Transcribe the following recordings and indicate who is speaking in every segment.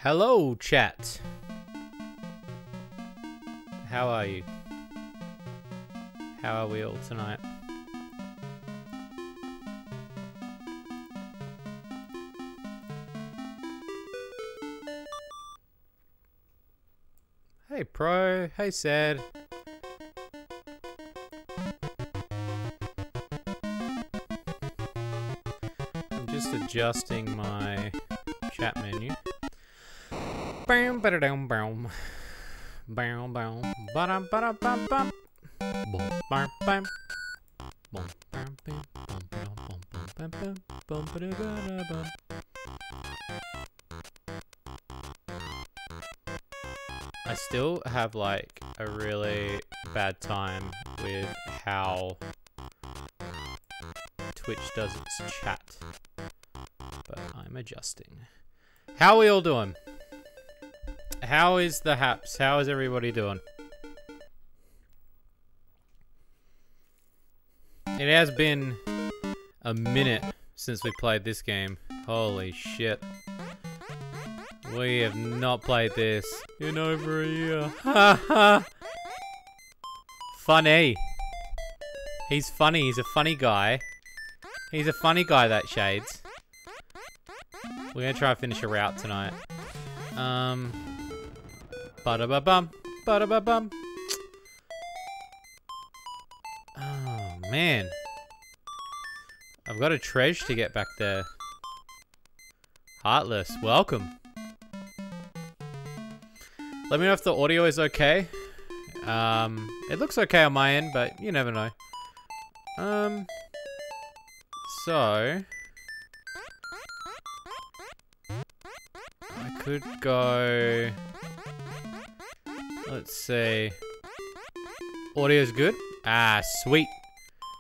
Speaker 1: Hello, chat. How are you? How are we all tonight? Hey, Pro. Hey, Sad. I'm just adjusting my chat menu. Bam, ba-da-dum, bam. Bam, bam, ba-dum, ba-dum, bam, bam. Boom, bam, bam. Boom, bam, bam, bum, ba-dum, bum, bum, bam, bam, bum, ba-da-ba-da-bum. I still have like a really bad time with how Twitch does its chat, but I'm adjusting. How are we all doing? How is the haps? How is everybody doing? It has been a minute since we played this game. Holy shit. We have not played this in over a year. Ha ha! Funny. He's funny. He's a funny guy. He's a funny guy, that Shades. We're gonna try and finish a route tonight. Ba-da-ba-bum. Ba-da-ba-bum. Oh, man. I've got a treasure to get back there. Heartless, welcome. Let me know if the audio is okay. It looks okay on my end, but you never know. So I could go. Let's see. Audio's good? Ah, sweet.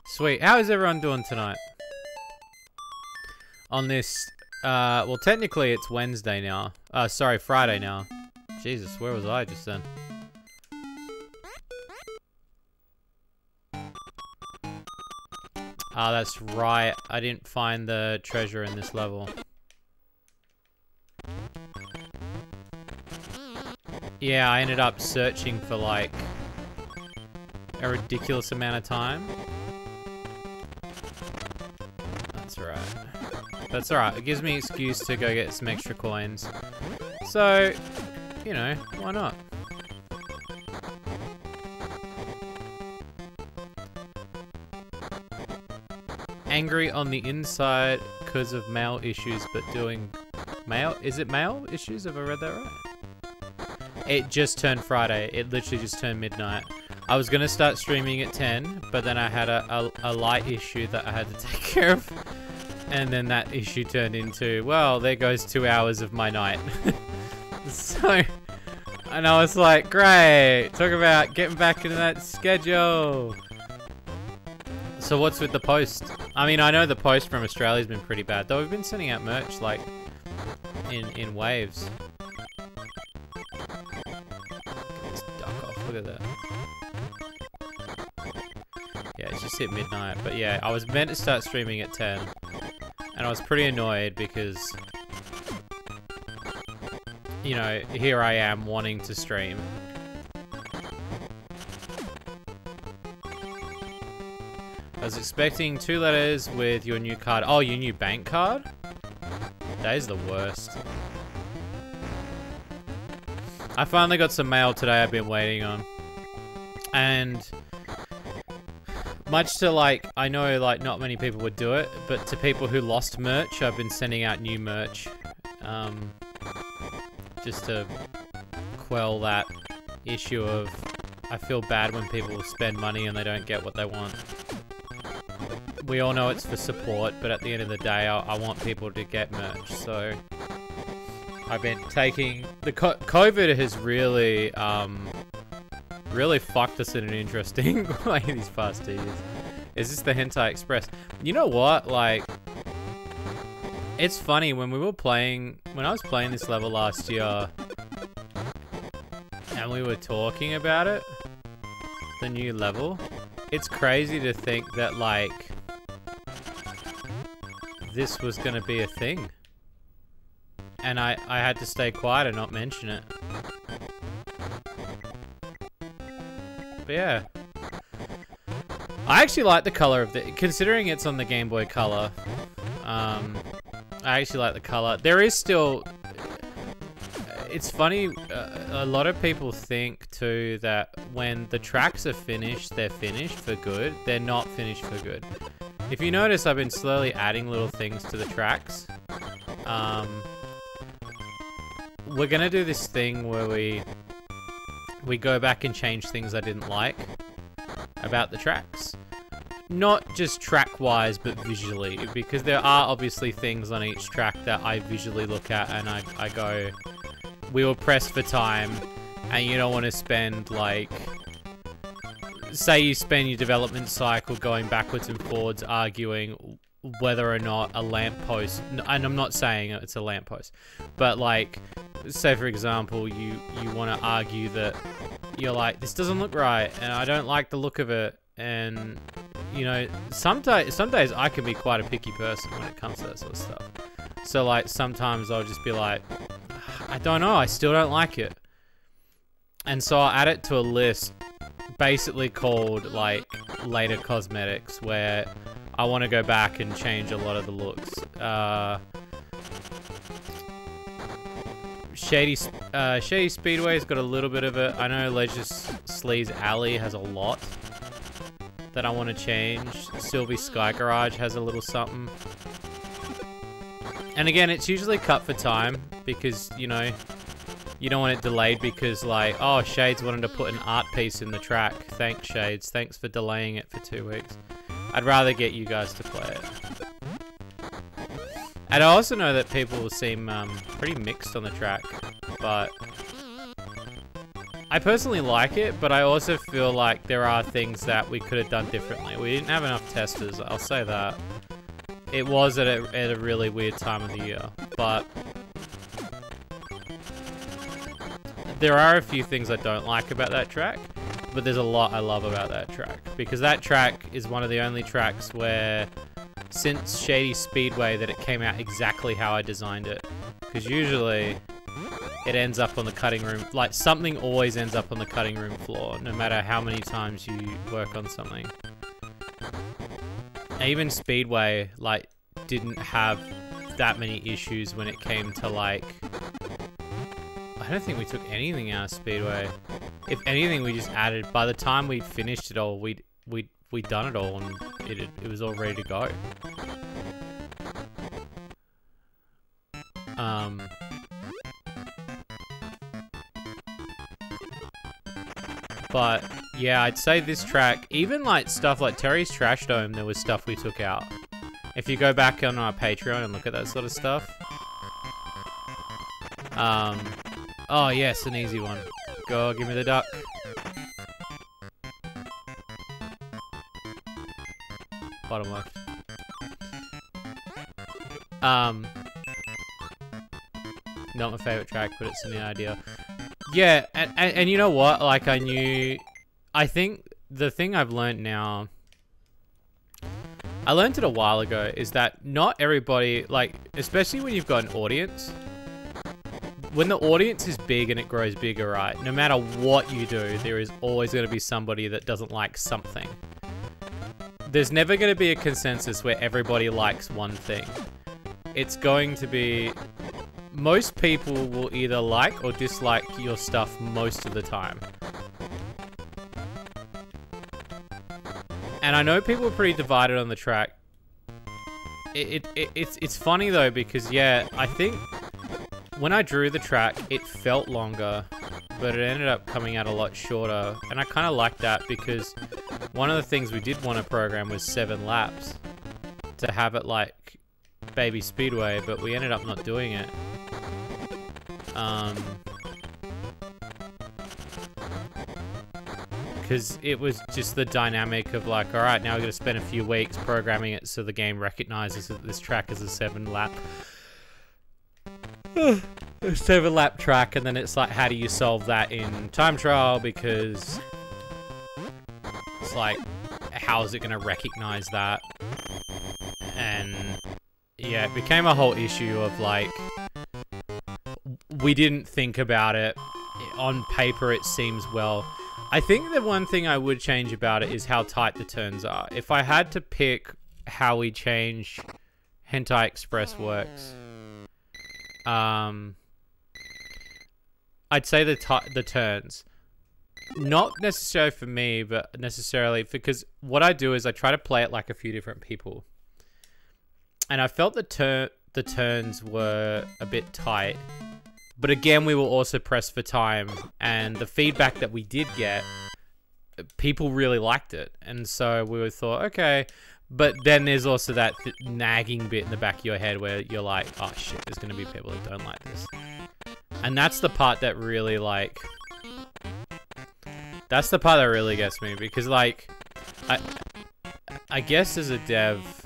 Speaker 1: Sweet. How is everyone doing tonight? On this, well, technically it's Wednesday now. Sorry, Friday now. Jesus, where was I just then? Ah, that's right. I didn't find the treasure in this level. Yeah, I ended up searching for like a ridiculous amount of time. That's alright. That's alright. It gives me an excuse to go get some extra coins. So, you know, why not? Angry on the inside because of mail issues, but doing mail? Is it mail issues? Have I read that right? It just turned Friday. It literally just turned midnight. I was gonna start streaming at 10, but then I had a light issue that I had to take care of. And then that issue turned into, well, there goes 2 hours of my night. So, and I was like, great, talk about getting back into that schedule. So what's with the post? I mean, I know the post from Australia's been pretty bad, though we've been sending out merch, like, in waves. Let's duck off, look at that. Yeah, it's just hit midnight, but yeah, I was meant to start streaming at 10. And I was pretty annoyed because, you know, here I am wanting to stream. I was expecting 2 letters with your new card. Oh, your new bank card? That is the worst. I finally got some mail today I've been waiting on. And much to like, I know like not many people would do it, but to people who lost merch, I've been sending out new merch. Just to quell that issue of, I feel bad when people spend money and they don't get what they want. We all know it's for support, but at the end of the day, I want people to get merch, so I've been taking, the COVID has really, really fucked us in an interesting way these past 2 years. Is this the Hentai Express? You know what, like, it's funny, when I was playing this level last year, and we were talking about it, the new level, it's crazy to think that, like, this was gonna be a thing. and I had to stay quiet and not mention it. But yeah. I actually like the color of the, considering it's on the Game Boy Color. I actually like the color. There is still, it's funny, a lot of people think too that when the tracks are finished, they're finished for good. They're not finished for good. If you notice, I've been slowly adding little things to the tracks. We're gonna do this thing where we go back and change things I didn't like about the tracks. Not just track-wise, but visually, because there are obviously things on each track that I visually look at and I go, we were pressed for time, and you don't want to spend, like, say you spend your development cycle going backwards and forwards arguing whether or not a lamppost, and I'm not saying it's a lamppost, but like, say for example, you want to argue that you're like, this doesn't look right, and I don't like the look of it, and you know, some days I can be quite a picky person when it comes to that sort of stuff. So like, sometimes I'll just be like, I don't know, I still don't like it. And so I'll add it to a list basically called like later cosmetics, where I want to go back and change a lot of the looks. Shady Speedway's got a little bit of it. I know Leisure Sleaze Alley has a lot that I want to change. Sylvie Sky Garage has a little something. And again, it's usually cut for time because, you know, you don't want it delayed because, like, oh, Shades wanted to put an art piece in the track. Thanks, Shades. Thanks for delaying it for 2 weeks. I'd rather get you guys to play it. And I also know that people seem pretty mixed on the track, but I personally like it, but I also feel like there are things that we could have done differently. We didn't have enough testers, I'll say that. It was at a really weird time of the year, but there are a few things I don't like about that track, but there's a lot I love about that track, because that track is one of the only tracks where, since Shady Speedway, that it came out exactly how I designed it. Because usually, it ends up on the cutting room, like something always ends up on the cutting room floor, no matter how many times you work on something. Even Speedway, like, didn't have that many issues when it came to, like, I don't think we took anything out of Speedway. If anything, we just added, by the time we finished it all, we'd done it all and it was all ready to go. But yeah, I'd say this track, even like stuff like Terry's Trash Dome, there was stuff we took out. If you go back on our Patreon and look at that sort of stuff. Oh yes, an easy one. Go, give me the duck. Bottom left. Not my favorite track, but it's an idea. Yeah, and you know what? Like, I think the thing I've learned now, I learned it a while ago, is that not everybody, like, especially when you've got an audience, when the audience is big and it grows bigger, right? No matter what you do, there is always going to be somebody that doesn't like something. There's never going to be a consensus where everybody likes one thing. It's going to be, most people will either like or dislike your stuff most of the time. And I know people are pretty divided on the track. It's funny though, because yeah, I think when I drew the track, it felt longer, but it ended up coming out a lot shorter. And I kind of like that, because one of the things we did want to program was 7 laps to have it like Baby Speedway, but we ended up not doing it. Because it was just the dynamic of like, alright, now we're going to spend a few weeks programming it so the game recognizes that this track is a 7-lap. A 7-lap track, and then it's like, how do you solve that in time trial? Because it's like, how is it going to recognize that? And yeah, it became a whole issue of like, we didn't think about it. On paper, it seems well. I think the one thing I would change about it is how tight the turns are. If I had to pick how we change Hentai Express works, I'd say the turns. Not necessarily for me, but necessarily because what I do is I try to play it like a few different people. And I felt the turns were a bit tight. But again, we were also pressed for time. And the feedback that we did get, people really liked it. And so we thought, okay. But then there's also that nagging bit in the back of your head where you're like, oh shit, there's going to be people that don't like this. And that's the part that really like... That's the part that really gets me, because like, I guess as a dev,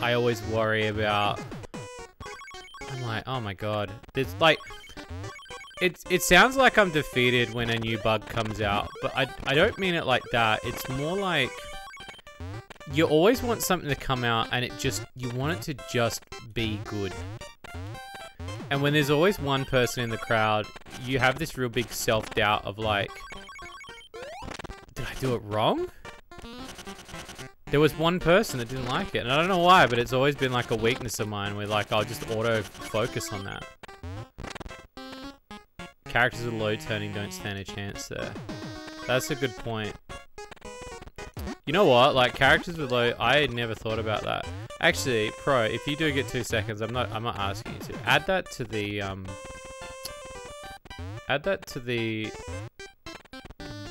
Speaker 1: I always worry about, I'm like, oh my god, there's like, it sounds like I'm defeated when a new bug comes out, but I don't mean it like that. It's more like, you always want something to come out and you want it to just be good. And when there's always one person in the crowd, you have this real big self-doubt of like, did I do it wrong? There was one person that didn't like it, and I don't know why, but it's always been like a weakness of mine where like I'll just auto-focus on that. Characters with low turning don't stand a chance there. That's a good point. You know what? Like characters with low, I had never thought about that. Actually, Pro, if you do get 2 seconds, I'm not asking you to. Add that to the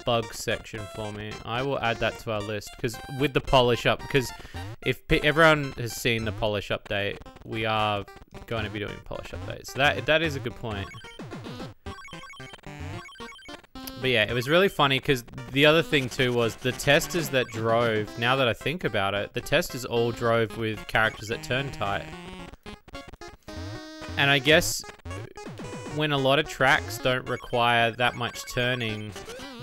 Speaker 1: bug section for me. I will add that to our list, because with the polish up, because if everyone has seen the polish update, we are going to be doing polish updates. So that is a good point. But yeah, it was really funny because the other thing too was the testers that drove, now that I think about it, the testers all drove with characters that turn tight. And I guess when a lot of tracks don't require that much turning,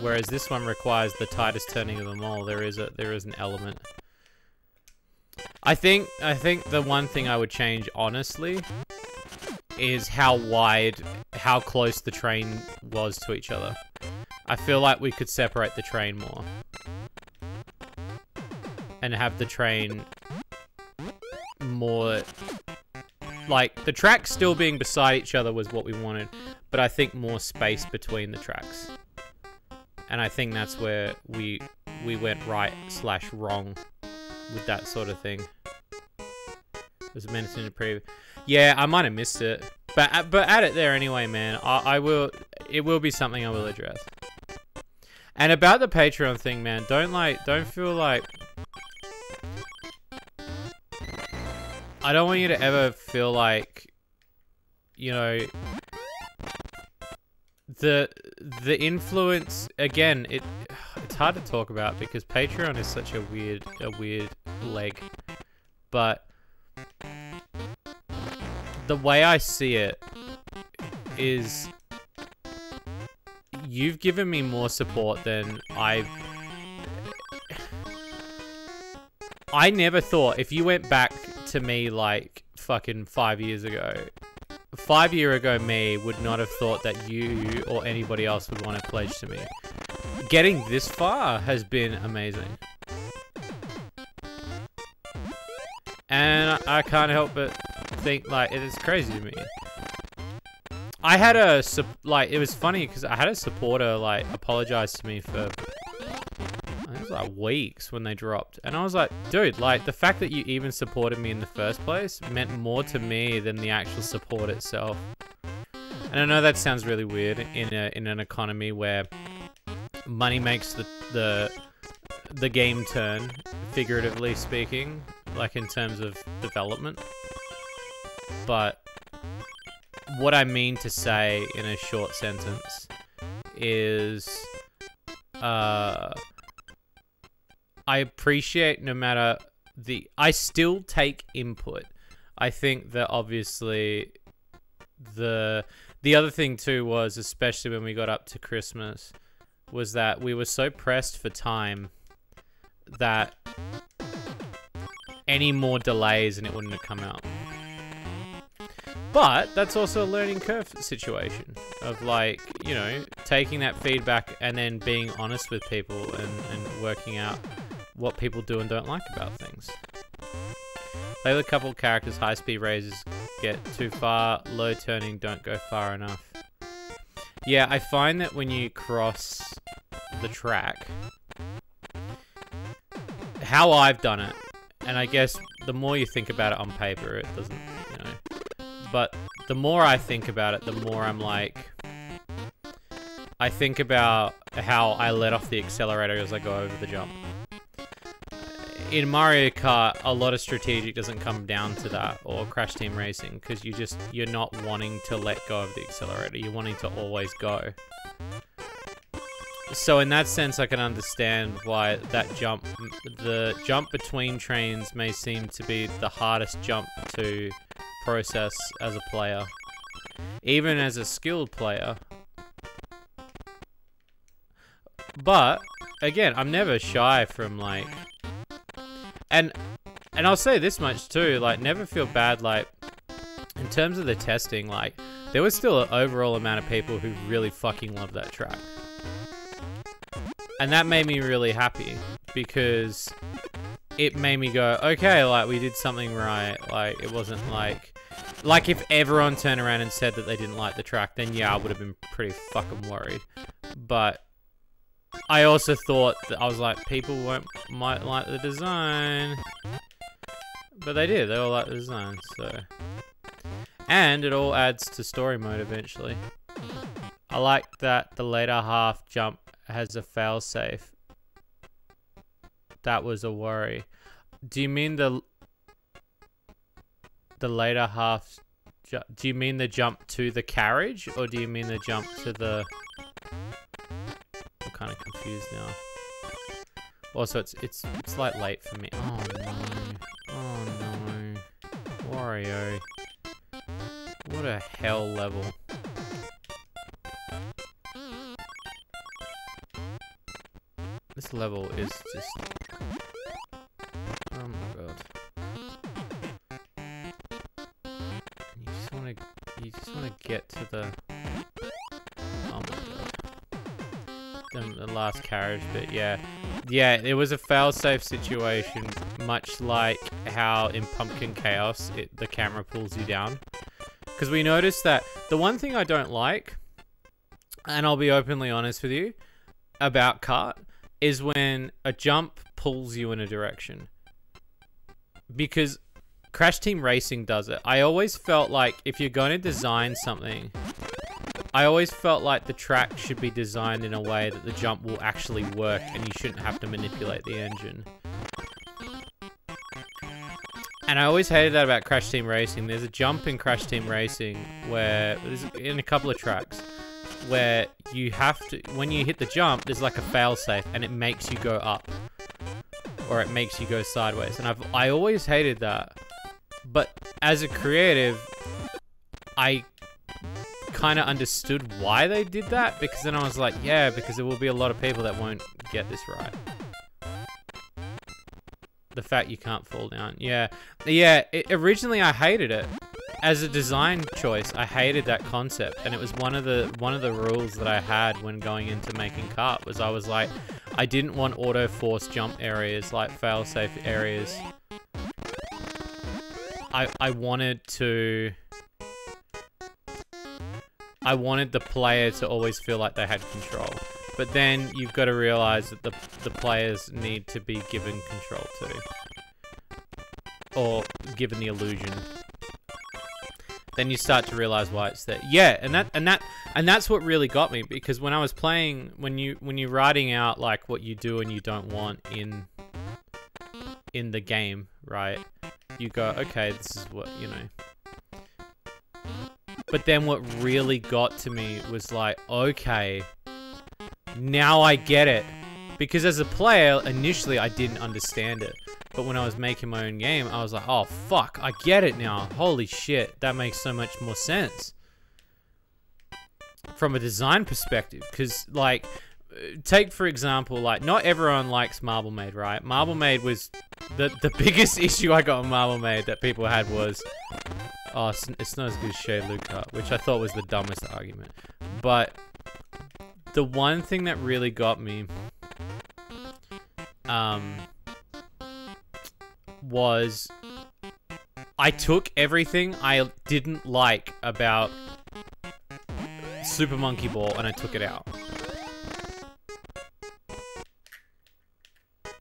Speaker 1: whereas this one requires the tightest turning of them all, there is an element. I think the one thing I would change honestly is how close the train was to each other. I feel like we could separate the train more. And have the train more... Like, the tracks still being beside each other was what we wanted, but I think more space between the tracks. And I think that's where we went right/wrong with that sort of thing. It was mentioned in the preview. Yeah, I might have missed it. But add it there anyway, man. It will be something I will address. And about the Patreon thing, man, don't feel like... I don't want you to ever feel like, you know, the influence, again, it's hard to talk about because Patreon is such a weird leg. But the way I see it is you've given me more support than I never thought, if you went back to me like fucking 5 years ago, 5 year ago me would not have thought that you or anybody else would want to pledge to me. Getting this far has been amazing. And I can't help but think, like, it is crazy to me. I had a, like, it was funny because I had a supporter, like, apologize to me for, it was like weeks when they dropped. And I was like, dude, like, the fact that you even supported me in the first place meant more to me than the actual support itself. And I know that sounds really weird in an economy where money makes the game turn, figuratively speaking, like in terms of development. But what I mean to say in a short sentence is I appreciate no matter I still take input. I think that obviously the other thing too was, especially when we got up to Christmas, was that we were so pressed for time that any more delays and it wouldn't have come out. But that's also a learning curve situation of like, you know, taking that feedback and then being honest with people and working out what people do and don't like about things. Play with a couple characters, high speed raises get too far, low turning don't go far enough. Yeah, I find that when you cross the track, how I've done it, and I guess the more you think about it on paper, it doesn't, you know, but the more I think about it, the more I'm like, I think about how I let off the accelerator as I go over the jump. In Mario Kart, a lot of strategic doesn't come down to that, or Crash Team Racing, because you're not wanting to let go of the accelerator, you're wanting to always go. So in that sense, I can understand why that jump, the jump between trains may seem to be the hardest jump to process as a player. Even as a skilled player. But, again, I'm never shy from, like... And I'll say this much too, like, never feel bad, like, in terms of the testing, like, there was still an overall amount of people who really fucking loved that track. And that made me really happy, because it made me go, okay, like, we did something right, like, it wasn't like if everyone turned around and said that they didn't like the track, then yeah, I would have been pretty fucking worried. But I also thought that I was like, people might like the design, but they did. They all like the design, so. And it all adds to story mode eventually. I like that the later half jump has a failsafe. That was a worry. Do you mean the later half? Do you mean the jump to the carriage, or do you mean the jump to the? Kind of confused now. Also, it's like late for me. Oh no! Oh no! Wario! What a hell level! This level is just. Oh my god! You just wanna get to the. Oh my god. The last carriage bit, yeah, it was a fail-safe situation, much like how in Pumpkin Chaos the camera pulls you down, because we noticed that the one thing I don't like, and I'll be openly honest with you about kart, is when a jump pulls you in a direction, because Crash Team Racing does it. I always felt like if you're going to design something, I always felt like the track should be designed in a way that the jump will actually work and you shouldn't have to manipulate the engine. And I always hated that about Crash Team Racing. There's a jump in Crash Team Racing where, there's in a couple of tracks, where you have to, when you hit the jump, there's like a failsafe and it makes you go up. Or it makes you go sideways. And I always hated that. But as a creative, I kind of understood why they did that, because then I was like, yeah, because there will be a lot of people that won't get this right. The fact you can't fall down. Yeah, originally I hated it. As a design choice, I hated that concept, and it was one of the rules that I had when going into making kart, was I was like, I didn't want auto force jump areas, like fail-safe areas. I wanted the player to always feel like they had control. But then you've got to realize that the players need to be given control too. Or given the illusion. Then you start to realize why it's there. Yeah, and that's what really got me, because when I was playing, when you're writing out like what you do and you don't want in the game, right? You go, okay, this is what, you know. But then what really got to me was like, okay, now I get it. Because as a player, initially I didn't understand it. But when I was making my own game, I was like, oh fuck, I get it now. Holy shit, that makes so much more sense. From a design perspective. Because, like, take for example, like, not everyone likes Marble Maid, right? Marble Maid was, the biggest issue I got with Marble Maid that people had was, Oh, it's not as good as Shady Loot Cart, which I thought was the dumbest argument. But the one thing that really got me was I took everything I didn't like about Super Monkey Ball and I took it out.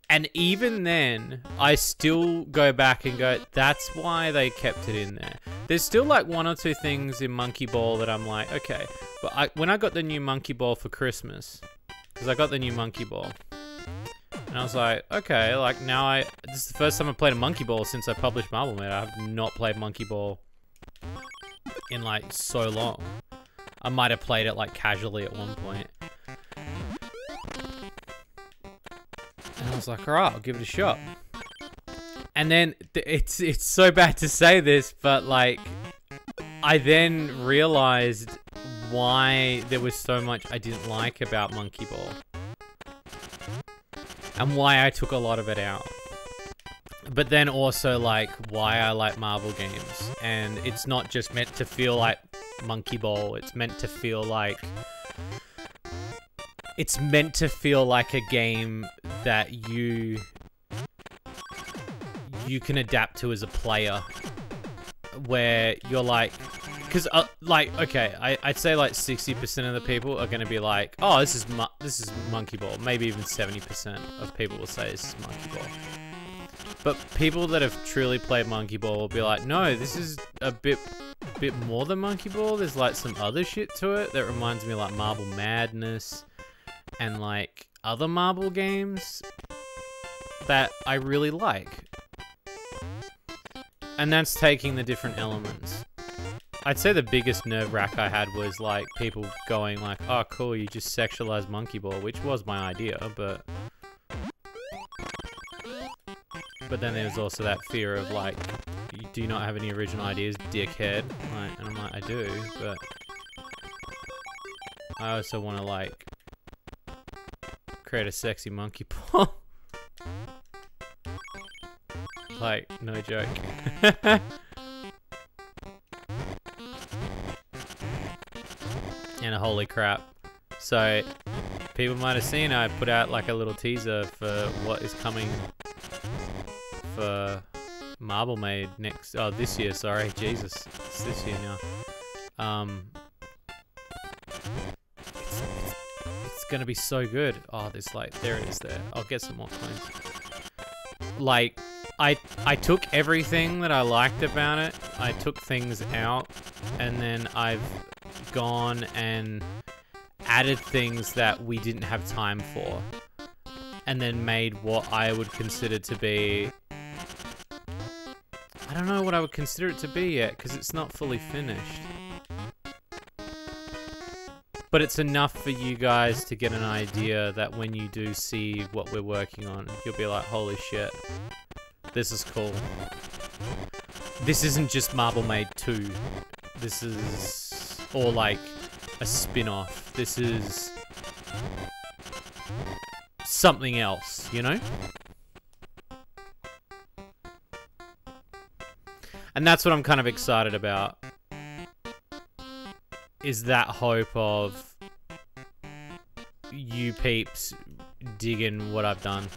Speaker 1: And even then, I still go back and go, that's why they kept it in there. There's still like one or two things in Monkey Ball that I'm like, okay. But when I got the new Monkey Ball for Christmas, because I got the new Monkey Ball, and I was like, okay, like now this is the first time I've played a Monkey Ball since I published Marble Maid. I have not played Monkey Ball in like so long. I might have played it like casually at one point. And I was like, alright, I'll give it a shot. And then, it's so bad to say this, but like, I then realized why there was so much I didn't like about Monkey Ball. And why I took a lot of it out. But then also like, why I like Marble games. And it's not just meant to feel like Monkey Ball, it's meant to feel like... It's meant to feel like a game that you can adapt to as a player, where you're like, because like, okay, I'd say like 60% of the people are going to be like, oh, this is Monkey Ball. Maybe even 70% of people will say this is Monkey Ball. But people that have truly played Monkey Ball will be like, no, this is a bit more than Monkey Ball. There's like some other shit to it that reminds me of like Marble Madness and like other Marble games that I really like. And that's taking the different elements. I'd say the biggest nerve wrack I had was like people going like, oh cool, you just sexualized Monkey Ball, which was my idea, but then there was also that fear of like, do you not have any original ideas, dickhead? Like, and I'm like, I do, but I also want to like create a sexy Monkey Ball. Like, no joke. And holy crap. So, people might have seen I put out like a little teaser for what is coming for Marble Maid this year, sorry. Jesus. It's this year now. It's gonna be so good. Oh, there it is there. I'll get some more coins. Like, I took everything that I liked about it, I took things out, and then I've gone and added things that we didn't have time for, and then made what I would consider to be... I don't know what I would consider it to be yet, because it's not fully finished. But it's enough for you guys to get an idea that when you do see what we're working on, you'll be like, holy shit. This is cool. This isn't just Marble Maid 2. This is... or like a spin-off. This is... something else, you know? And that's what I'm kind of excited about. Is that hope of you peeps digging what I've done.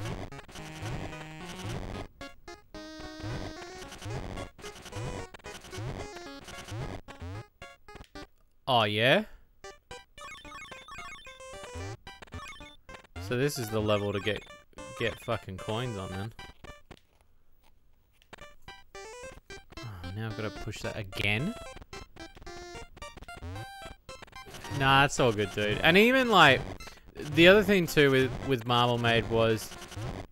Speaker 1: Oh, yeah? So this is the level to get fucking coins on, then. Oh, now I've got to push that again? Nah, it's all good, dude. And even, like, the other thing, too, with Marble Maid was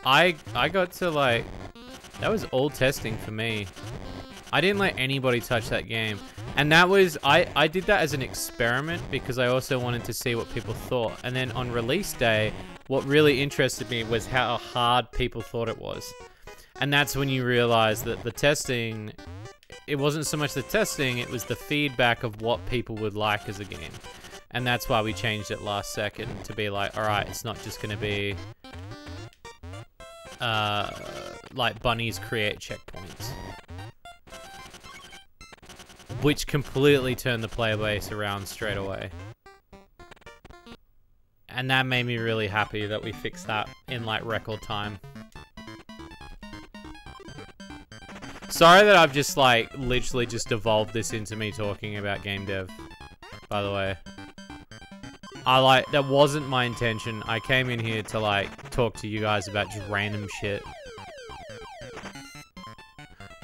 Speaker 1: I got to, like... That was all testing for me. I didn't let anybody touch that game. And that was... I did that as an experiment because I also wanted to see what people thought. And then on release day, what really interested me was how hard people thought it was. And that's when you realize that the testing... It wasn't so much the testing, it was the feedback of what people would like as a game. And that's why we changed it last second to be like, alright, it's not just gonna be... like bunnies create checkpoints. which completely turned the player base around straight away. And that made me really happy that we fixed that in like record time. Sorry that I've just like literally just evolved this into me talking about game dev, by the way. That wasn't my intention. I came in here to like talk to you guys about just random shit.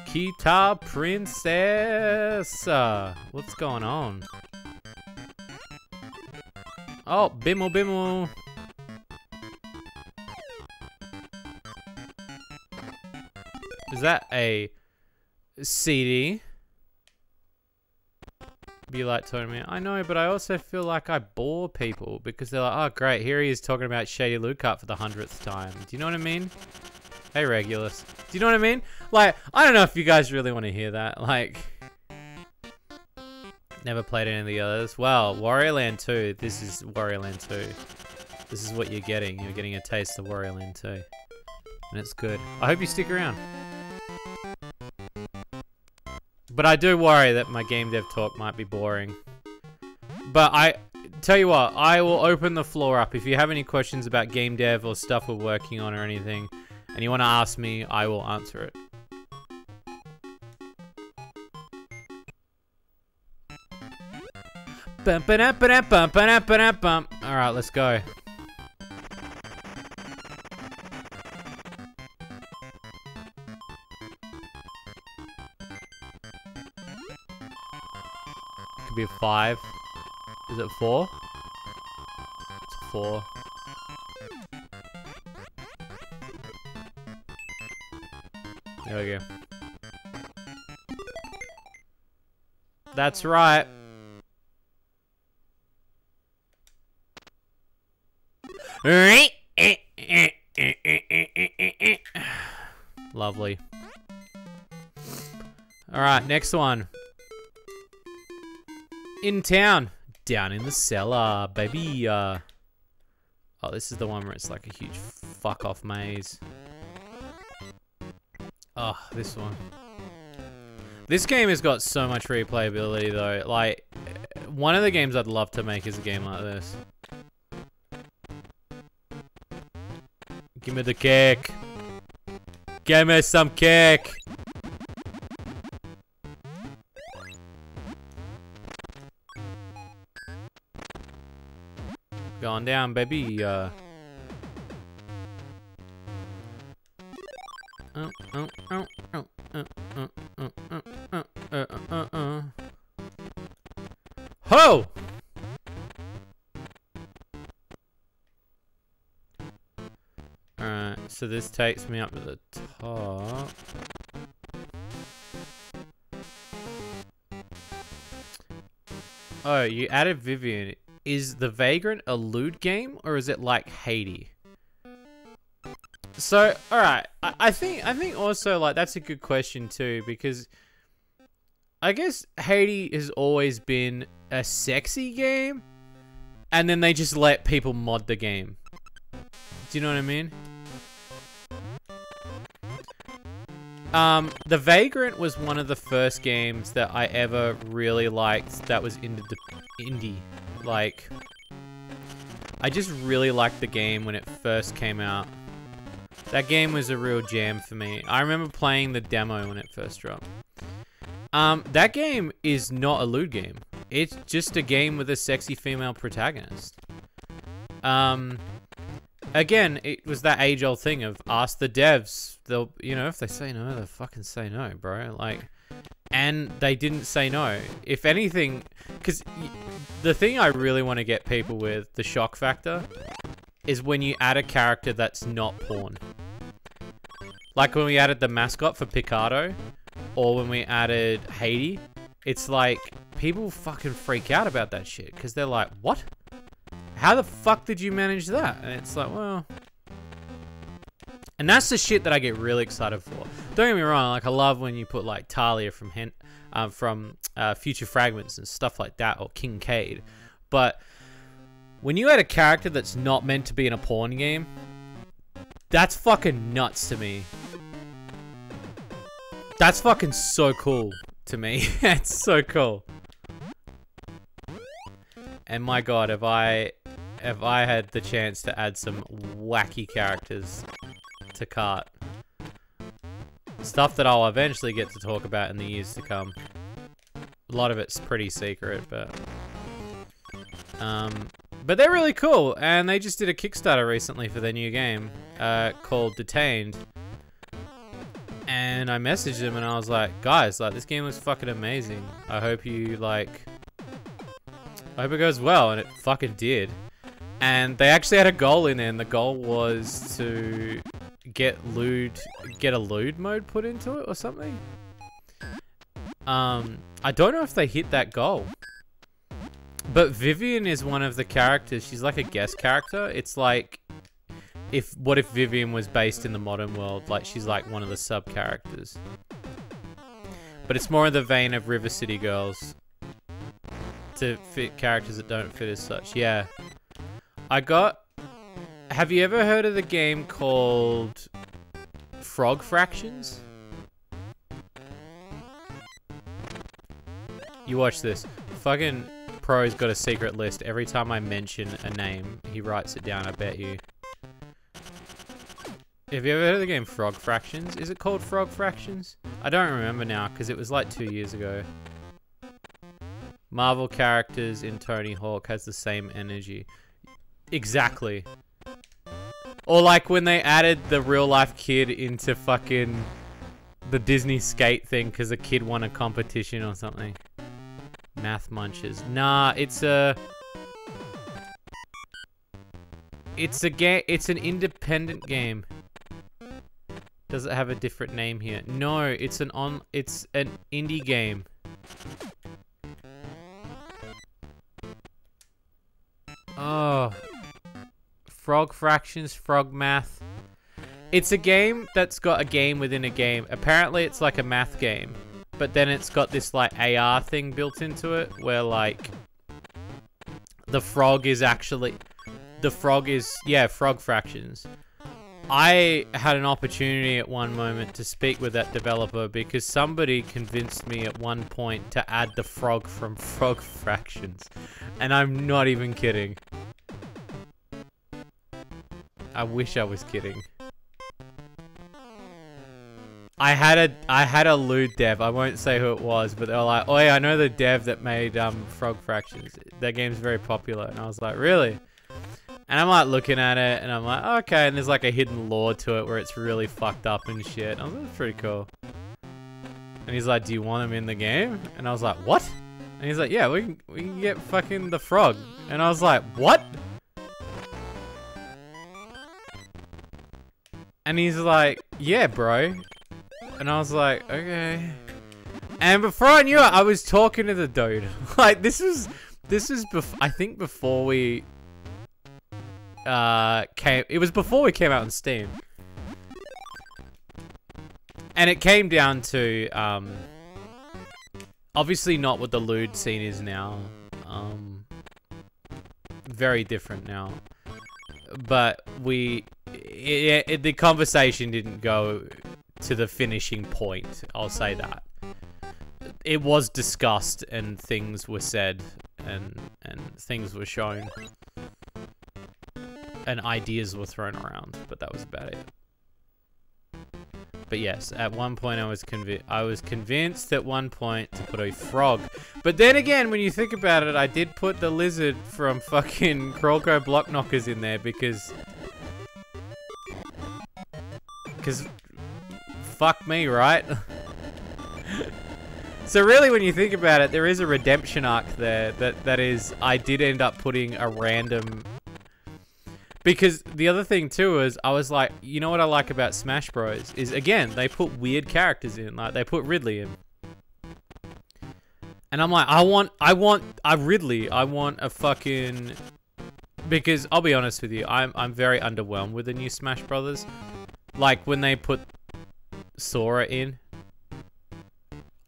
Speaker 1: Kita Princess! What's going on? Oh, Bimmel Bimmel! Is that a CD? Be like telling me, I know, but I also feel like I bore people because they're like, oh great, here he is talking about Shady Lucat for the 100th time. Do you know what I mean? Hey Regulus. Do you know what I mean? Like, I don't know if you guys really want to hear that. Like, never played any of the others. Well, Wario Land 2. This is Wario Land 2. This is what you're getting. You're getting a taste of Wario Land 2. And it's good. I hope you stick around. But I do worry that my game dev talk might be boring. But I tell you what, I will open the floor up. If you have any questions about game dev or stuff we're working on or anything, and you want to ask me, I will answer it. Alright, let's go. Could be a 5. Is it 4? It's a 4. There we go. That's right. Lovely. Alright, next one. In town. Down in the cellar, baby. Oh, this is the one where it's like a huge fuck off maze. Oh, this one. This game has got so much replayability though. Like, one of the games I'd love to make is a game like this. Give me the cake. Give me some cake. Going down, baby. Ho! Alright, so this takes me up to the top. Oh, you added Vivian. Is the Vagrant a loot game or is it like Shady? So, alright, I think also like that's a good question too, because I guess Shady has always been a sexy game and then they just let people mod the game. Do you know what I mean? The Vagrant was one of the first games that I ever really liked that was indie. Like, I just really liked the game when it first came out. That game was a real jam for me. I remember playing the demo when it first dropped. That game is not a loot game. It's just a game with a sexy female protagonist. Again, it was that age-old thing of ask the devs. They'll, you know, if they say no, they'll fucking say no, bro. Like, and they didn't say no. If anything, because the thing I really want to get people with, the shock factor, is when you add a character that's not porn. Like when we added the mascot for Picardo, or when we added Shady, it's like, people fucking freak out about that shit, because they're like, what? How the fuck did you manage that? And it's like, well... And that's the shit that I get really excited for. Don't get me wrong, like I love when you put like Talia from Future Fragments and stuff like that, or Kincaid. But when you add a character that's not meant to be in a porn game, that's fucking nuts to me. That's fucking so cool to me. It's so cool. And my god, if I had the chance to add some wacky characters to cart. Stuff that I'll eventually get to talk about in the years to come. A lot of it's pretty secret, but they're really cool, and they just did a Kickstarter recently for their new game, called Detained. And I messaged them and I was like, guys, like, this game looks fucking amazing. I hope you, like, I hope it goes well, and it fucking did. And they actually had a goal in there, and the goal was to get a lewd mode put into it or something. I don't know if they hit that goal. But Vivian is one of the characters. She's like a guest character. It's like, what if Vivian was based in the modern world? Like, she's like one of the sub-characters. But it's more in the vein of River City Girls. To fit characters that don't fit as such. Yeah. Have you ever heard of the game called Frog Fractions? You watch this. Fucking Pro's got a secret list. Every time I mention a name, he writes it down, I bet you. Have you ever heard of the game Frog Fractions? Is it called Frog Fractions? I don't remember now, because it was like 2 years ago. Marvel characters in Tony Hawk has the same energy. Exactly. Or like when they added the real life kid into fucking the Disney skate thing because a kid won a competition or something. Math Munchers. Nah, it's a game. It's an independent game. Does it have a different name here? No, it's an indie game. Oh. Frog Fractions, Frog Math. It's a game that's got a game within a game. Apparently it's like a math game. But then it's got this like AR thing built into it where like the frog is actually Frog Fractions. I had an opportunity at one moment to speak with that developer because somebody convinced me at one point to add the frog from Frog Fractions. And I'm not even kidding. I wish I was kidding. I had a lewd dev. I won't say who it was, but they were like, "Oh yeah, I know the dev that made Frog Fractions. That game's very popular." And I was like, "Really?" And I'm like looking at it, and I'm like, "Okay." And there's like a hidden lore to it where it's really fucked up and shit. And I was like, "That's pretty cool." And he's like, "Do you want him in the game?" And I was like, "What?" And he's like, "Yeah, we can get fucking the frog." And I was like, "What?" And he's like, "Yeah, bro." And I was like, "Okay." And before I knew it, I was talking to the dude. Like, this was I think before we it was before we came out on Steam. And it came down to obviously not what the lewd scene is now. Very different now. But the conversation didn't go to the finishing point, I'll say that. It was discussed and things were said and things were shown. And ideas were thrown around, but that was about it. But yes, at one point I was convinced at one point to put a frog. But then again, when you think about it, I did put the lizard from fucking Crawlco Block Knockers in there because fuck me, right? So really, when you think about it, there is a redemption arc there that is, I did end up putting a random... Because the other thing too is, I was like, you know what I like about Smash Bros? Is, again, they put weird characters in. Like, they put Ridley in. And I'm like, I want a fucking... Because, I'll be honest with you, I'm very underwhelmed with the new Smash Brothers. Like, when they put Sora in,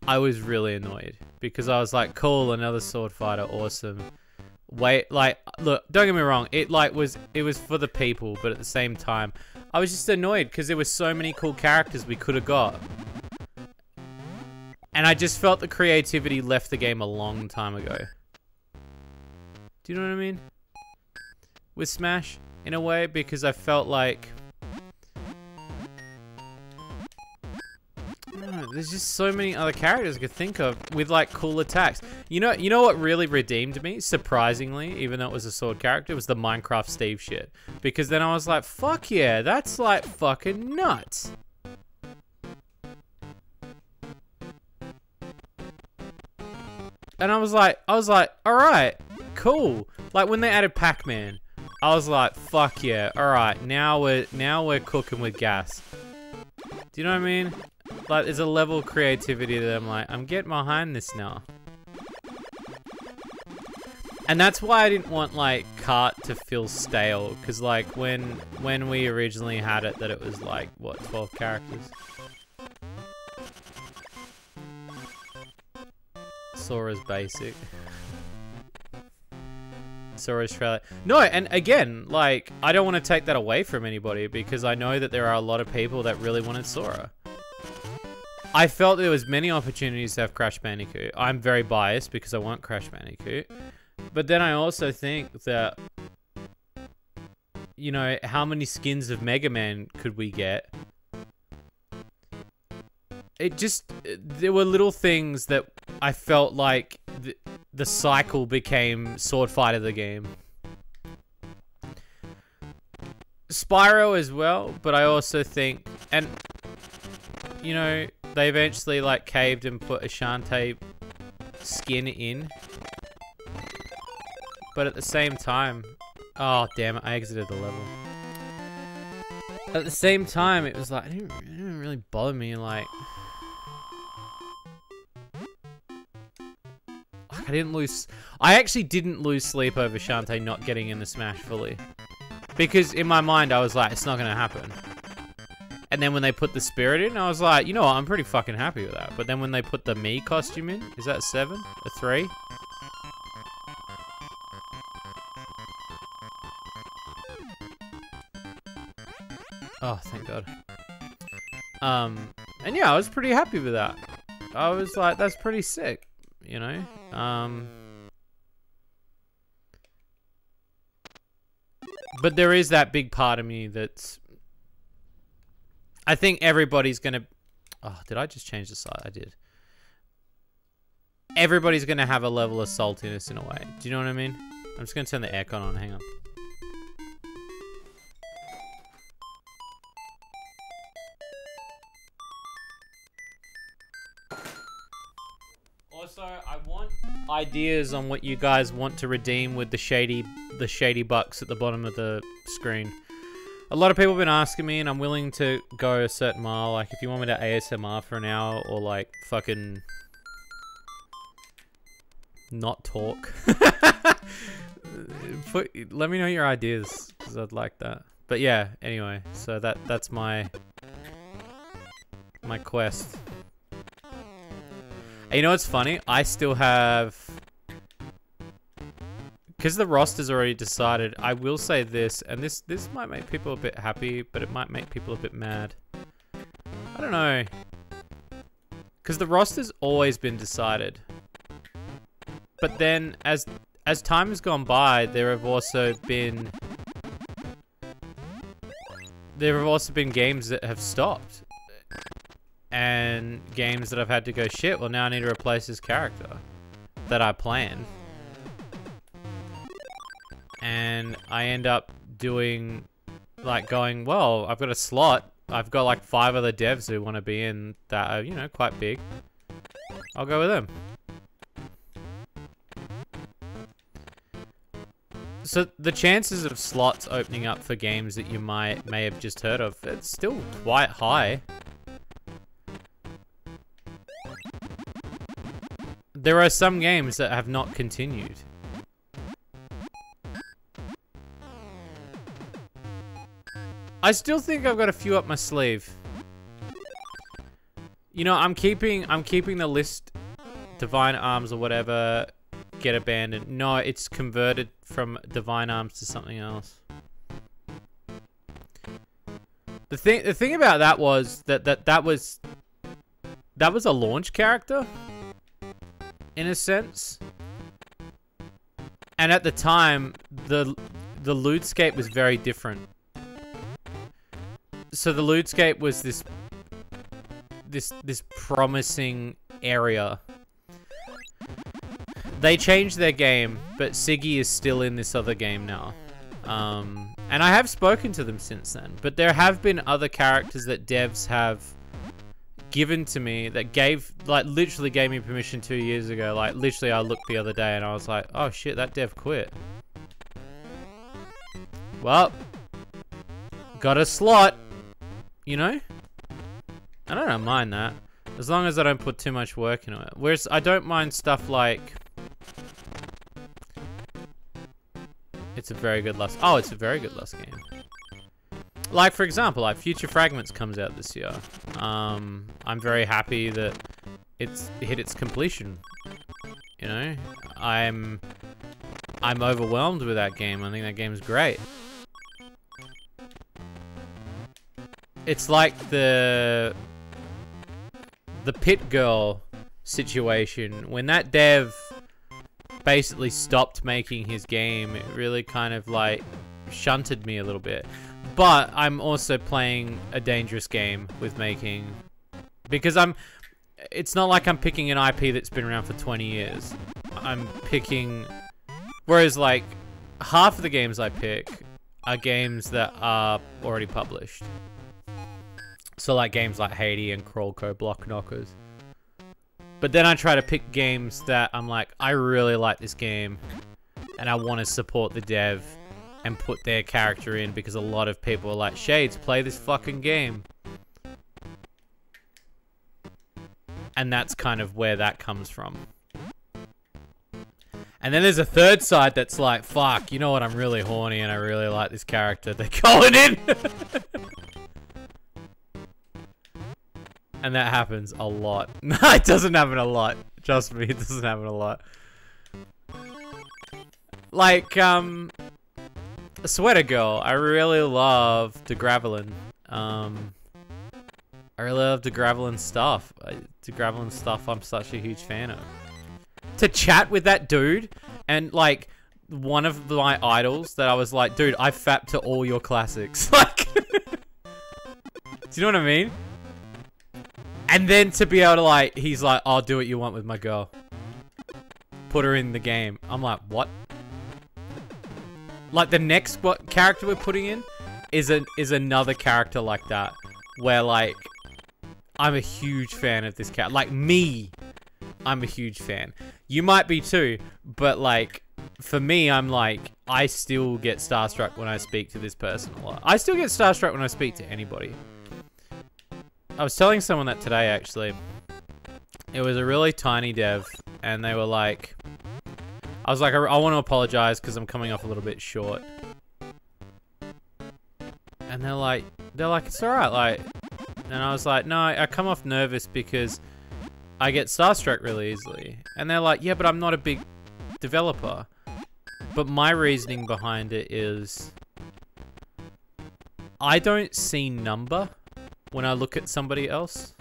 Speaker 1: I was really annoyed. Because I was like, cool, another sword fighter, awesome. Wait, like, look, don't get me wrong, it was for the people, but at the same time, I was just annoyed because there were so many cool characters we could have got. And I just felt the creativity left the game a long time ago. Do you know what I mean? With Smash, in a way, because I felt like... I don't know, there's just so many other characters I could think of with like cool attacks. You know what really redeemed me, surprisingly, even though it was a sword character, was the Minecraft Steve shit. Because then I was like, fuck yeah, that's like fucking nuts. And I was like, all right, cool. Like when they added Pac-Man, I was like, fuck yeah, all right, now we're cooking with gas. Do you know what I mean? Like there's a level of creativity that I'm like, I'm getting behind this now. And that's why I didn't want like Kart to feel stale, because like when we originally had it, that it was like what, 12 characters. Sora's basic. Sora's trailer. No, and again, like, I don't want to take that away from anybody because I know that there are a lot of people that really wanted Sora. I felt there was many opportunities to have Crash Bandicoot. I'm very biased because I want Crash Bandicoot. But then I also think that, you know, how many skins of Mega Man could we get? It just, there were little things that I felt like the cycle became Sword Fighter the game. Spyro as well, but I also think, and you know, they eventually like caved and put a Shantae skin in. But at the same time, oh damn it, I exited the level. At the same time, it was like, it didn't really bother me, like... I actually didn't lose sleep over Shantae not getting in the Smash fully. Because in my mind, I was like, it's not gonna happen. And then when they put the spirit in, I was like, you know what, I'm pretty fucking happy with that. But then when they put the Mii costume in, is that 7? A 3? Oh, thank God. And yeah, I was pretty happy with that. I was like, that's pretty sick, you know? But there is that big part of me that's... I think everybody's gonna... Oh, did I just change the side? I did. Everybody's gonna have a level of saltiness in a way. Do you know what I mean? I'm just gonna turn the aircon on, hang on. Also, I want ideas on what you guys want to redeem with the shady bucks at the bottom of the screen. A lot of people have been asking me, and I'm willing to go a certain mile. Like, if you want me to ASMR for an hour, or like fucking not talk, let me know your ideas, because I'd like that. But yeah, anyway, so that's my quest. And you know what's funny? I still have... Because the roster's already decided, I will say this, and this might make people a bit happy, but it might make people a bit mad. I don't know. Because the roster's always been decided. But then, as time has gone by, there have also been games that have stopped. And games that I've had to go, shit, well now I need to replace this character that I planned. And I end up doing, like, going, well, I've got a slot. I've got like 5 other devs who want to be in that are, you know, quite big. I'll go with them. So the chances of slots opening up for games that you may have just heard of, it's still quite high. There are some games that have not continued. I still think I've got a few up my sleeve. You know, I'm keeping the list, Divine Arms or whatever, get abandoned. No, it's converted from Divine Arms to something else. The thing about that was that that was a launch character, in a sense. And at the time, the lootscape was very different. So the lootscape was this promising area. They changed their game, but Siggy is still in this other game now. And I have spoken to them since then, but there have been other characters that devs have given to me that literally gave me permission 2 years ago. Like, literally, I looked the other day and I was like, oh shit, that dev quit. Well, got a slot, you know? I don't mind that, as long as I don't put too much work into it. Whereas I don't mind stuff like... It's a very good Lust... Oh, it's a very good Lust game. Like, for example, like Future Fragments comes out this year. I'm very happy that it's hit its completion. You know? I'm overwhelmed with that game. I think that game's great. It's like the Pit Girl situation. When that dev basically stopped making his game, it really kind of like shunted me a little bit. But I'm also playing a dangerous game with making, because it's not like I'm picking an IP that's been around for 20 years. I'm picking, whereas like half of the games I pick are games that are already published. So like games like Shady and Crawlco Block Knockers. But then I try to pick games that I'm like, I really like this game and I want to support the dev and put their character in, because a lot of people are like, Shades, play this fucking game. And that's kind of where that comes from. And then there's a third side that's like, fuck, you know what, I'm really horny and I really like this character. They're going in! And that happens a lot. No, it doesn't happen a lot. Trust me, it doesn't happen a lot. Like, Sweater Girl, I really love DeGravelin. I really love DeGravelin stuff. DeGravelin stuff I'm such a huge fan of. To chat with that dude, and like, one of my idols that I was like, dude, I fap to all your classics. Like, do you know what I mean? And then to be able to like, he's like, I'll do what you want with my girl. Put her in the game. I'm like, what? Like, the next character we're putting in is another character like that, where like, I'm a huge fan of this character. Like me, I'm a huge fan. You might be too, but like, for me, I'm like, I still get starstruck when I speak to this person a lot. I still get starstruck when I speak to anybody. I was telling someone that today, actually. It was a really tiny dev, and they were like... I was like, I want to apologize because I'm coming off a little bit short. And they're like, it's alright, like... And I was like, no, I come off nervous because I get starstruck really easily. And they're like, yeah, but I'm not a big developer. But my reasoning behind it is... I don't see number when I look at somebody else.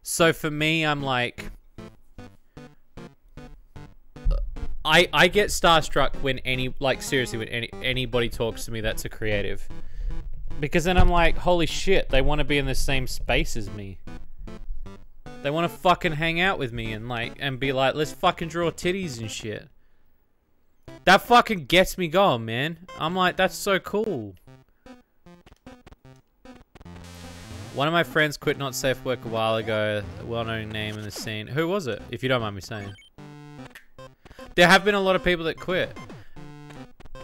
Speaker 1: So for me, I'm like, I get starstruck when seriously, when anybody talks to me that's a creative. Because then I'm like, holy shit, they want to be in the same space as me. They want to fucking hang out with me and be like, let's fucking draw titties and shit. That fucking gets me going, man. I'm like, that's so cool. One of my friends quit Not Safe Work a while ago. A well-known name in the scene. Who was it, if you don't mind me saying? There have been a lot of people that quit.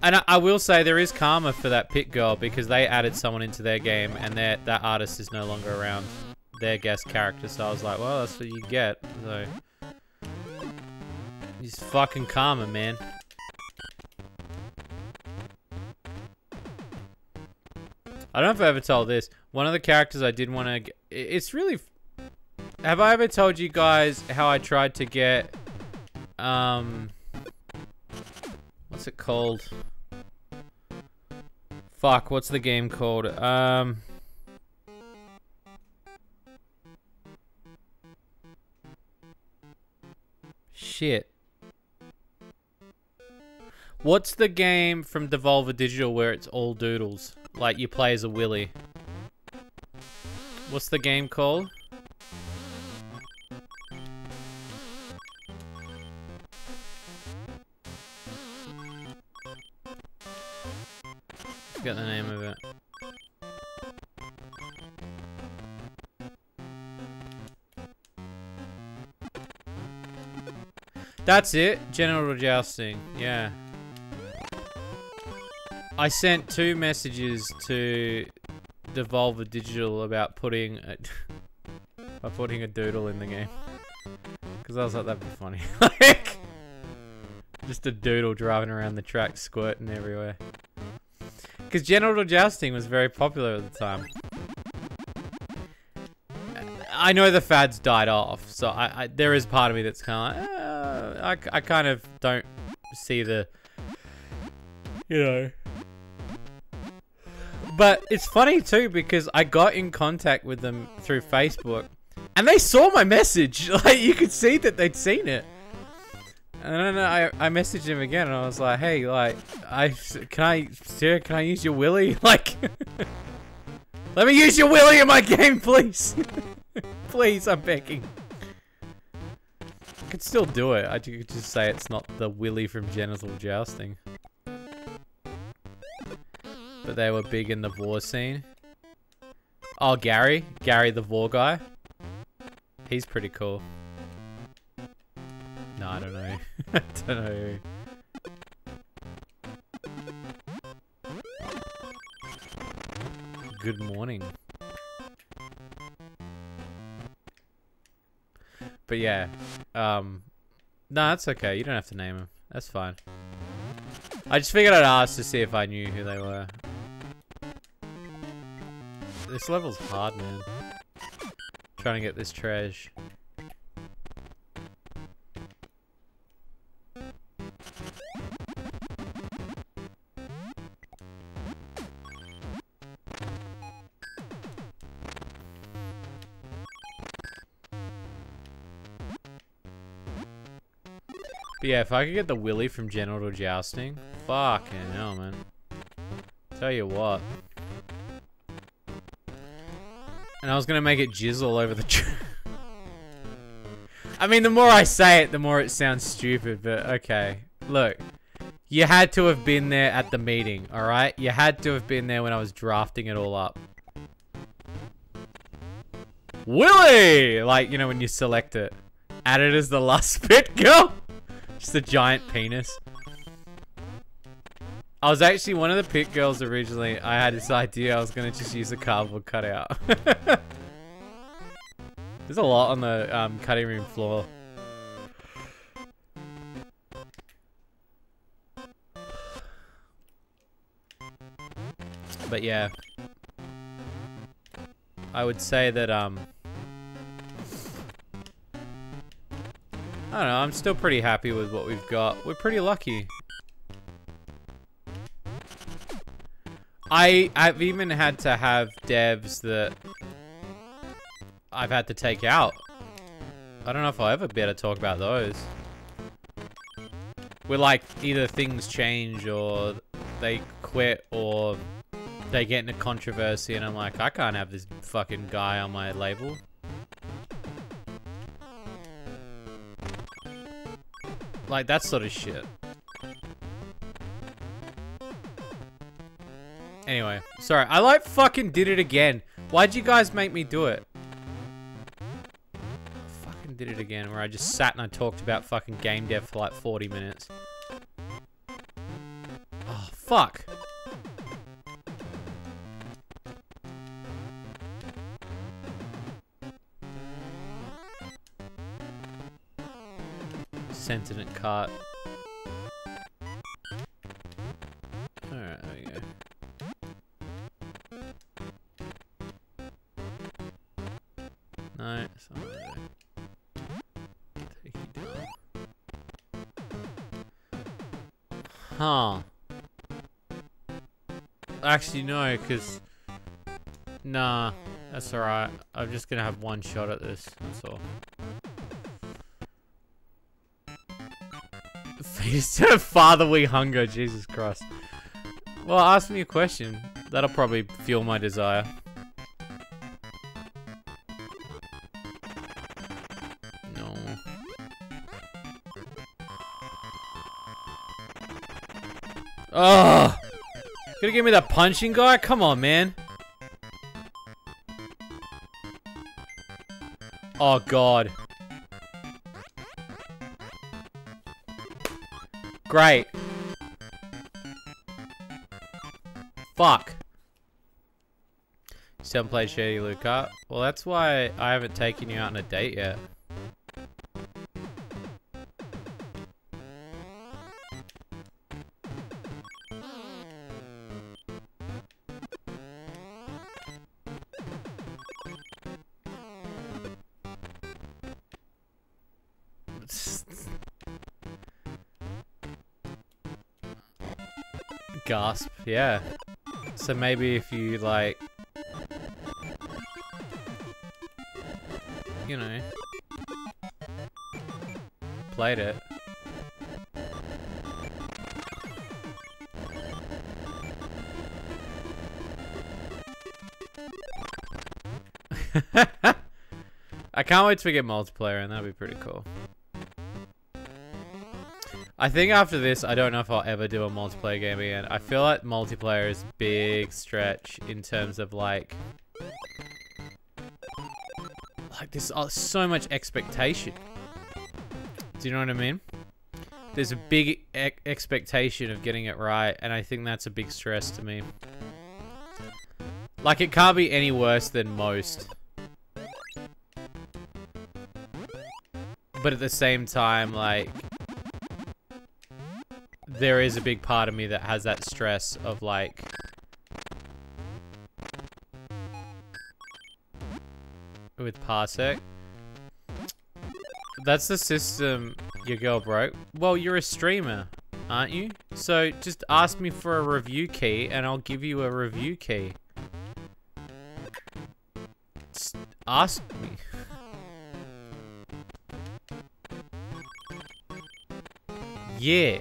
Speaker 1: And I will say there is karma for that Pit Girl, because they added someone into their game and that artist is no longer around, their guest character. So I was like, well, that's what you get. So, just fucking karma, man. I don't know if I ever told this. One of the characters I did want to get... It's really... Have I ever told you guys how I tried to get... What's it called? Fuck, what's the game called? Shit. What's the game from Devolver Digital where it's all doodles? Like you play as a Willy. What's the game called? Forget the name of it. That's it. General jousting. Yeah. I sent 2 messages to Devolver Digital about putting a doodle in the game. Because I was like, that'd be funny. Like, just a doodle driving around the track, squirting everywhere. Because General Jousting was very popular at the time. I know the fads died off, so there is part of me that's kind of like, I kind of don't see the, you know. But it's funny too because I got in contact with them through Facebook, and they saw my message. Like you could see that they'd seen it. And then I messaged him again, and I was like, "Hey, like, can I use your Willy? Like, let me use your Willy in my game, please, please, I'm begging." I could still do it. I could just say it's not the Willy from Genital Jousting. But they were big in the Vor scene. Oh, Gary the Vor guy. He's pretty cool. No, I don't know. I don't know. Good morning. But yeah, no, that's okay. You don't have to name him. That's fine. I just figured I'd ask to see if I knew who they were. This level's hard, man. Trying to get this treasure. But yeah, if I could get the Willy from Genital Jousting, fucking hell, man. Tell you what. And I was gonna make it jizz all over the I mean, the more I say it, the more it sounds stupid, but okay. Look, you had to have been there at the meeting, alright? You had to have been there when I was drafting it all up. Willy! Like, you know, when you select it. Add it as the last bit, girl! Just a giant penis. I was actually one of the pit girls originally. I had this idea I was gonna just use a cardboard cutout. There's a lot on the cutting room floor. But yeah. I would say that I don't know, I'm still pretty happy with what we've got. We're pretty lucky. I've even had to have devs that I've had to take out. I don't know if I'll ever be able to talk about those. Where like either things change or they quit or they get into controversy and I'm like, I can't have this fucking guy on my label. Like that sort of shit. Anyway, sorry, I like fucking did it again. Why'd you guys make me do it? I fucking did it again where I just sat and I talked about fucking game dev for like 40 minutes. Oh, fuck. Sentient cart. Alright, there we go. No, it's not there. Take you down. Huh. actually no, because nah, that's alright. I'm just gonna have one shot at this. That's all. Feast to fatherly hunger, Jesus Christ. Well, ask me a question. That'll probably fuel my desire. No. Oh! Gonna give me that punching guy? Come on, man. Oh, God. Great. Fuck. Still haven't played Shady, Luca. Well, that's why I haven't taken you out on a date yet. Gasp, yeah. So maybe if you, like, you know, played it. I can't wait to get multiplayer, and that'd be pretty cool. I think after this, I don't know if I'll ever do a multiplayer game again. I feel like multiplayer is a big stretch in terms of like there's so much expectation. Do you know what I mean? There's a big expectation of getting it right, and I think that's a big stress to me. Like, it can't be any worse than most. But at the same time, like, there is a big part of me that has that stress of, like, with Parsec. That's the system your girl broke. Well, you're a streamer, aren't you? So just ask me for a review key and I'll give you a review key. Just ask me. Yeah.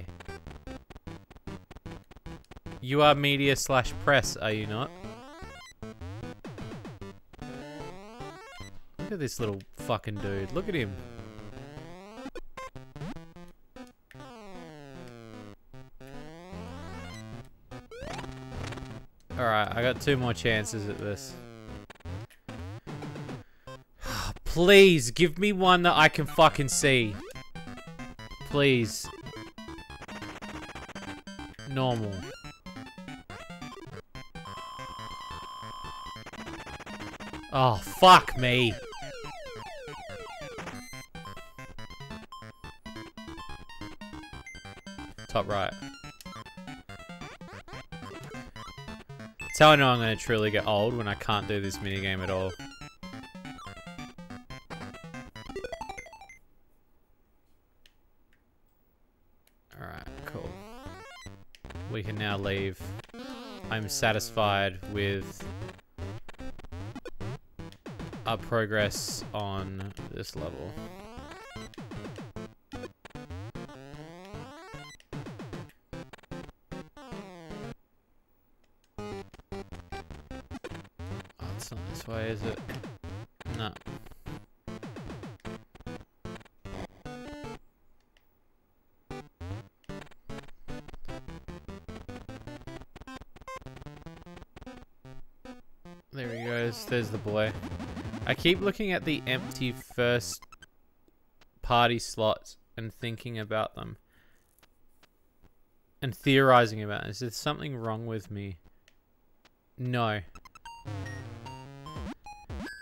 Speaker 1: You are media/press, are you not? Look at this little fucking dude. Look at him. Alright, I got 2 more chances at this. Please, give me one that I can fucking see. Please. Normal. Oh, fuck me. Top right. That's how I know I'm going to truly get old, when I can't do this minigame at all. Alright, cool. We can now leave. I'm satisfied with our progress on this level. Oh, it's not this way, is it? No. There he goes. There's the boy. I keep looking at the empty first party slots and thinking about them. And theorizing about it. Is there something wrong with me? No.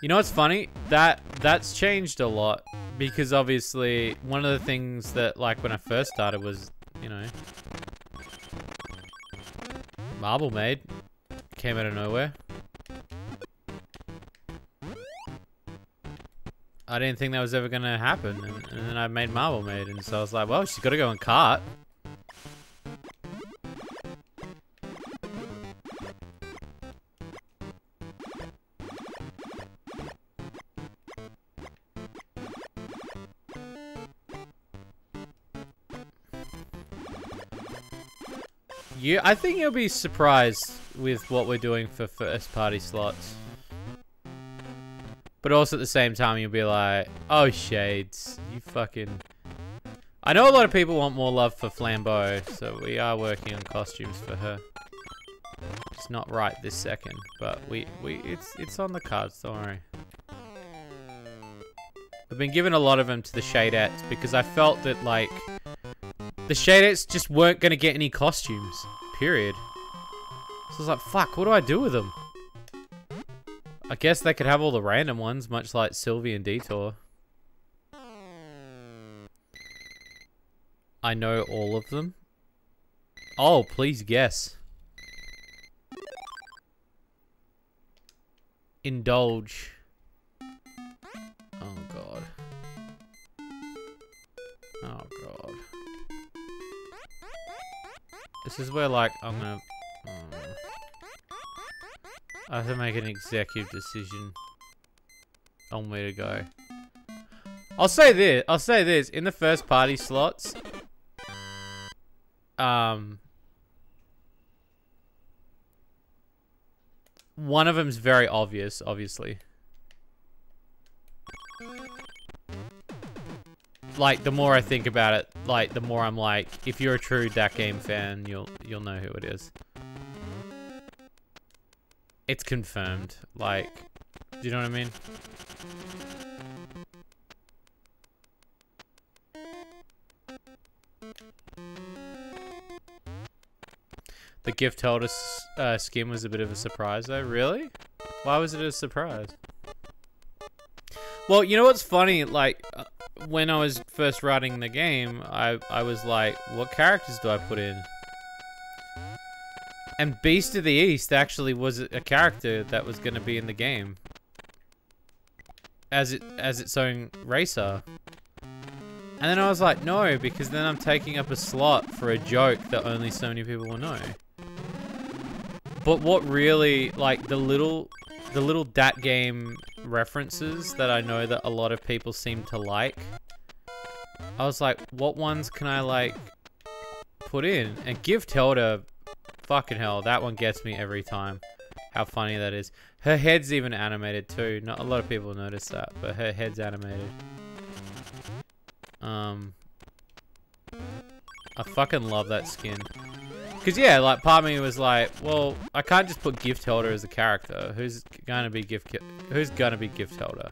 Speaker 1: You know what's funny? That's changed a lot. Because obviously, one of the things that, like, when I first started was, you know, Marble Maid came out of nowhere. I didn't think that was ever going to happen, and then I made Marble Maid, and so I was like, well, she's got to go in cart. I think you'll be surprised with what we're doing for first party slots. But also at the same time, you'll be like, oh, Shades, you fucking... I know a lot of people want more love for Flambeau, so we are working on costumes for her. It's not right this second, but it's on the cards, don't worry. I've been giving a lot of them to the Shadettes because I felt that, like, the Shadettes just weren't going to get any costumes, period. So I was like, fuck, what do I do with them? I guess they could have all the random ones, much like Sylvie and Detour. I know all of them. Oh, please guess. Indulge. Oh, God. Oh, God. This is where, like, I'm gonna... I have to make an executive decision on where to go. I'll say this. In the first party slots, one of them's very obvious, obviously. Like, the more I think about it, like, the more I'm like, if you're a true that game fan, you'll know who it is. It's confirmed. Like, do you know what I mean? The gift holder skin was a bit of a surprise, though. Really? Why was it a surprise? Well, you know what's funny? Like, when I was first writing the game, I was like, what characters do I put in? And Beast of the East actually was a character that was going to be in the game. As its own racer. And then I was like, no, because then I'm taking up a slot for a joke that only so many people will know. But what really, like, the little dat game references that I know that a lot of people seem to like, I was like, what ones can I, like, put in? And Give Telda, fucking hell, that one gets me every time. How funny that is. Her head's even animated too. Not a lot of people notice that, but her head's animated. I fucking love that skin. Cause yeah, like part of me was like, well, I can't just put Gift Holder as a character. Who's gonna be Gift Holder?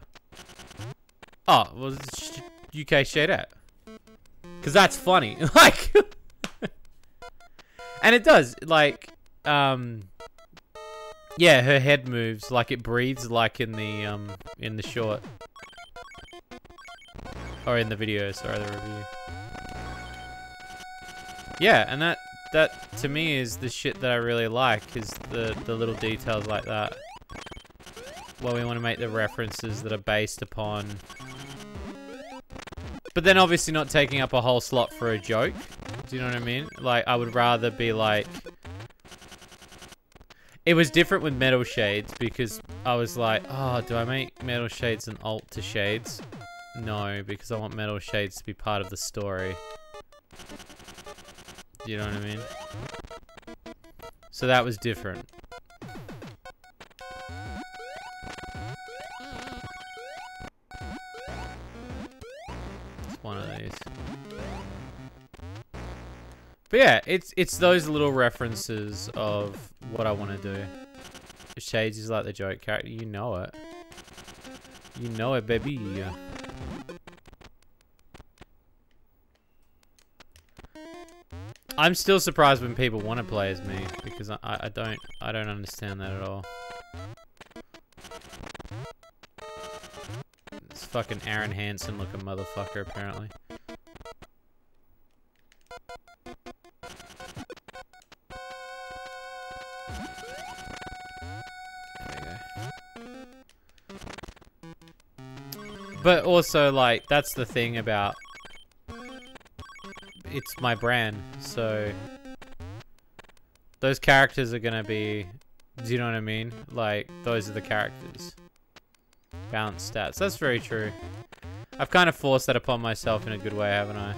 Speaker 1: Oh, well, it's UK Shadette. Cause that's funny. Like, and it does, like, yeah, her head moves like it breathes, like in the short. Or in the video, sorry, the review. Yeah, and that to me is the shit that I really like, is the little details like that. Well, we want to make the references that are based upon... But then obviously not taking up a whole slot for a joke. Do you know what I mean? Like, I would rather be like... It was different with Metal Shades, because I was like, oh, do I make Metal Shades an alt to Shades? No, because I want Metal Shades to be part of the story. Do you know what I mean? So that was different. It's one of these. But yeah, it's those little references of what I want to do. Shades is like the joke character. You know it. You know it, baby. I'm still surprised when people want to play as me, because I don't understand that at all. This fucking Aaron Hansen looking motherfucker, apparently. There we go. But also, like, that's the thing about... It's my brand, so those characters are gonna be, do you know what I mean? Like, those are the characters. Balanced stats. That's very true. I've kind of forced that upon myself in a good way, haven't I?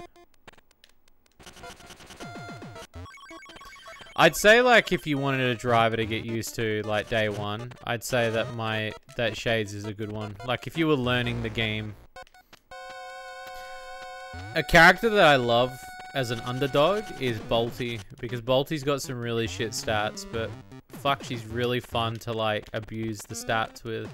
Speaker 1: I'd say like if you wanted a driver to get used to like day one, I'd say that Shades is a good one. Like if you were learning the game. A character that I love as an underdog is Bolty, because Bolty's got some really shit stats, but fuck, she's really fun to like abuse the stats with.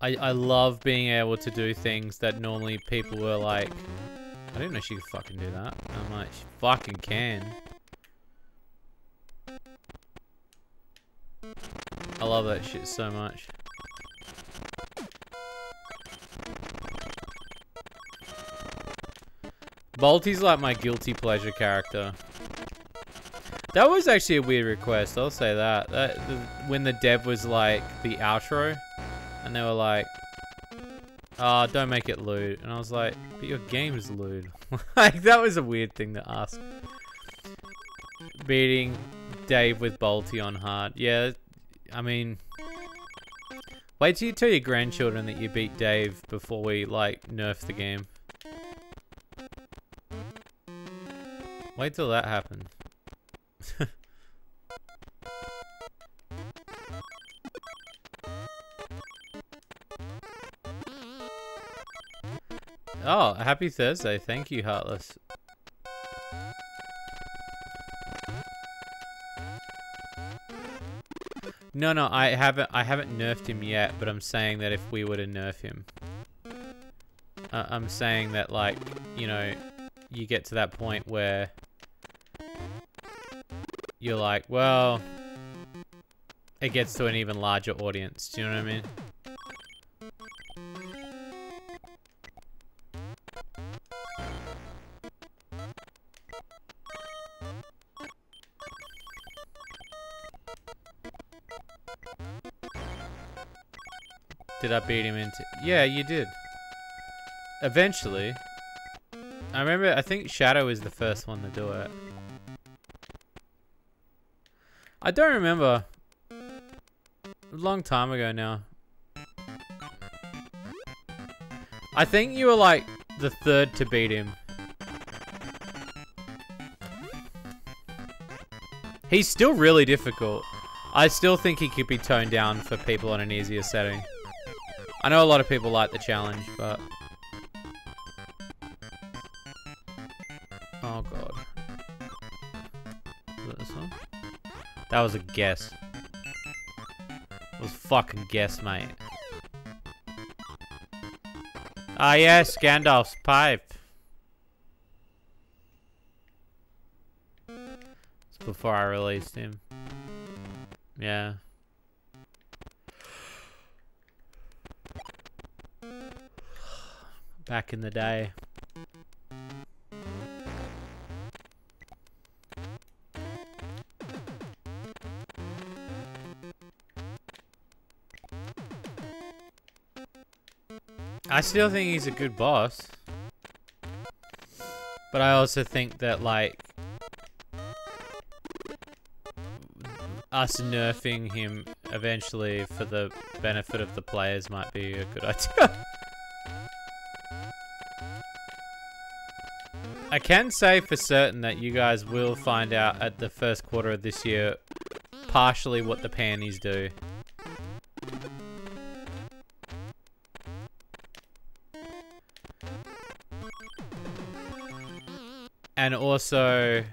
Speaker 1: I love being able to do things that normally people were like, I didn't know she could fucking do that. And I'm like, she fucking can. I love that shit so much. Bolty's like my guilty pleasure character. That was actually a weird request, I'll say that. When the dev was like the outro, and they were like, oh, don't make it lewd. And I was like, but your game is lewd. Like, that was a weird thing to ask. Beating Dave with Bolty on hard. Yeah, I mean, wait till you tell your grandchildren that you beat Dave before we, like, nerf the game. Wait till that happens. Oh, happy Thursday. Thank you, Heartless. No, I haven't nerfed him yet, but I'm saying that if we were to nerf him, I'm saying that, like, you know, you get to that point where you're like, well, it gets to an even larger audience. Do you know what I mean? Did I beat him into... Yeah, you did. Eventually. I remember, I think Shadow is the first one to do it. I don't remember. A long time ago now. I think you were like the third to beat him. He's still really difficult. I still think he could be toned down for people on an easier setting. I know a lot of people like the challenge, but... Oh god. Was it this one? That was a guess. It was fucking guess, mate. Ah yes, Gandalf's pipe. It's before I released him. Yeah. Back in the day. I still think he's a good boss. But I also think that, like, us nerfing him eventually for the benefit of the players might be a good idea. I can say for certain that you guys will find out at the first quarter of this year partially what the panties do. And also,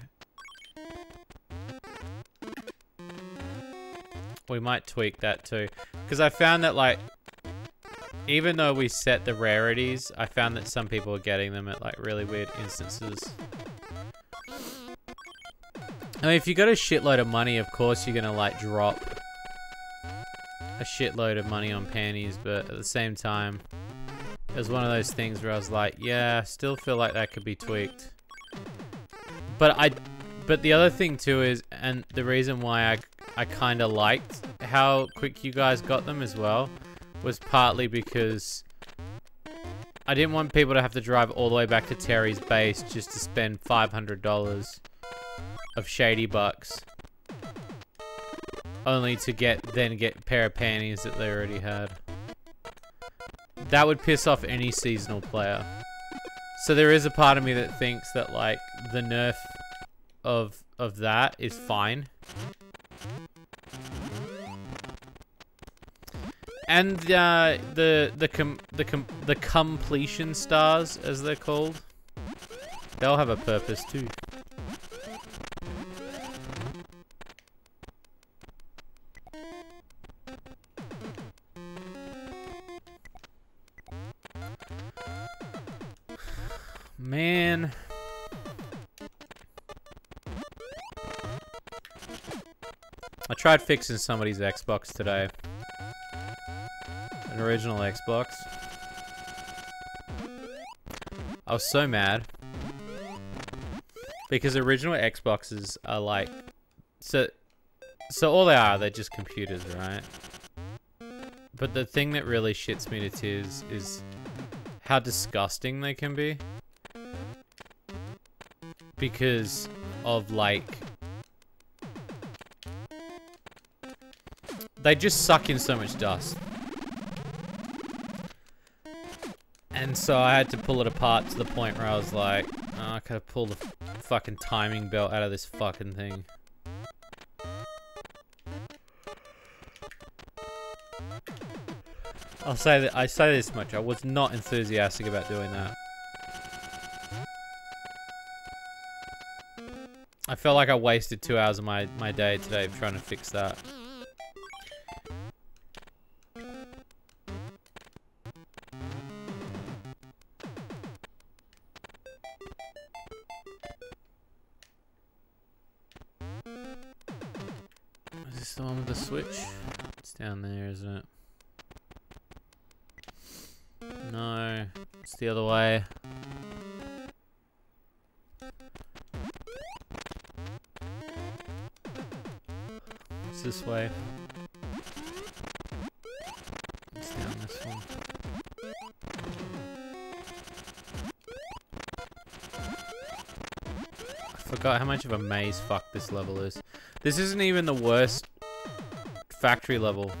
Speaker 1: we might tweak that too. Because I found that, like, even though we set the rarities, I found that some people are getting them at, like, really weird instances. I mean, if you got a shitload of money, of course you're gonna, like, drop a shitload of money on panties, but at the same time, it was one of those things where I was like, yeah, I still feel like that could be tweaked. But the other thing too is, and the reason why I kind of liked how quick you guys got them as well, was partly because I didn't want people to have to drive all the way back to Terry's base just to spend $500 of Shady bucks, only to then get a pair of panties that they already had. That would piss off any seasonal player. So there is a part of me that thinks that like the nerf of that is fine. And the completion stars, as they're called, they'll have a purpose too. Man. I tried fixing somebody's Xbox today. An original Xbox. I was so mad. Because original Xboxes are like... So all they are, they're just computers, right? But the thing that really shits me to tears is how disgusting they can be. Because of like... They just suck in so much dust. And so I had to pull it apart to the point where I was like, oh, I gotta pull the fucking timing belt out of this fucking thing. I say this much, I was not enthusiastic about doing that. I felt like I wasted 2 hours of my day today trying to fix that. Is this the one with the switch? It's down there, isn't it? No, it's the other way. It's this way. It's down this one. I forgot how much of a maze fuck this level is. This isn't even the worst factory level.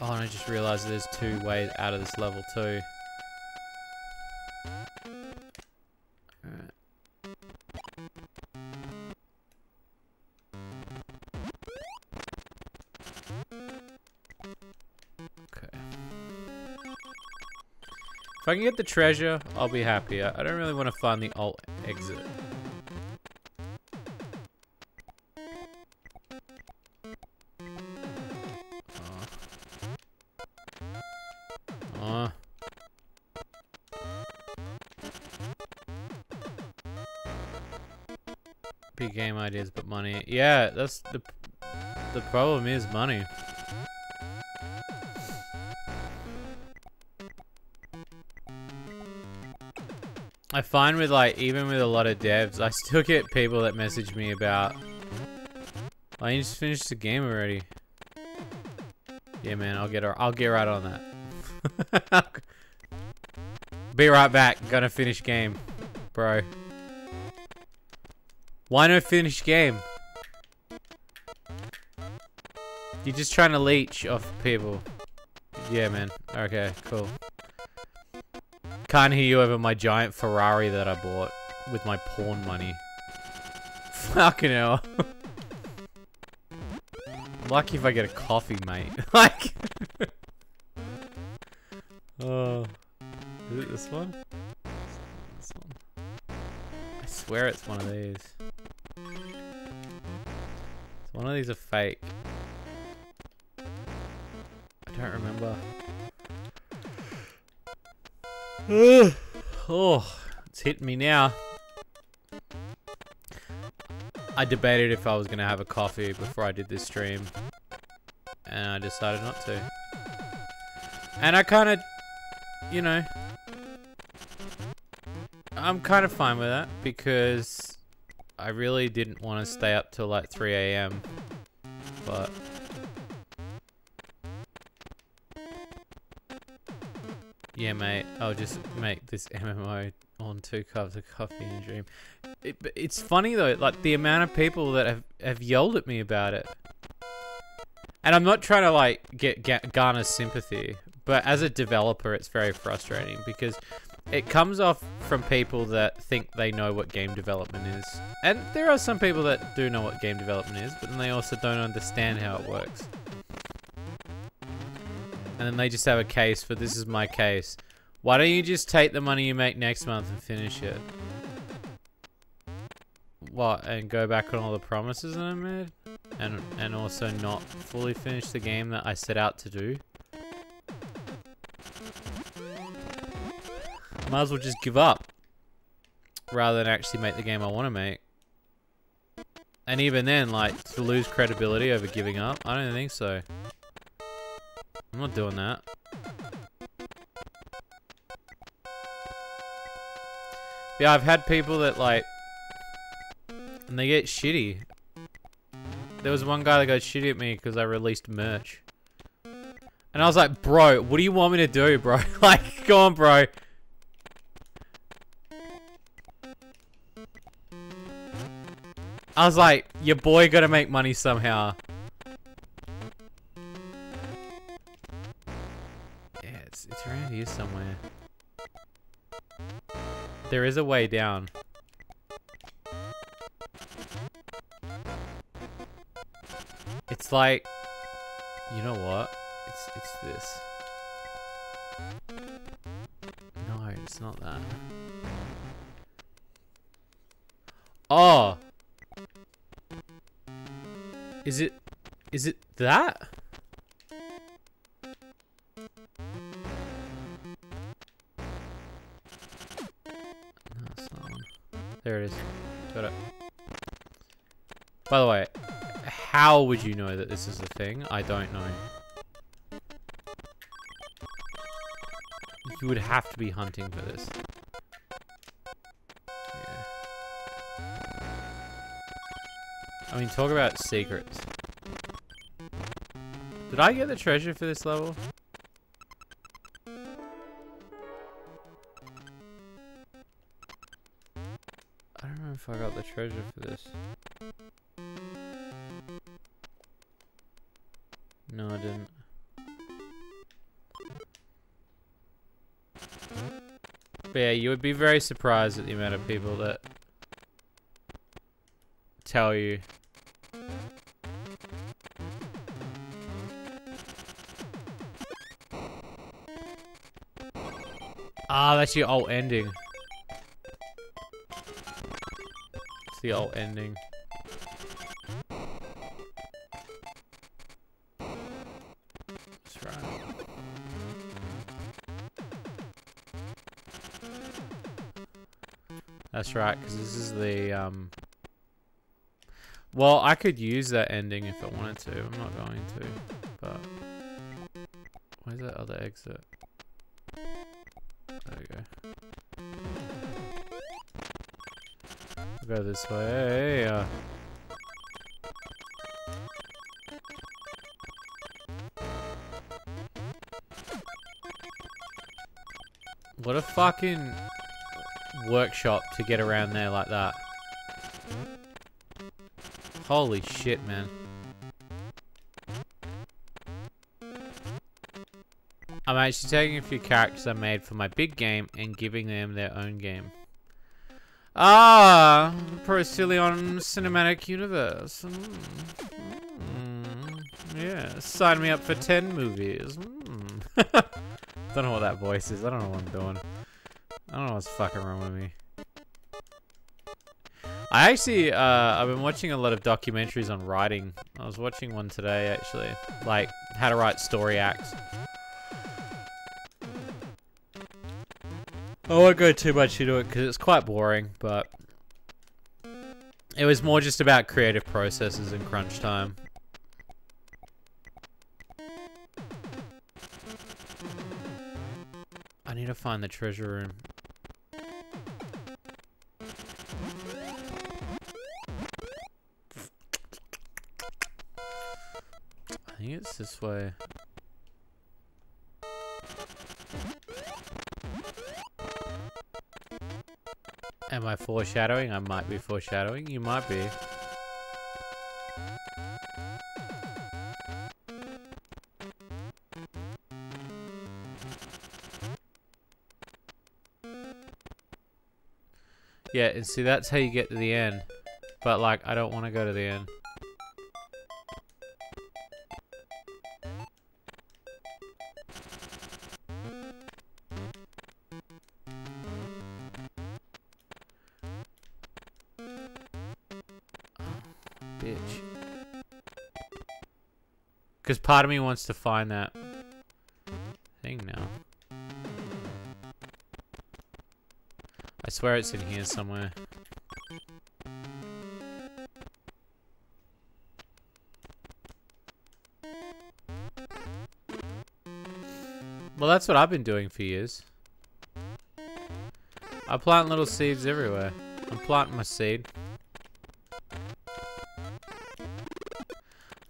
Speaker 1: Oh, and I just realized there's 2 ways out of this level too. Alright. Okay. If I can get the treasure, I'll be happy. I don't really want to find the alt exit. Big game ideas, but money. Yeah, that's the problem is money. I find with like, even with a lot of devs, I still get people that message me about, oh, you just finished the game already. Yeah, man, I'll get right on that. Be right back. Gonna finish game, bro. Why no finish game? You're just trying to leech off people. Yeah, man. Okay, cool. Can't hear you over my giant Ferrari that I bought with my porn money. Fucking hell. Lucky if I get a coffee, mate. Like... Oh. Is it this one? This one. I swear it's one of these. One of these are fake. I don't remember. Oh, it's hitting me now. I debated if I was going to have a coffee before I did this stream. And I decided not to. And I kind of, you know, I'm kind of fine with that because I really didn't want to stay up till like 3 AM, but yeah, mate, I'll just make this MMO on 2 cups of coffee and dream. It's funny though, like the amount of people that have yelled at me about it, and I'm not trying to like garner sympathy, but as a developer, it's very frustrating because it comes off from people that think they know what game development is. And there are some people that do know what game development is, but then they also don't understand how it works. And then they just have a case for, this is my case. Why don't you just take the money you make next month and finish it? What, and go back on all the promises that I made? And also not fully finish the game that I set out to do? Might as well just give up. Rather than actually make the game I want to make. And even then, like, to lose credibility over giving up? I don't think so. I'm not doing that. Yeah, I've had people that, like... And they get shitty. There was one guy that got shitty at me because I released merch. And I was like, bro, what do you want me to do, bro? Like, go on, bro. I was like, your boy gotta make money somehow. Yeah, it's around here somewhere. There is a way down. It's like, you know what? It's this. No, it's not that. Oh! Is it that? No, it's not one. There it is. Got it. By the way, how would you know that this is a thing? I don't know. You would have to be hunting for this. Yeah. I mean, talk about secrets. Did I get the treasure for this level? I don't know if I got the treasure for this. No, I didn't. But yeah, you would be very surprised at the amount of people that tell you. Ah, that's your alt ending. It's the alt ending. That's right. That's right, because this is the, well, I could use that ending if I wanted to. I'm not going to, but... Where's that other exit? There we go. We'll go this way. What a fucking workshop to get around there like that. Holy shit, man. I'm actually taking a few characters I made for my big game and giving them their own game. Ah, Procilion Cinematic Universe. Yeah, sign me up for 10 movies. Don't know what that voice is. I don't know what I'm doing. I don't know what's fucking wrong with me. I actually, I've been watching a lot of documentaries on writing. I was watching one today, actually. Like, how to write story acts. I won't go too much into it because it's quite boring, but it was more just about creative processes and crunch time. I need to find the treasure room. I think it's this way. Am I foreshadowing? I might be foreshadowing. You might be. Yeah, and see, that's how you get to the end. But, like, I don't want to go to the end. Bitch. Because part of me wants to find that thing now. I swear it's in here somewhere. Well, that's what I've been doing for years. I plant little seeds everywhere. I'm planting my seed.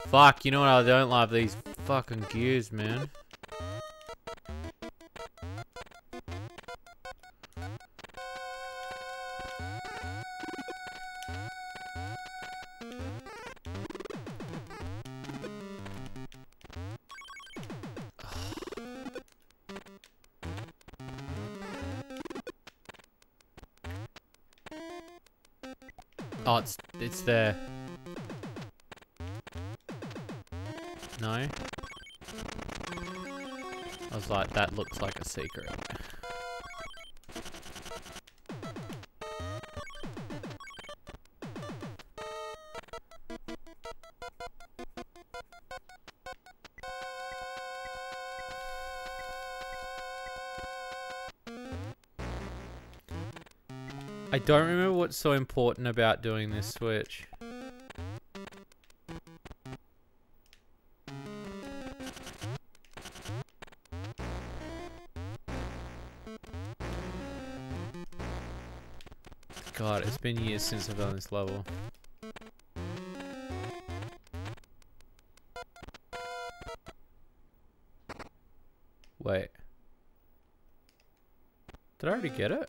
Speaker 1: Fuck, you know what I don't love? These fucking gears, man. Oh, it's there. No? I was like, that looks like a secret. I don't remember what's so important about doing this switch. God, it's been years since I've done this level. Wait. Did I already get it?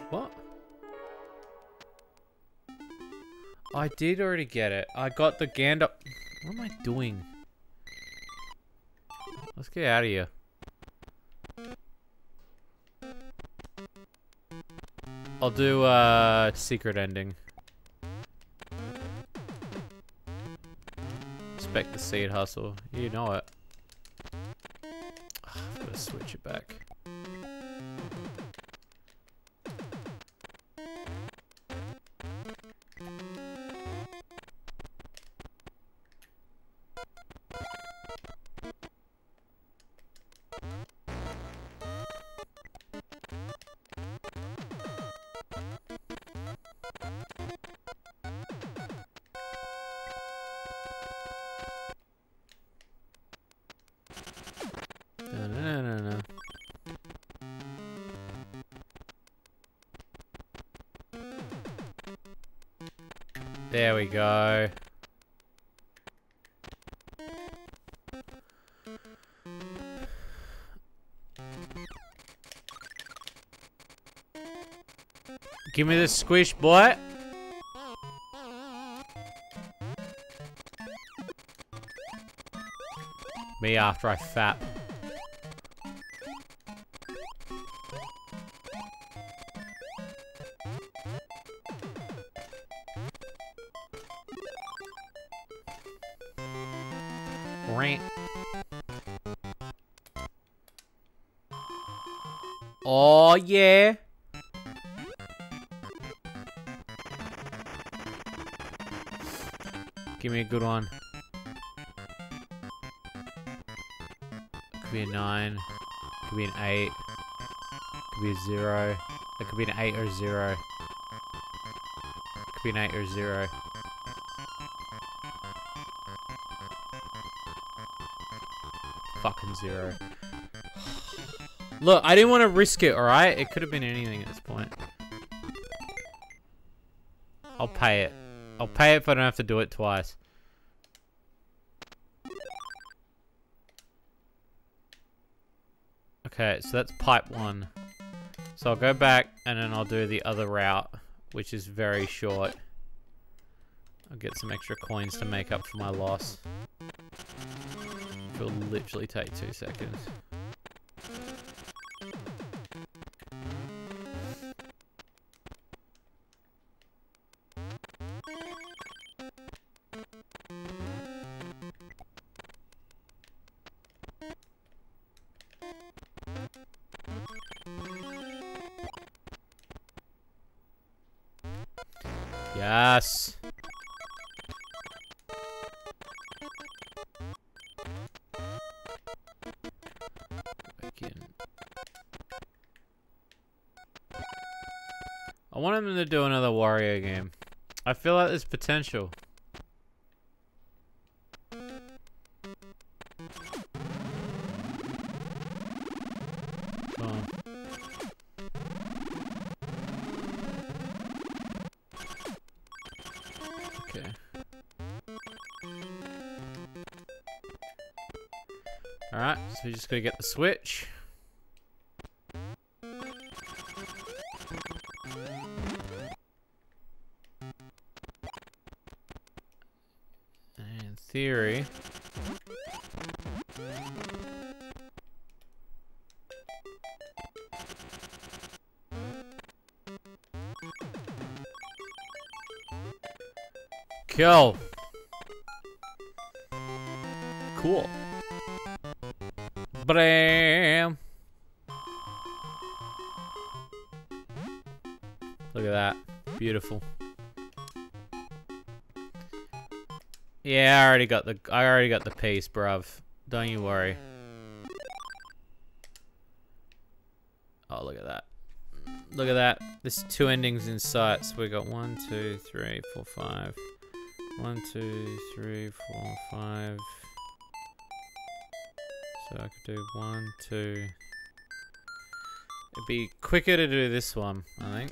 Speaker 1: What? I did already get it. I got the gander. What am I doing? Let's get out of here. I'll do secret ending. Expect the seed hustle. You know it. I've got to switch it back. No. There we go. Give me the squish, boy. Me after I fap. Rant. Oh yeah. Give me a good one. Could be a 9. Could be an 8. Could be a 0. It could be an 8 or a 0. Could be an 8 or a 0. Fucking 0. Look, I didn't want to risk it, alright? It could have been anything at this point. I'll pay it. I'll pay it if I don't have to do it twice. Okay, so that's pipe 1. So I'll go back and then I'll do the other route, which is very short. I'll get some extra coins to make up for my loss. It will literally take 2 seconds. Yes. Back in. I want him to do another Wario game. I feel like there's potential. Come on. Okay. Alright, so we just gotta get the Switch. In theory. Kill. Cool. Bam. Look at that. Beautiful. Yeah, I already got the piece, bruv. Don't you worry. Oh, look at that. Look at that. There's 2 endings in sight. So we got 1, 2, 3, 4, 5. 1, 2, 3, 4, 5. So I could do 1, 2. It'd be quicker to do this one, I think.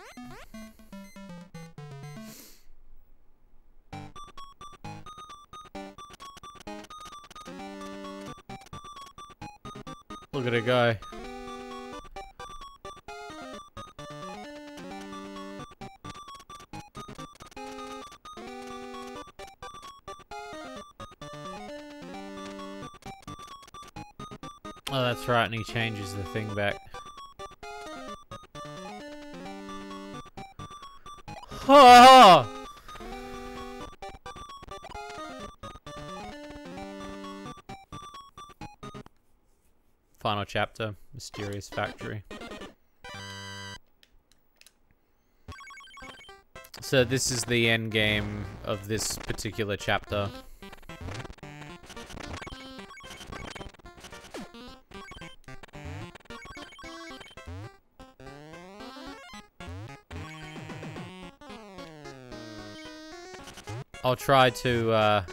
Speaker 1: Look at it go. Oh, that's right, and he changes the thing back. Oh! Final chapter, Mysterious Factory. So this is the end game of this particular chapter. I'll try to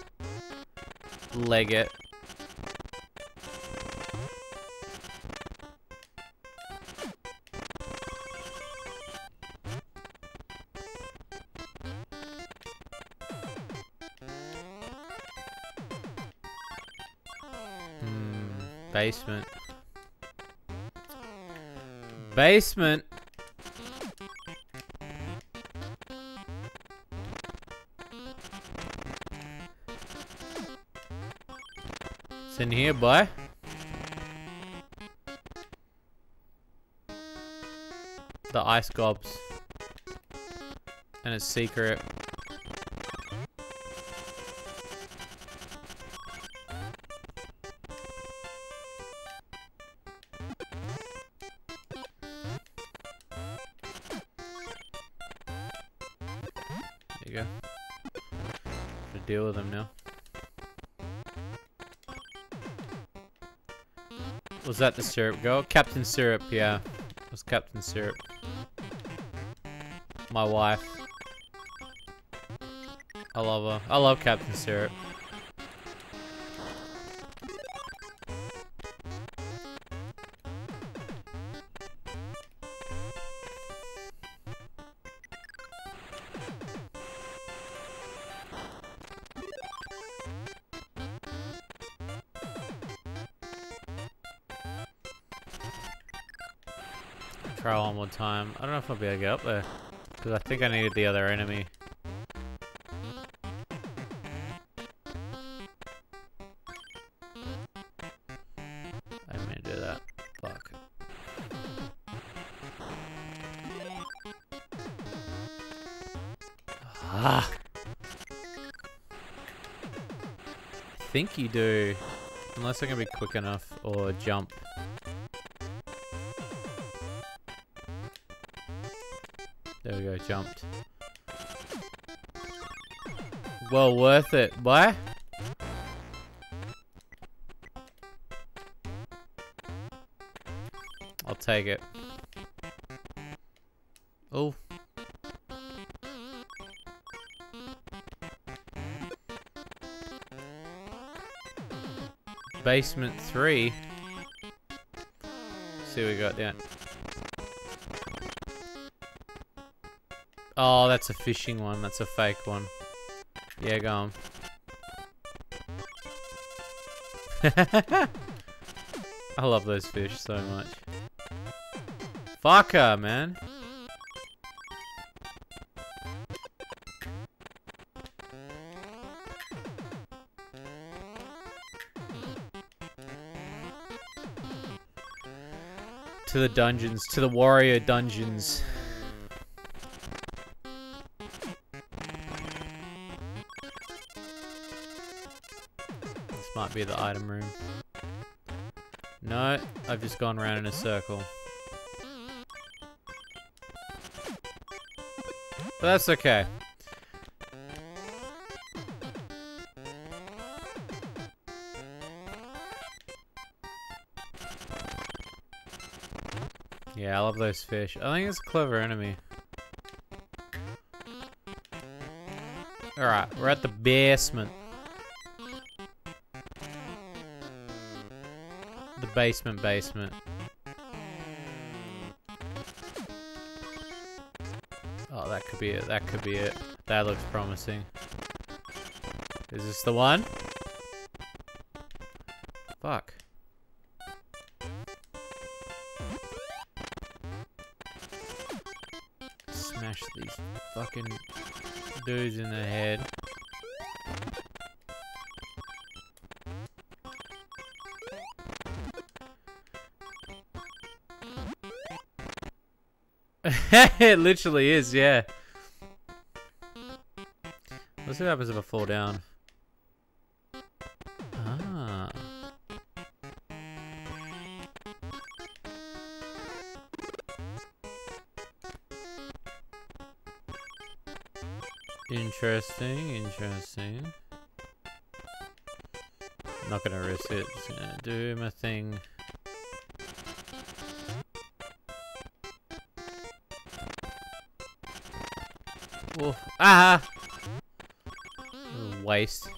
Speaker 1: leg it. Basement. Basement. It's in here, boy. The ice gobs. And it's secret. There you go. To deal with them now. Was that the syrup girl? Captain Syrup, yeah. It was Captain Syrup. My wife. I love her. I love Captain Syrup. Try one more time. I don't know if I'll be able to get up there. Because I think I needed the other enemy. I didn't mean to do that. Fuck. Ah! I think you do. Unless I can be quick enough or jump. There we go, jumped. Well worth it. Why? I'll take it. Oh. Basement 3. See what we got down. Oh, that's a fishing one. That's a fake one. Yeah, go on. I love those fish so much. Fucker, man. To the dungeons, to the Wario dungeons. This might be the item room. No, I've just gone around in a circle. But that's okay. Yeah, I love those fish. I think it's a clever enemy. Alright, we're at the basement. The basement. Oh, that could be it. That could be it. That looks promising. Is this the one? Fuck. Smash these fucking dudes in the head. It literally is, yeah. Let's see what happens if I fall down. Ah. Interesting. Not gonna risk it. Just gonna do my thing. Oof. Ah! Waste.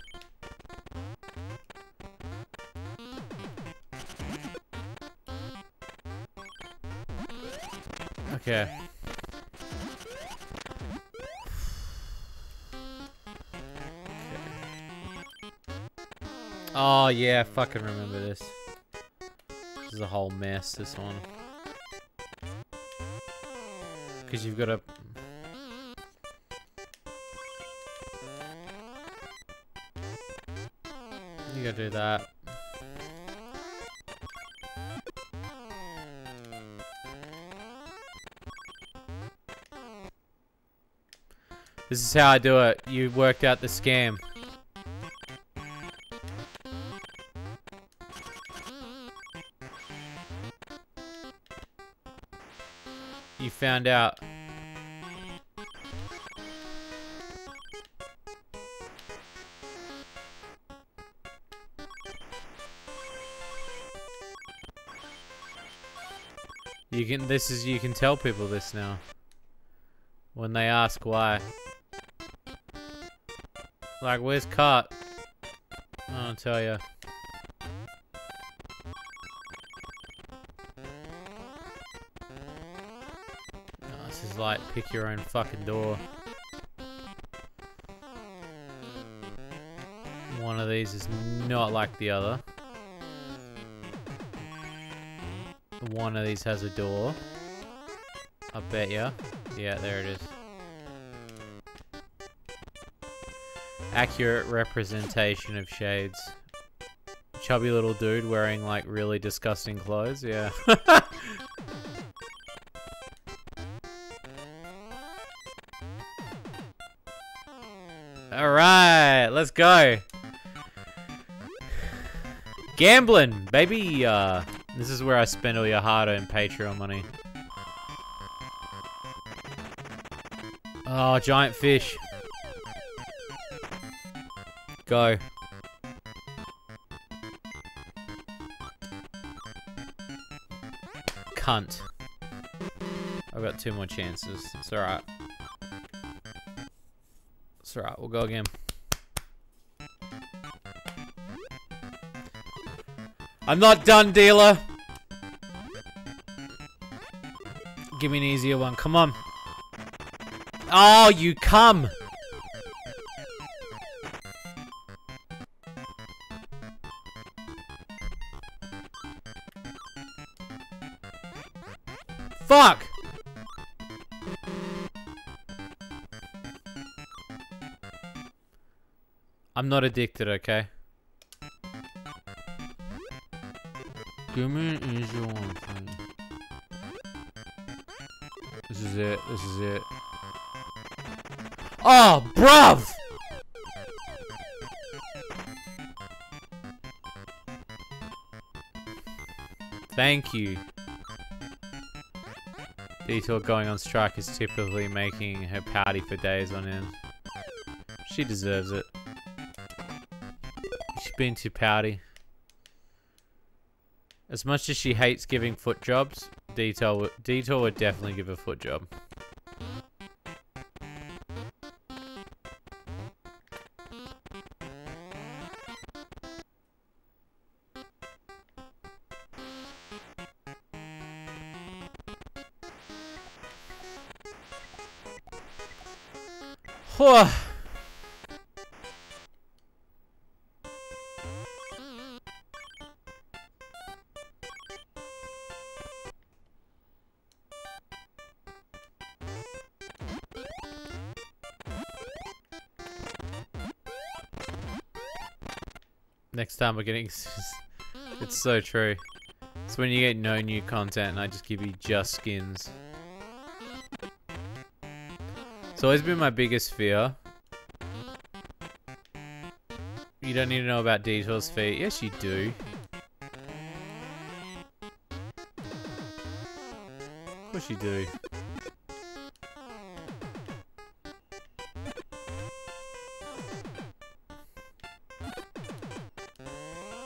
Speaker 1: Okay. Oh yeah, I fucking remember this. This is a whole mess, this one. Because you've got to... You gotta do that. This is how I do it. You worked out the scam. You found out. You can tell people this now. When they ask why. Like, where's Cut? I'll tell you. Oh, this is like pick your own fucking door. One of these is not like the other. One of these has a door. I bet ya. Yeah, there it is. Accurate representation of shades. Chubby little dude wearing like really disgusting clothes, yeah. Alright, let's go. Gambling, baby. This is where I spend all your hard-earned Patreon money. Oh, giant fish. Go. Cunt. I've got 2 more chances. It's alright. It's alright, we'll go again. I'm not done, dealer! Give me an easier one, come on. Oh, you come! Fuck! I'm not addicted, okay? Give me an easier one, please. This is it, this is it. Oh, bruv! Thank you. Detour going on strike is typically making her pouty for days on end. She deserves it. She's been too pouty. As much as she hates giving foot jobs, Detour would definitely give a foot job. Whew. Next time we're getting... It's so true. It's when you get no new content and I just give you just skins. It's always been my biggest fear. You don't need to know about Detour's feet. Yes, you do. Of course you do.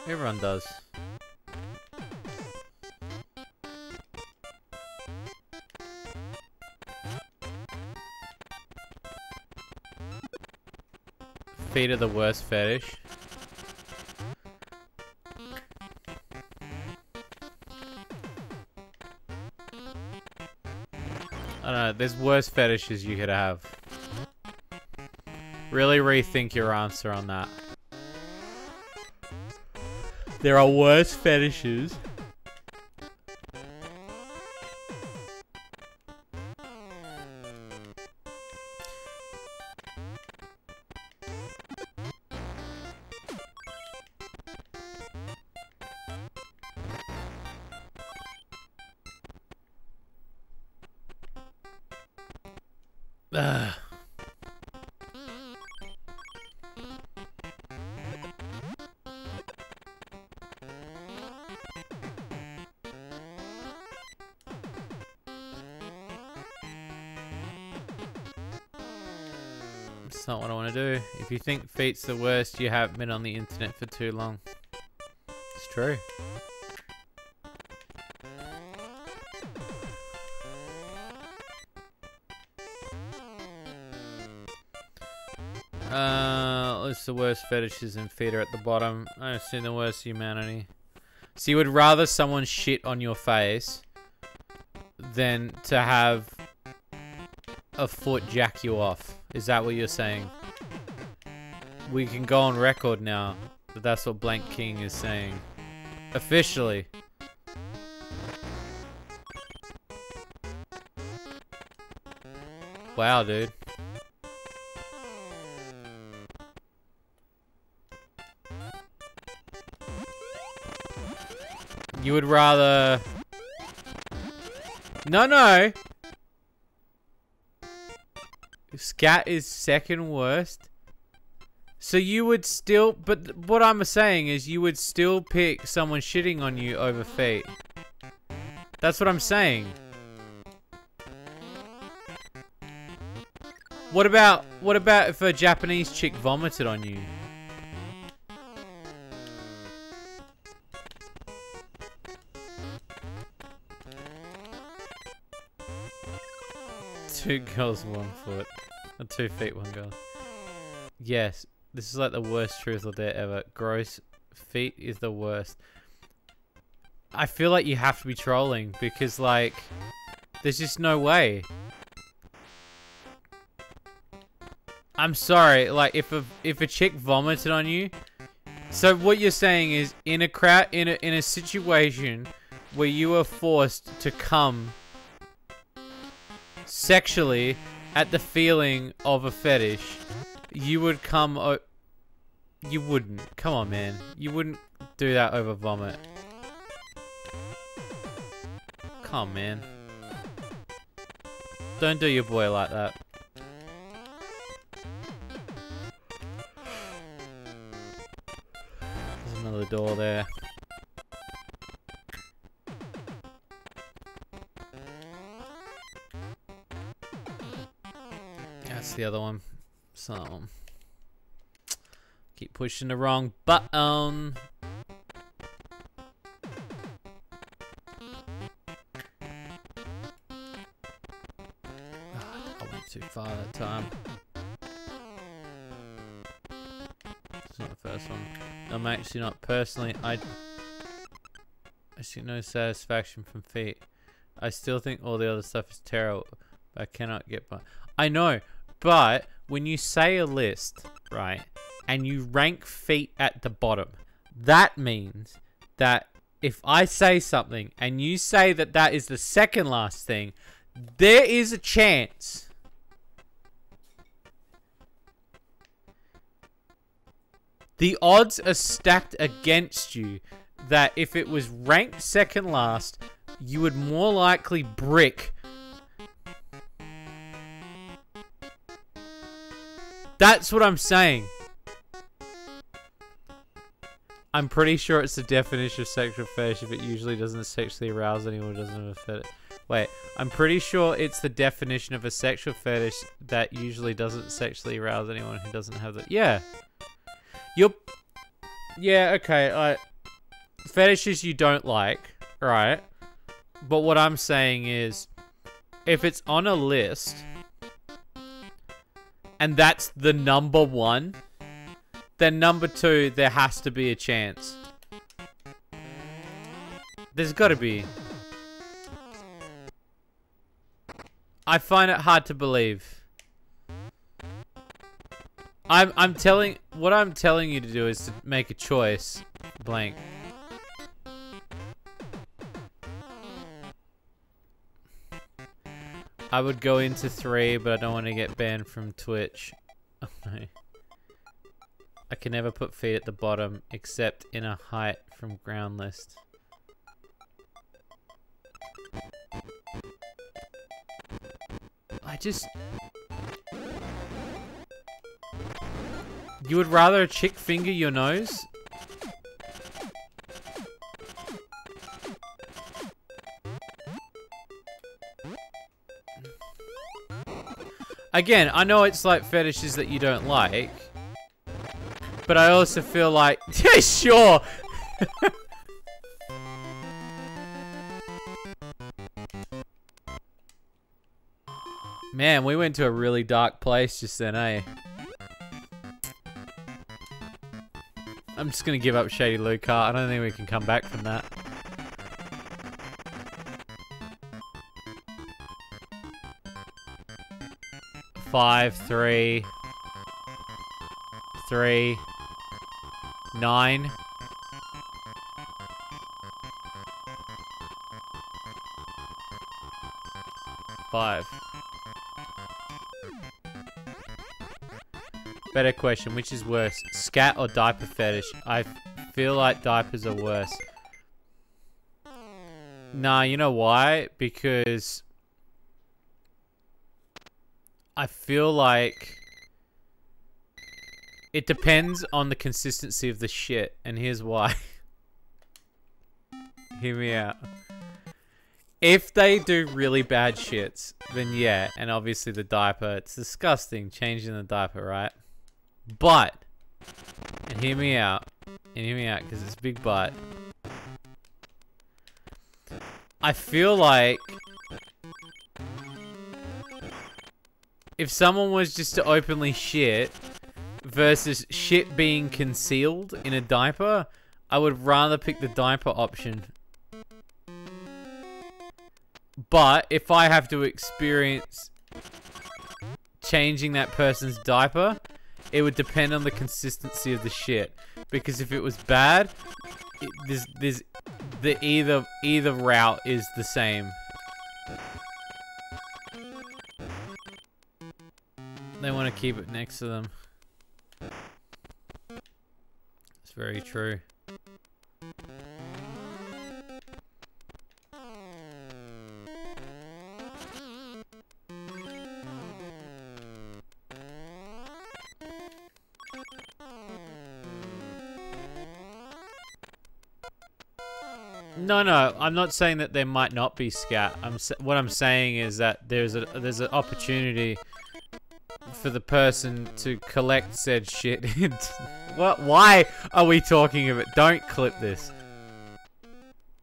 Speaker 1: Everyone does. Feet are the worst fetish. I don't know, there's worse fetishes you could have. Really rethink your answer on that. There are worse fetishes. Ugh. It's not what I want to do. If you think feet's the worst, you haven't been on the internet for too long. It's true. It's the worst fetishes and feet are at the bottom. I've seen the worst humanity. So you would rather someone shit on your face than to have a foot jack you off. Is that what you're saying? We can go on record now that that's what Blank King is saying. Officially. Wow, dude. You would rather... No. Scat is second worst. So you would still... But what I'm saying is you would still pick someone shitting on you over feet. That's what I'm saying. What about if a Japanese chick vomited on you? 2 girls, 1 foot. Or 2 feet, 1 girl. Yes, this is like the worst truth or dare ever. Gross feet is the worst. I feel like you have to be trolling because, like, there's just no way. I'm sorry, like, if a chick vomited on you, so what you're saying is in a situation where you are forced to come sexually at the feeling of a fetish, you would come. You wouldn't. Come on, man. You wouldn't do that over vomit. Come on, man. Don't do your boy like that. There's another door there. That's the other one. So, keep pushing the wrong button. Too far that time. It's not the first one. I'm actually not personally. I see no satisfaction from feet. I still think all the other stuff is terrible, but I cannot get by. I know, but when you say a list, right, and you rank feet at the bottom, that means that if I say something and you say that that is the second last thing, there is a chance. The odds are stacked against you that if it was ranked second last, you would more likely brick. That's what I'm saying. I'm pretty sure it's the definition of sexual fetish if it usually doesn't sexually arouse anyone who doesn't have a fetish. Wait, I'm pretty sure it's the definition of a sexual fetish that usually doesn't sexually arouse anyone who doesn't have the... Yeah. Yeah, okay, fetishes you don't like, right? But what I'm saying is, if it's on a list, and that's the number 1, then number 2, there has to be a chance. There's gotta be. I find it hard to believe. What I'm telling you to do is to make a choice. Blank. I would go into 3, but I don't want to get banned from Twitch. Oh no. I can never put feet at the bottom, except in a height from ground list. You would rather a chick finger your nose? Again, I know it's like fetishes that you don't like, but I also feel like, yeah, sure. Man, we went to a really dark place just then, eh? I'm just gonna give up Shady Luca. I don't think we can come back from that. Five, 3, 3, 9. Five. Better question, which is worse, scat or diaper fetish? I feel like diapers are worse. Nah, you know why? Because I feel like it depends on the consistency of the shit, and here's why. Hear me out. If they do really bad shits, then yeah, and obviously the diaper, it's disgusting changing the diaper, right? But, and hear me out, because it's a big but. I feel like if someone was just to openly shit versus shit being concealed in a diaper, I would rather pick the diaper option. But if I have to experience changing that person's diaper, it would depend on the consistency of the shit. Because if it was bad, either route is the same. They want to keep it next to them. It's very true. No, I'm not saying that there might not be scat. What I'm saying is that there's an opportunity for the person to collect said shit. What? Why are we talking of it? Don't clip this.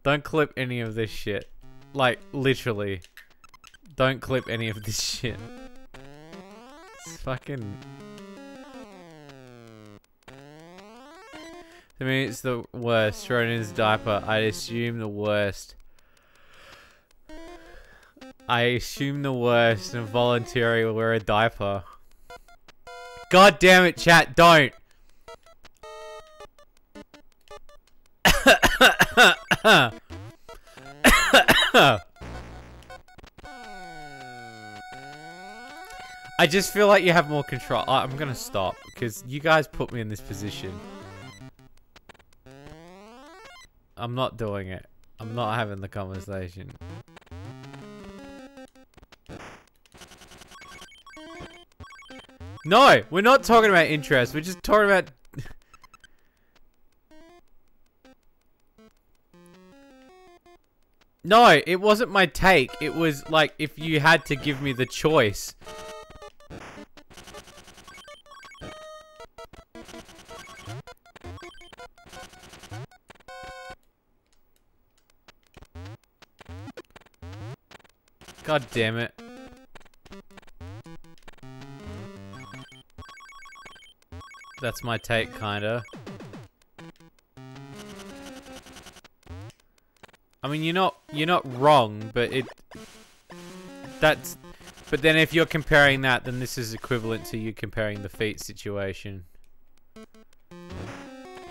Speaker 1: Don't clip any of this shit. Like, literally. Don't clip any of this shit. It's fucking... I mean, it's the worst. Thrown in his diaper. I assume the worst. I assume the worst and voluntarily wear a diaper. God damn it, chat, don't! I just feel like you have more control. I'm gonna stop, because you guys put me in this position. I'm not doing it. I'm not having the conversation. No, we're not talking about interest. We're just talking about... No, it wasn't my take. It was like if you had to give me the choice. God damn it. That's my take, kinda. I mean, you're not wrong, but but then if you're comparing that, then this is equivalent to you comparing the feet situation.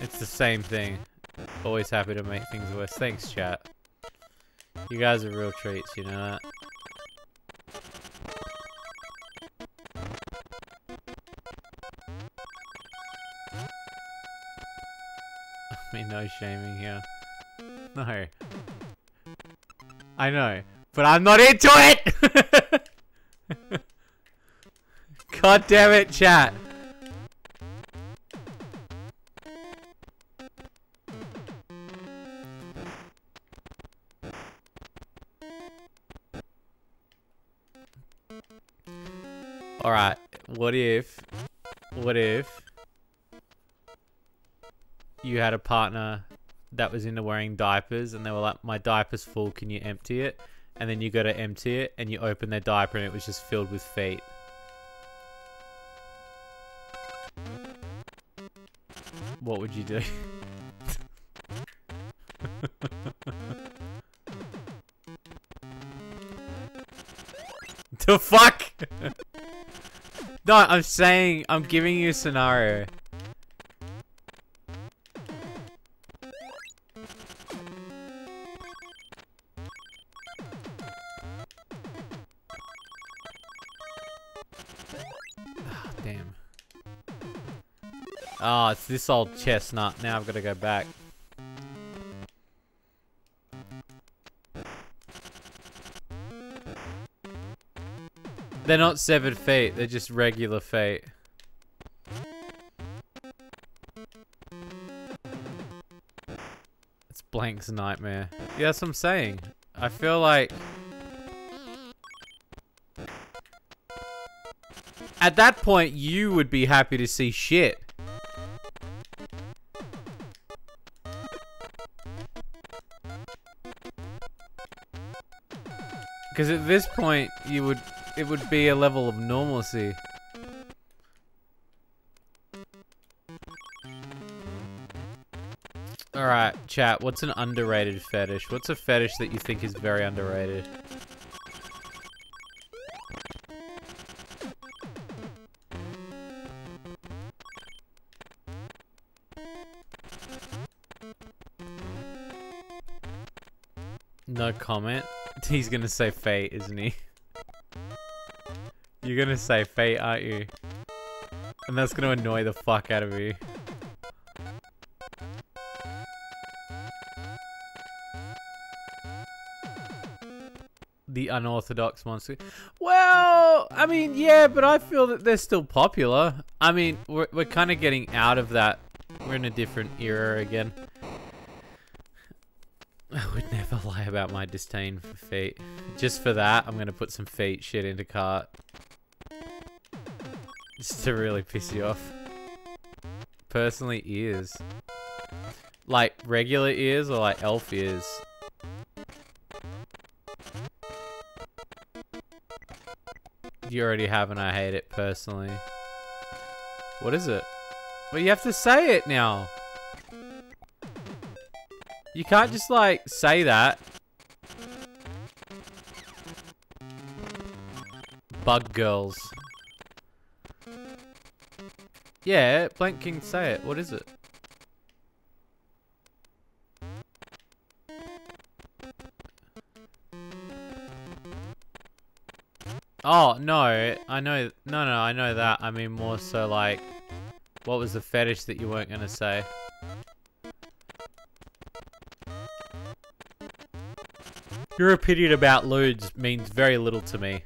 Speaker 1: It's the same thing. Always happy to make things worse. Thanks, chat. You guys are real treats, you know that? I mean, no shaming here. No. I know, but I'm not into it! God damn it, chat. Alright, what if you had a partner that was into wearing diapers and they were like, my diaper's full, can you empty it? And then you go to empty it and you open their diaper and it was just filled with feet. What would you do? The fuck? No, I'm saying, I'm giving you a scenario. Damn. Oh, it's this old chestnut. Now I've got to go back. They're not severed feet, they're just regular feet. It's Blank's nightmare. Yeah, that's what I'm saying. I feel like... at that point, you would be happy to see shit. Because at this point, you would... it would be a level of normalcy. Alright, chat, what's an underrated fetish? What's a fetish that you think is very underrated? No comment. He's gonna say fate, isn't he? You're gonna say fate, aren't you? And that's gonna annoy the fuck out of me. The unorthodox monster. Well, I mean, yeah, but I feel that they're still popular. I mean, we're kind of getting out of that. We're in a different era again. I would never lie about my disdain for feet. Just for that, I'm gonna put some feet shit into cart. Just to really piss you off. Personally, ears. Like regular ears or like elf ears? You already have and I hate it personally. What is it? Well, you have to say it now. You can't just like say that. Bug girls. Yeah, Blank King, say it. What is it? Oh, no. I know. No, I know that. I mean more so like, what was the fetish that you weren't going to say? Your opinion about lewds means very little to me.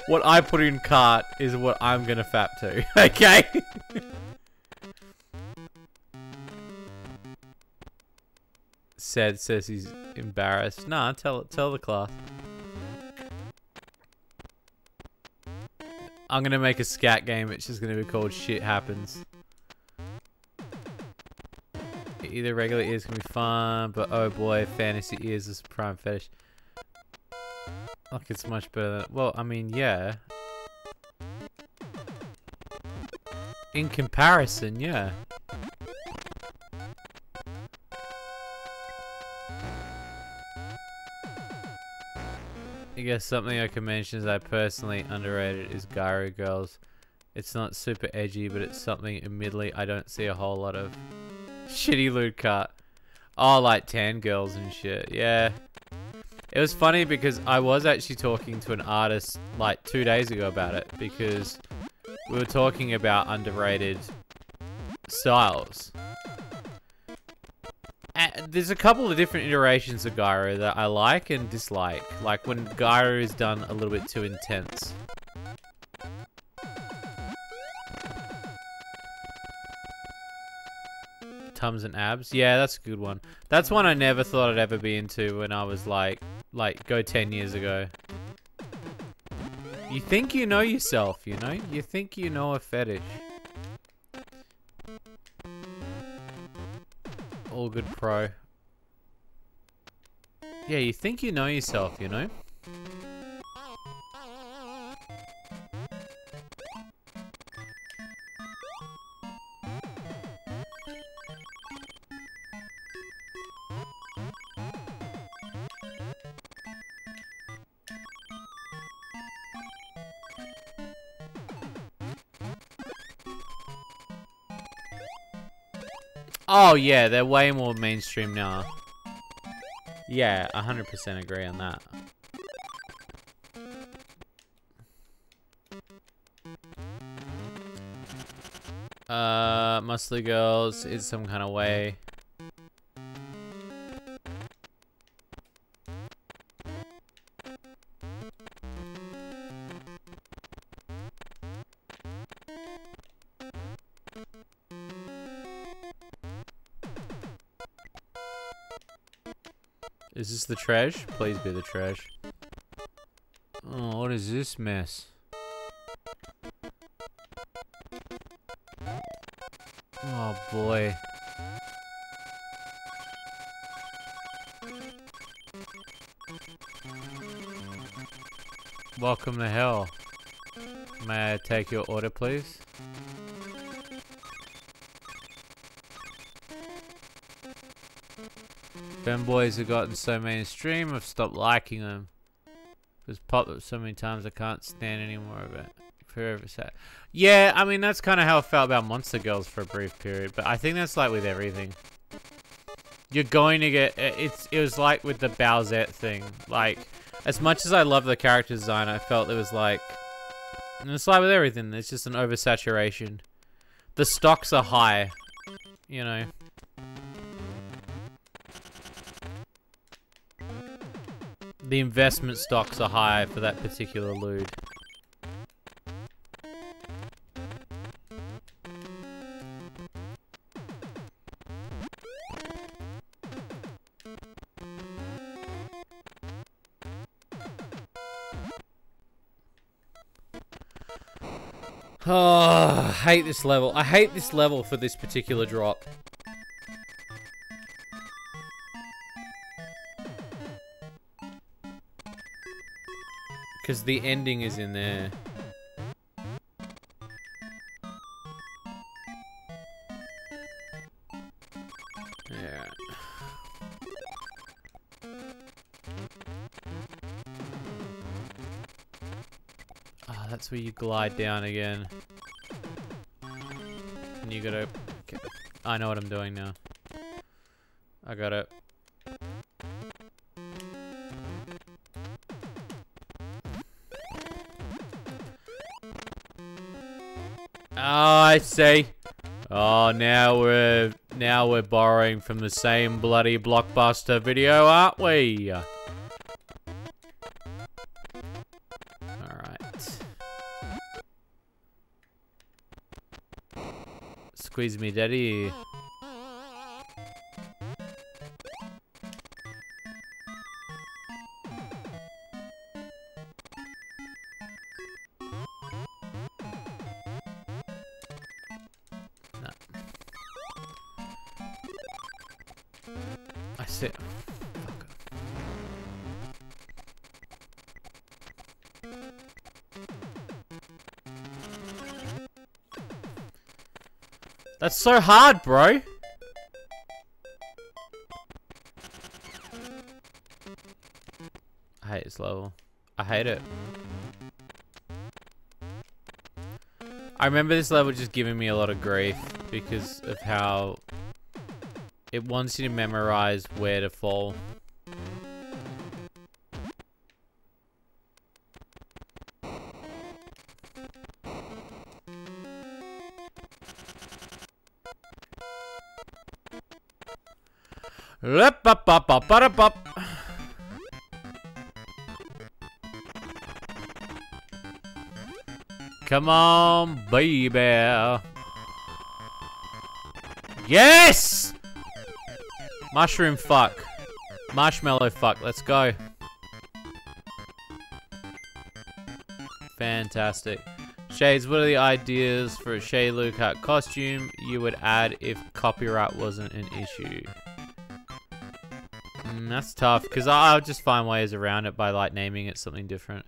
Speaker 1: What I put in cart is what I'm gonna fap to, okay? Says he's embarrassed. Nah, tell the class. I'm gonna make a scat game. It's just gonna be called Shit Happens. Either regular ears can be fun, but oh boy, fantasy ears is prime fetish. Like it's much better than... Well, I mean, yeah. In comparison, yeah. I guess something I can mention is I personally underrated is gyro girls. It's not super edgy, but it's something admittedly I don't see a whole lot of. Shitty lewd cart. Oh, like tan girls and shit. Yeah. It was funny because I was actually talking to an artist like 2 days ago about it because we were talking about underrated styles. And there's a couple of different iterations of gyro that I like and dislike. Like when gyro is done a little bit too intense. Tums and abs. Yeah, that's a good one. That's one I never thought I'd ever be into when I was like go 10 years ago. You think you know yourself, you know? You think you know a fetish. All good pro. Yeah, you think you know yourself, you know? Oh yeah, they're way more mainstream now. Yeah, 100% agree on that. Muscly girls is some kind of way. Is this the trash? Please be the trash. Oh, what is this mess? Oh boy. Welcome to hell. May I take your order, please? Femboys have gotten so mainstream, I've stopped liking them. It's popped up so many times I can't stand any more of it. Forever sad. Yeah, I mean that's kind of how I felt about Monster Girls for a brief period, but I think that's like with everything. You're going to get it was like with the Bowsette thing. Like, as much as I love the character design, I felt it was like, and it's like with everything, there's just an oversaturation. The stocks are high, you know. The investment stocks are high for that particular lewd. Oh, I hate this level. I hate this level for this particular drop. Because the ending is in there. Yeah. Oh, that's where you glide down again. And you gotta... I know what I'm doing now. I got it. Oh, I see. Oh, now we're borrowing from the same bloody blockbuster video, aren't we? Alright. Squeeze me, daddy. I see. Fuck. That's so hard, bro. I hate this level. I hate it. I remember this level just giving me a lot of grief because of how it wants you to memorize where to fall. Come on, baby. Yes! Mushroom fuck. Marshmallow fuck. Let's go. Fantastic. Shades, what are the ideas for a Shady Lucart costume you would add if copyright wasn't an issue? That's tough, because I'll just find ways around it by like naming it something different.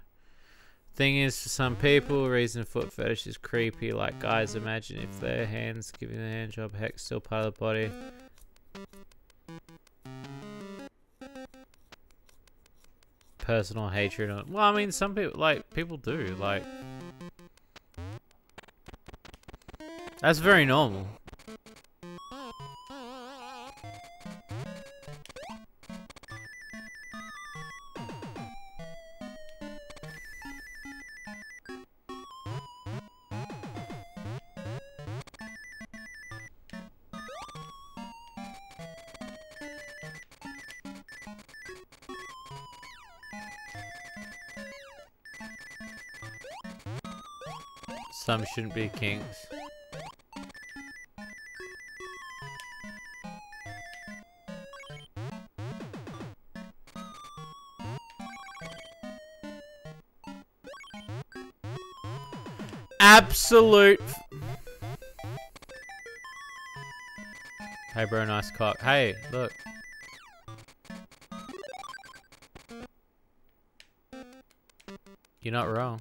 Speaker 1: Thing is, for some people, reason foot fetish is creepy. Like, guys, imagine if their hands giving the hand job, heck, still part of the body. Personal hatred on it. Well, I mean, some people, like, people do, like... That's very normal. Some shouldn't be kinks. Absolute. Hey bro, nice cock. Hey, look. You You're not wrong.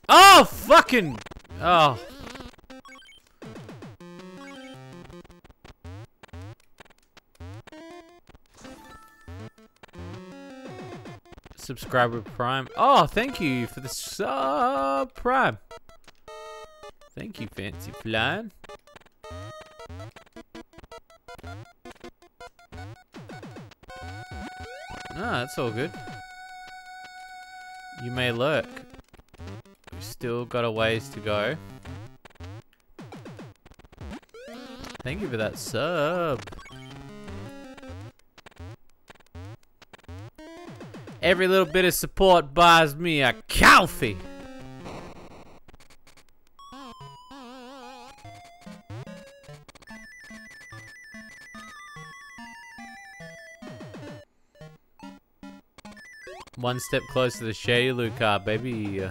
Speaker 1: Oh, fucking... Oh. Subscriber Prime. Oh, thank you for the sub Prime. Thank you, Fancy Flan. Ah, that's all good. You may lurk. We've still got a ways to go. Thank you for that sub. Every little bit of support buys me a coffee. One step closer to the Shady Luca, baby.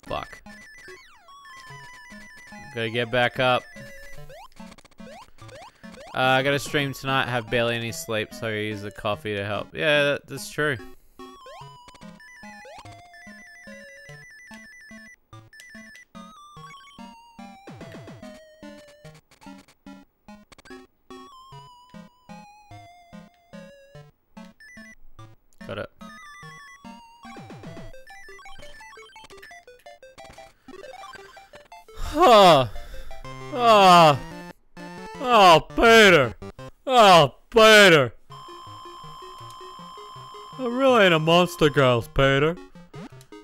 Speaker 1: Fuck. Gotta get back up. I gotta stream tonight, have barely any sleep, so I use the coffee to help. Yeah, that's true. Got it. Oh, oh, oh, Peter. Oh, Peter. I really ain't a monster, girls, Peter.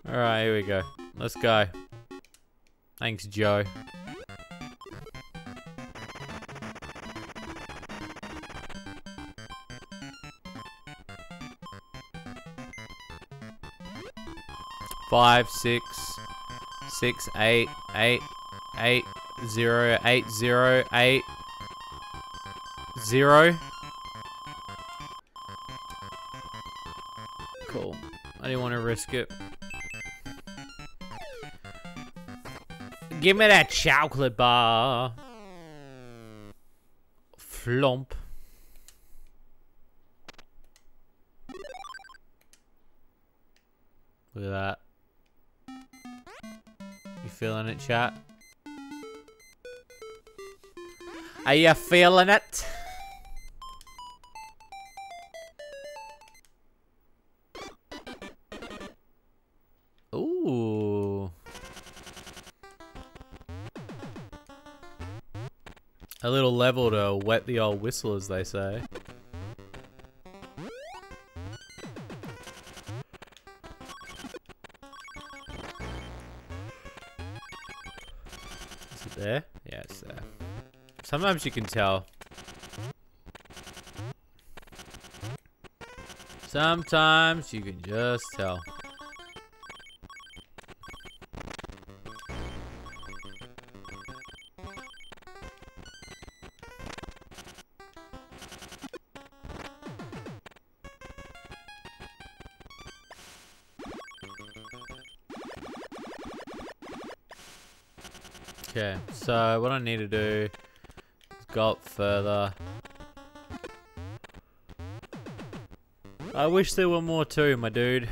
Speaker 1: Alright, here we go. Let's go. Thanks, Joe. Five, 6, 6, 8, 8, 8, 0, 8, 0, 8, 0. Cool. I didn't want to risk it. Give me that chocolate bar. Flump. Look at that. You feeling it, chat? Are you feeling it? Ooh. A little level to wet the old whistle, as they say. Is it there? Yeah, it's there. Sometimes you can tell. Sometimes you can just tell. Okay, so what I need to do is go up further. I wish there were more too, my dude.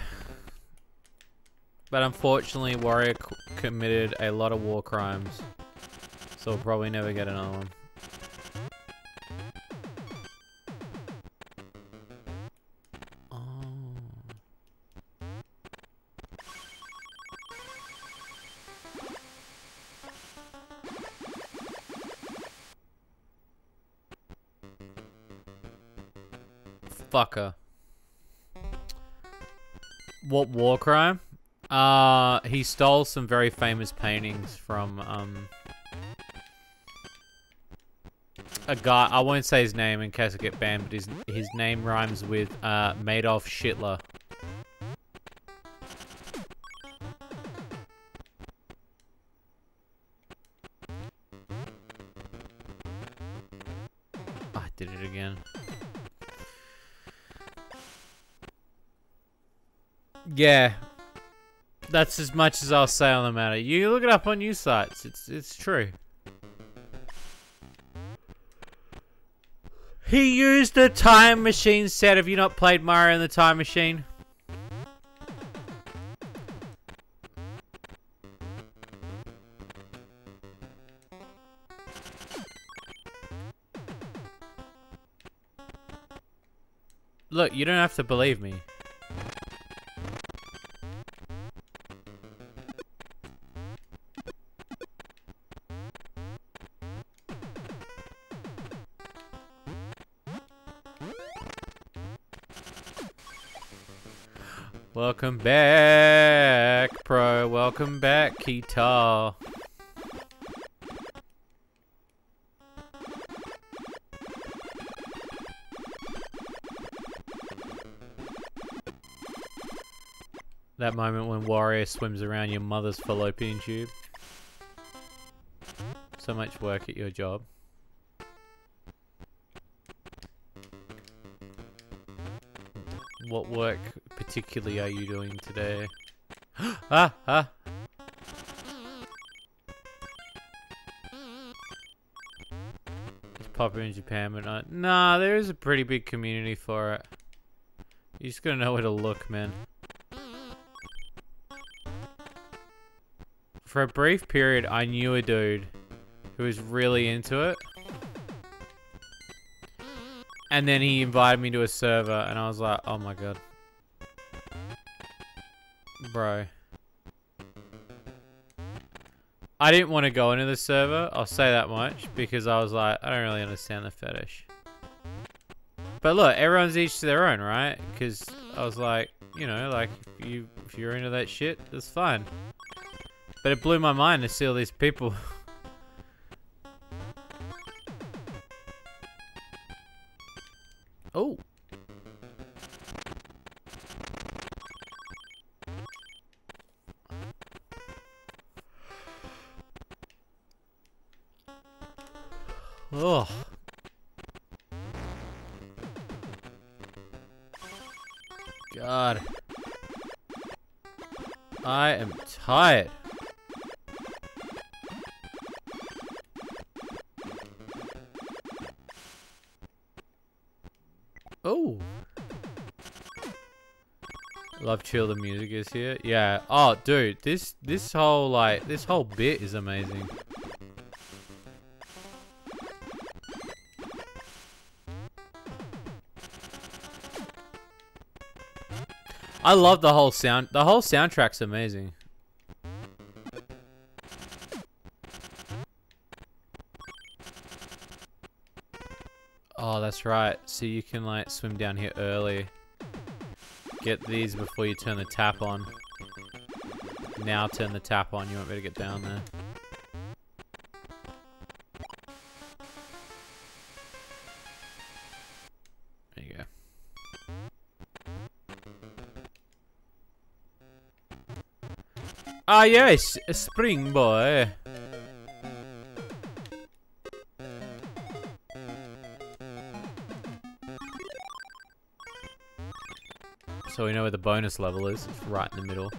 Speaker 1: But unfortunately, Wario committed a lot of war crimes. So we'll probably never get another one. Fucker. What war crime? He stole some very famous paintings from a guy. I won't say his name in case I get banned, but his name rhymes with Madoff Shitler. did it again. Yeah. That's as much as I'll say on the matter. You look it up on news sites. It's true. He used the time machine set. Have you not played Mario in the Time Machine? Look, you don't have to believe me. Welcome back, Pro. Welcome back, Kita. That moment when Wario swims around your mother's fallopian tube. So much work at your job. What work particularly are you doing today? Ah! It's popular in Japan, but not. Nah, there is a pretty big community for it. You just gotta know where to look, man. For a brief period, I knew a dude who was really into it. And then he invited me to a server, and I was like, oh my god. Bro. I didn't want to go into the server, I'll say that much, because I was like, I don't really understand the fetish. But look, everyone's each to their own, right? Because I was like, you know, like, if you're into that shit, that's fine. But it blew my mind to see all these people. Oh. Oh. God. I am tired. Oh. Love chill the music is here. Yeah. Oh, dude, this whole bit is amazing. I love the whole sound. The whole soundtrack's amazing. Oh, that's right. So you can like swim down here early. Get these before you turn the tap on. Now turn the tap on. You won't be able to get down there. There you go. Ah yes, a spring boy. So we know where the bonus level is. It's right in the middle.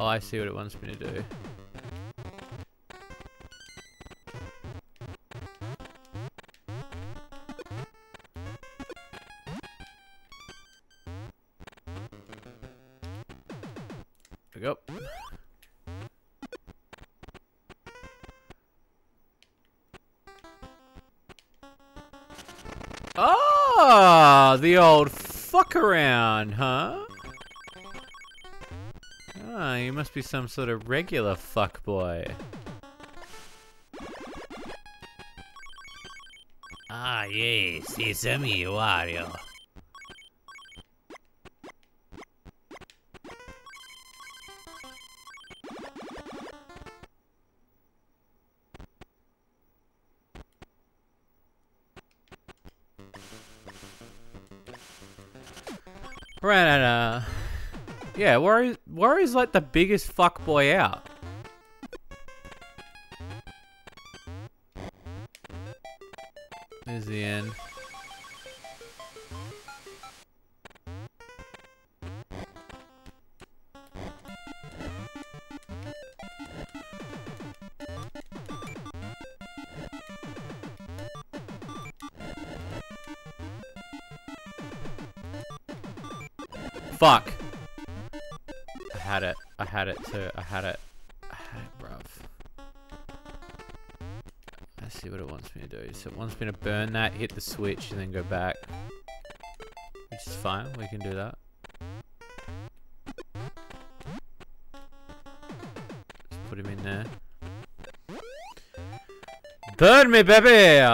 Speaker 1: Oh, I see what it wants me to do. There we go. Oh, the old fuck around, huh? Ah, you must be some sort of regular fuckboy. Ah, yes, it's me, Wario. Right. Yeah, Wario's like the biggest fuckboy out. There's the end. Fuck. I had it too. I had it, bruv. Let's see what it wants me to do. So it wants me to burn that, hit the switch, and then go back. Which is fine, we can do that. Just put him in there. Burn me, baby!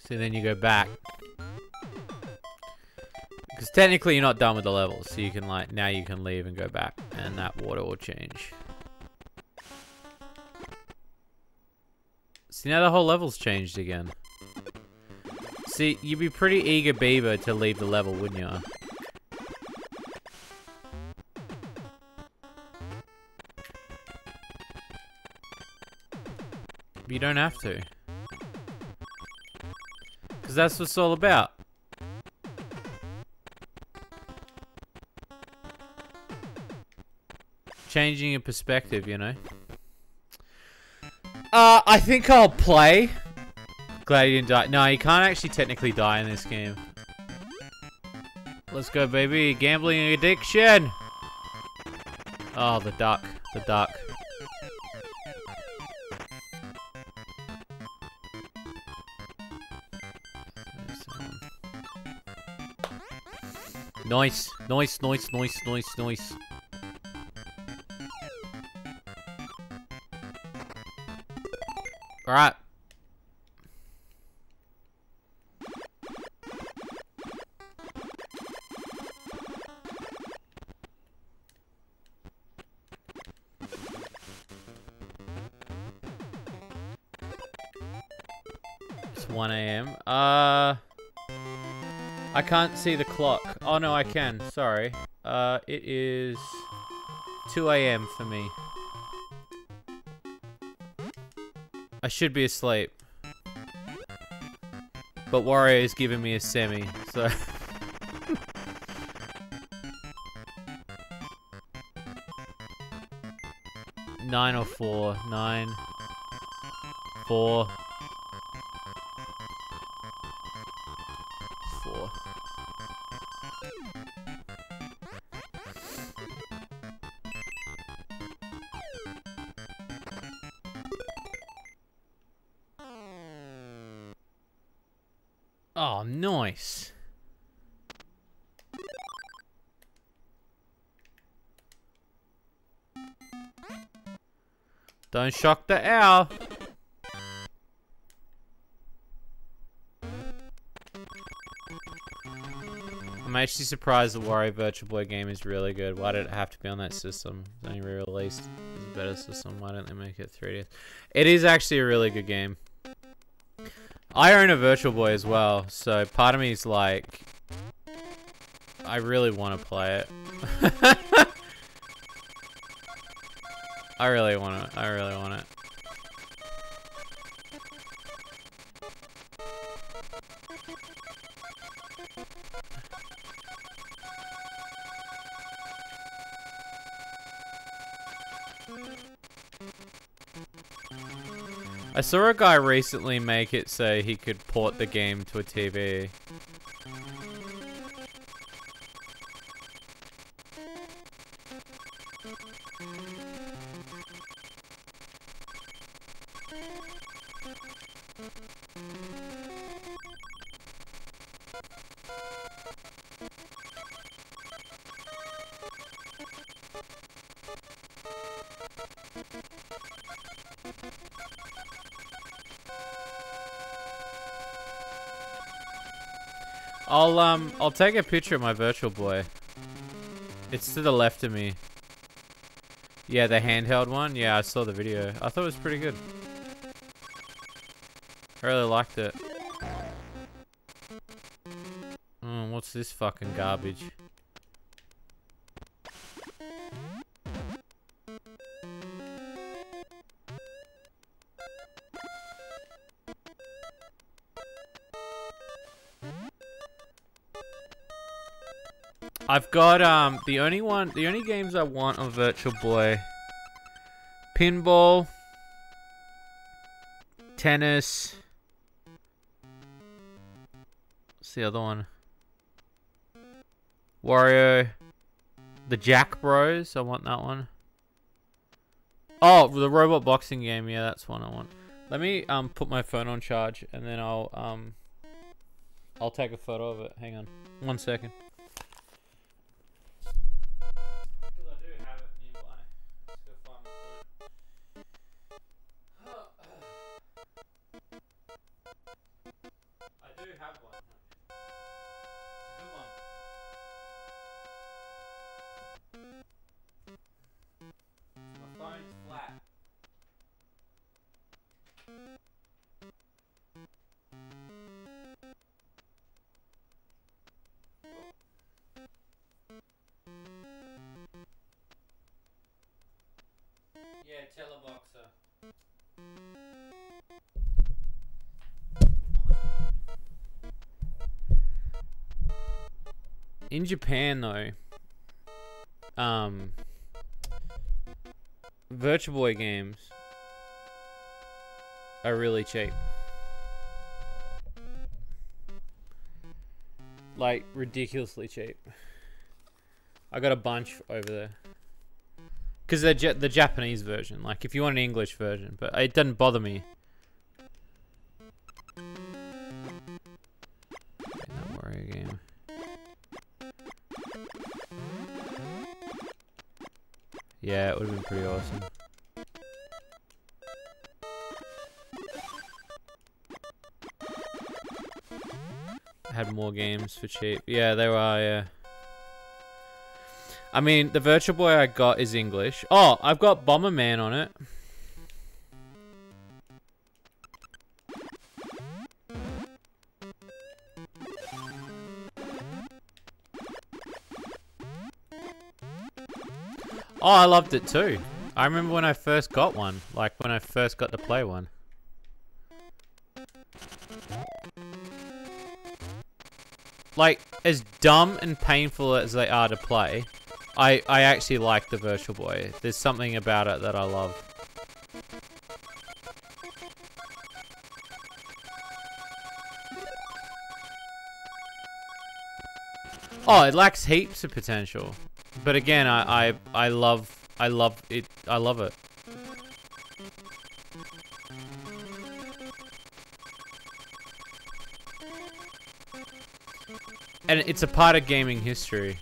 Speaker 1: So then you go back. Because technically you're not done with the levels. So you can like, now you can leave and go back. And that water will change. See, now the whole level's changed again. See, you'd be pretty eager beaver to leave the level, wouldn't you? But you don't have to. Because that's what it's all about. Changing your perspective, you know. I think I'll play. Glad you didn't die. No, you can't actually technically die in this game. Let's go, baby. Gambling addiction. Oh, the duck. The duck. Nice. Nice, nice, nice, nice, nice. Alright. It's 1 AM. I can't see the clock. Oh no, I can. Sorry. It is 2 AM for me. I should be asleep. But Wario is giving me a semi, so... Nine or 4. 9. 4. 4. Oh, nice. Don't shock the owl. I'm actually surprised the Wario Virtual Boy game is really good. Why did it have to be on that system? It's only re-released. It's a better system. Why don't they make it 3DS? It is actually a really good game. I own a Virtual Boy as well, so part of me is like, I really want to play it. I really want it. I really want it. I saw a guy recently make it so he could port the game to a TV. I'll take a picture of my Virtual Boy. It's to the left of me. Yeah, the handheld one. Yeah, I saw the video. I thought it was pretty good. I really liked it. Oh, what's this fucking garbage? I've got the only games I want on Virtual Boy: pinball, tennis. What's the other one? Wario, the Jack Bros. I want that one. Oh, the robot boxing game. Yeah, that's one I want. Let me put my phone on charge and then I'll take a photo of it. Hang on, 1 second. Yeah, teleboxer. In Japan, though, Virtual Boy games are really cheap. Like, ridiculously cheap. I got a bunch over there. Because they're the Japanese version. Like, if you want an English version. But it doesn't bother me. That Wario game. Yeah, it would have been pretty awesome. Had more games for cheap. Yeah, there are, yeah. I mean, the Virtual Boy I got is English. Oh, I've got Bomberman on it. Oh, I loved it too. I remember when I first got one. Like, when I first got to play one. Like, as dumb and painful as they are to play, I actually like the Virtual Boy. There's something about it that I love. Oh, it lacks heaps of potential. But again, I love it. I love it. And it's a part of gaming history.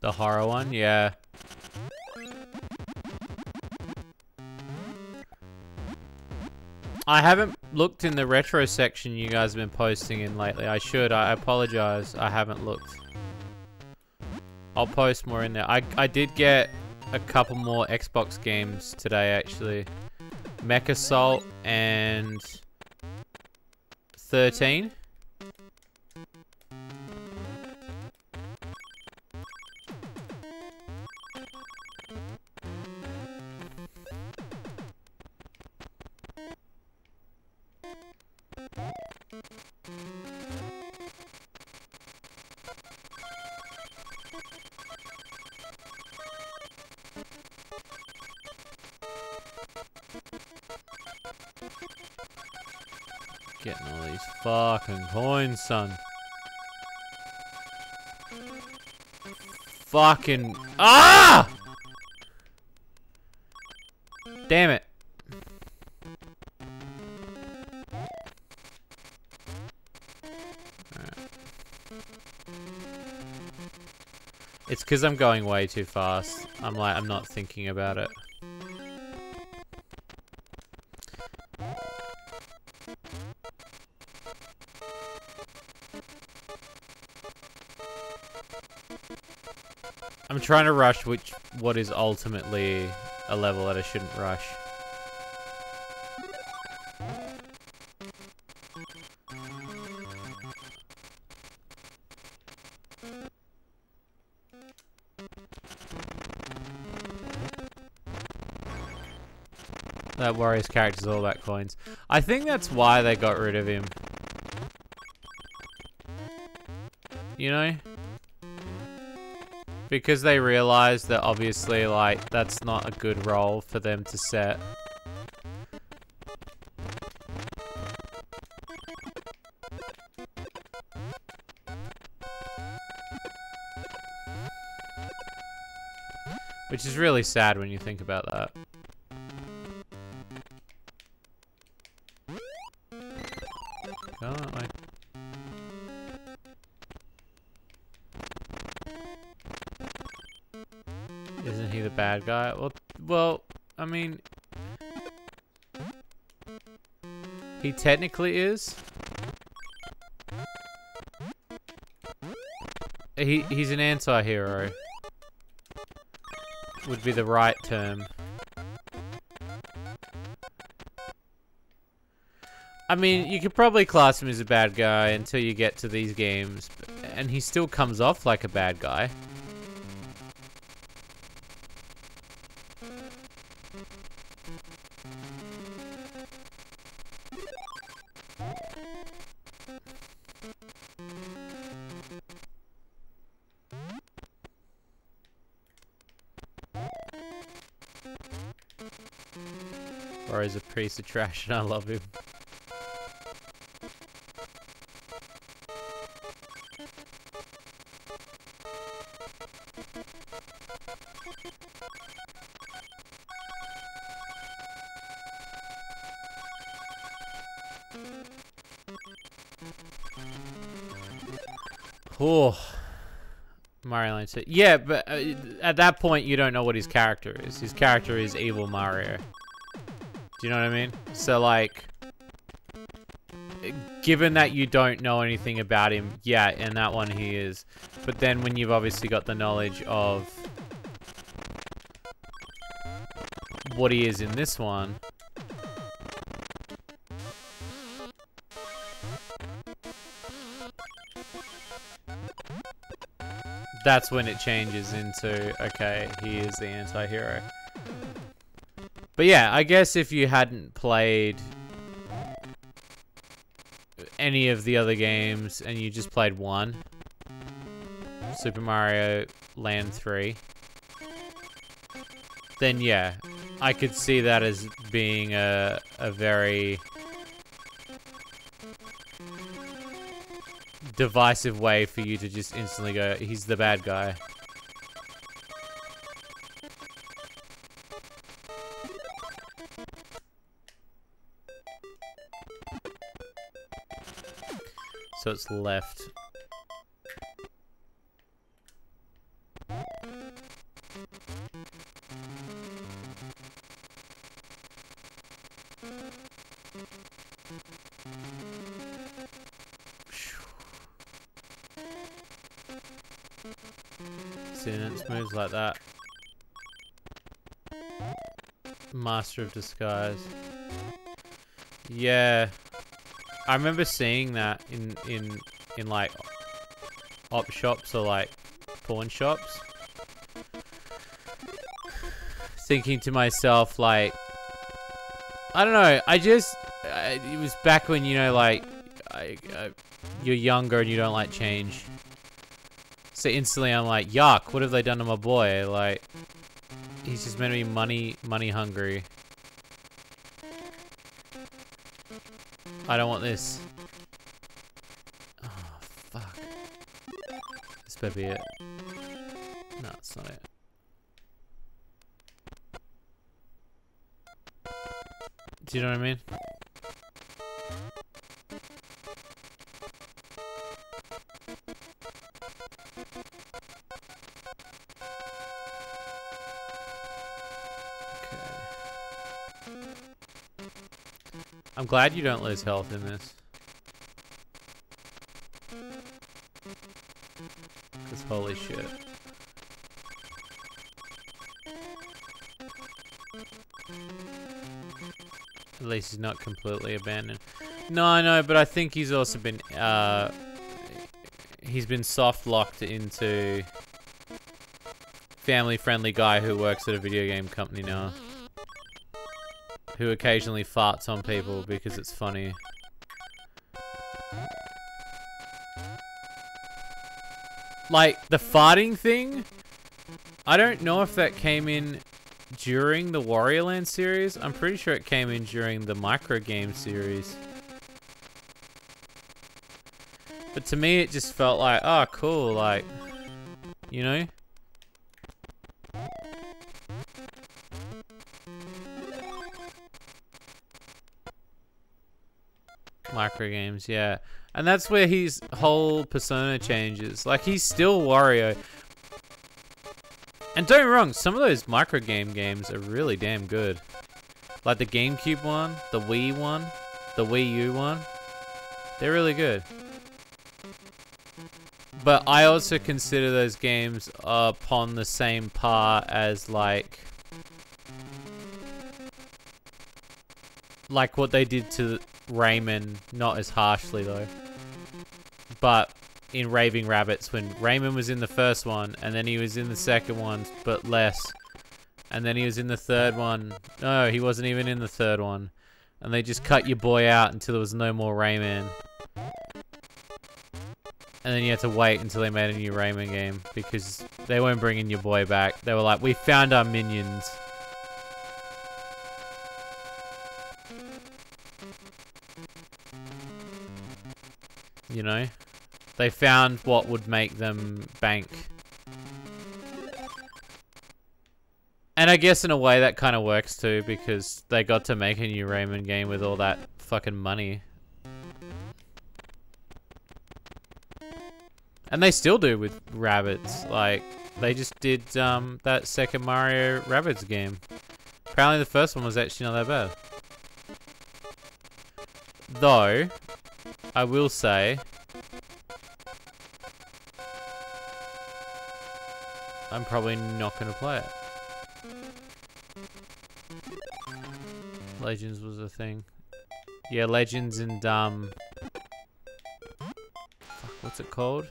Speaker 1: The horror one, yeah. I haven't looked in the retro section you guys have been posting in lately. I should. I apologize. I haven't looked. I'll post more in there. I did get a couple more Xbox games today, actually. Mech Assault and 13. Getting all these fucking coins, son. fucking... Ah! Damn it. It's because I'm going way too fast. I'm not thinking about it. I'm trying to rush what is ultimately a level that I shouldn't rush. That Wario's character's all about coins. I think that's why they got rid of him. You know? Because they realized that obviously, like, that's not a good role for them to set. Which is really sad when you think about that. Go that way. Isn't he the bad guy? Well, I mean, he technically is. He's an anti-hero. Would be the right term. I mean, you could probably class him as a bad guy until you get to these games, and he still comes off like a bad guy. Or he's a piece of trash and I love him. Oh, Mario Land 2. Yeah, but at that point you don't know what his character is. His character is evil Mario. Do you know what I mean? So like, given that you don't know anything about him, yeah, in that one he is. But then when you've obviously got the knowledge of what he is in this one, that's when it changes into, okay, he is the anti-hero. But yeah, I guess if you hadn't played any of the other games and you just played one, Super Mario Land 3, then yeah, I could see that as being a very divisive way for you to just instantly go, he's the bad guy. So it's left. See, and it moves like that. Master of Disguise. Yeah. I remember seeing that in like op shops or like pawn shops. Thinking to myself like, I don't know, it was back when, you know, like you're younger and you don't like change. So instantly I'm like, yuck, what have they done to my boy? Like, he's just meant to be money hungry. I don't want this. Oh, fuck. This better be it. No, it's not it. Do you know what I mean? I'm glad you don't lose health in this. Because holy shit. At least he's not completely abandoned. No, I know, but I think he's also been, he's been soft locked into family-friendly guy who works at a video game company now. Who occasionally farts on people because it's funny. Like, the farting thing, I don't know if that came in during the Wario Land series. I'm pretty sure it came in during the micro game series. But to me, it just felt like, oh, cool, like, you know? Micro games, yeah. And that's where his whole persona changes. Like, he's still Wario. And don't get me wrong, some of those micro games are really damn good. Like the GameCube one, the Wii one, the Wii U one. They're really good. But I also consider those games upon the same par as like what they did to Rayman, not as harshly though. But in Raving Rabbits, when Rayman was in the first one, and then he was in the second one, but less. And then he was in the third one. No, he wasn't even in the third one. And they just cut your boy out until there was no more Rayman. And then you had to wait until they made a new Rayman game, because they weren't bringing your boy back. They were like, we found our minions. You know? They found what would make them bank. And I guess in a way that kind of works too, because they got to make a new Rayman game with all that fucking money. And they still do with Rabbids. Like, they just did that second Mario Rabbids game. Apparently the first one was actually not that bad. Though, I will say, I'm probably not going to play it. Legends was a thing. Yeah, Legends and, fuck, what's it called?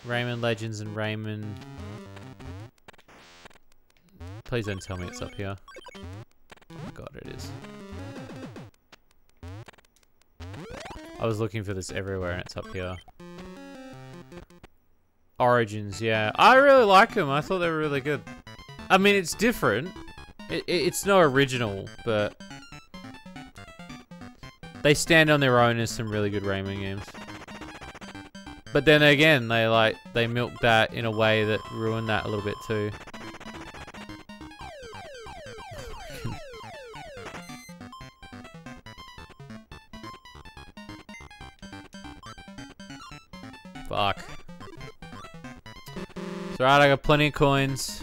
Speaker 1: Rayman Legends and Rayman... Please don't tell me it's up here. Oh my god, it is. I was looking for this everywhere and it's up here. Origins, yeah. I really like them. I thought they were really good. I mean, it's different. It's no original, but they stand on their own as some really good Rayman games. But then again, they milked that in a way that ruined that a little bit too. Fuck. It's alright, I got plenty of coins.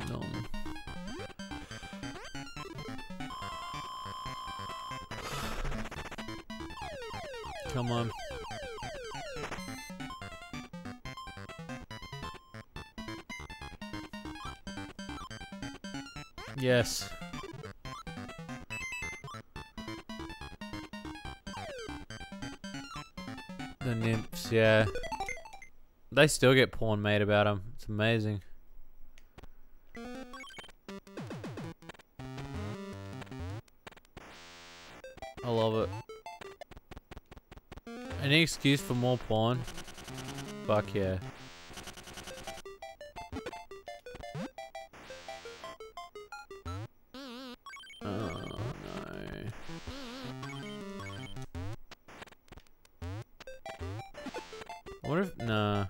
Speaker 1: No. Come on. Yes. The nymphs, yeah. They still get porn made about them. It's amazing. I love it. Any excuse for more porn? Fuck yeah. I wonder if... Nah.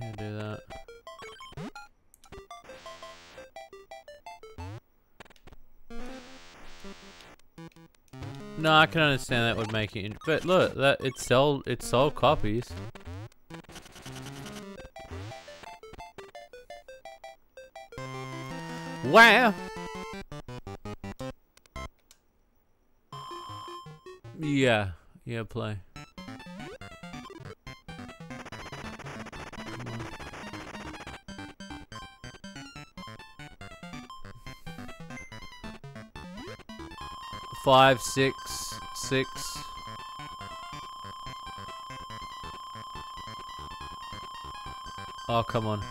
Speaker 1: Yeah, do that. No, I can understand that would make it, but look, that it sold copies. Wow. Yeah, play. Come on. 5, 6, 6. Oh, come on.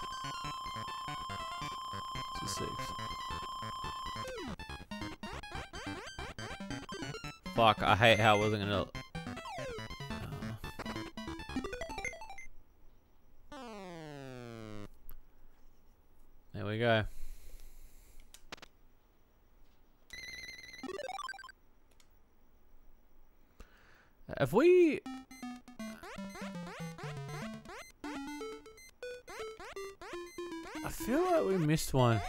Speaker 1: It's a 6. Fuck, I hate how I wasn't gonna... There we go. Have we... I feel like we missed one.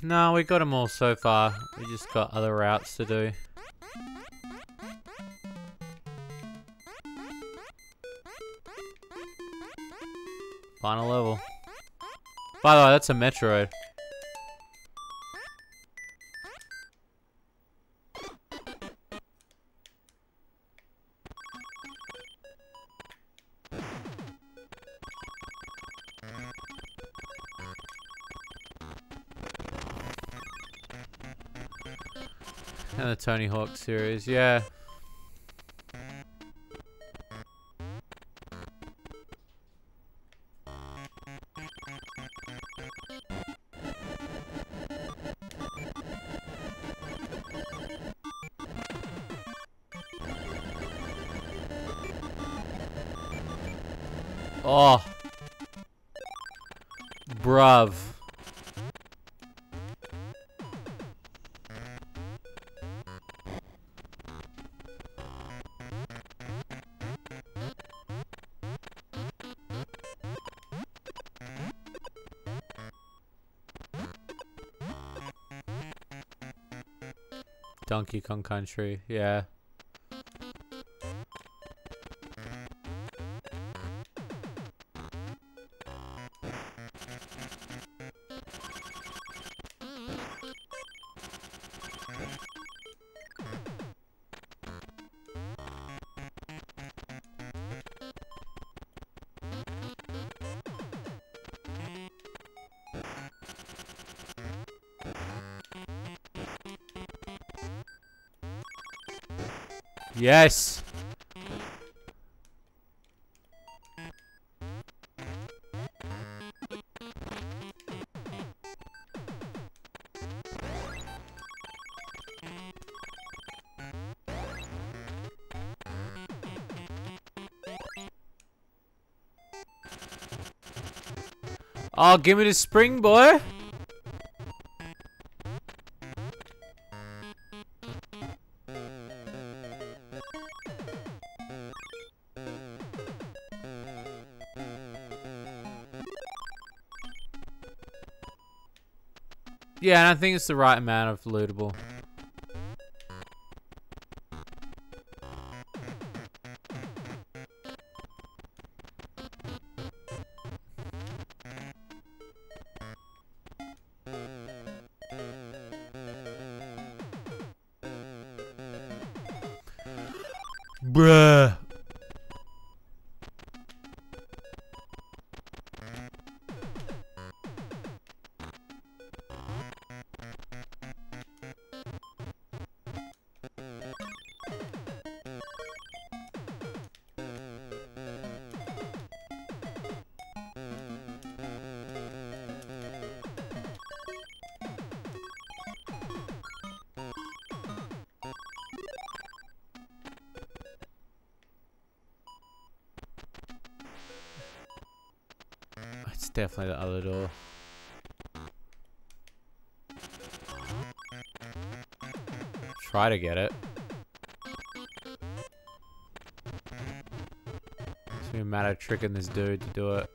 Speaker 1: No, we got them all so far. We just got other routes to do. Final level. By the way, that's a Metroid. And the Tony Hawk series, yeah. Oh. Bruv. Donkey Kong Country, yeah. Yes. Oh, give me the spring, boy. Yeah, and I think it's the right amount of lootable. Bruh. definitely the other door. Try to get it. It's gonna be a matter of tricking this dude to do it.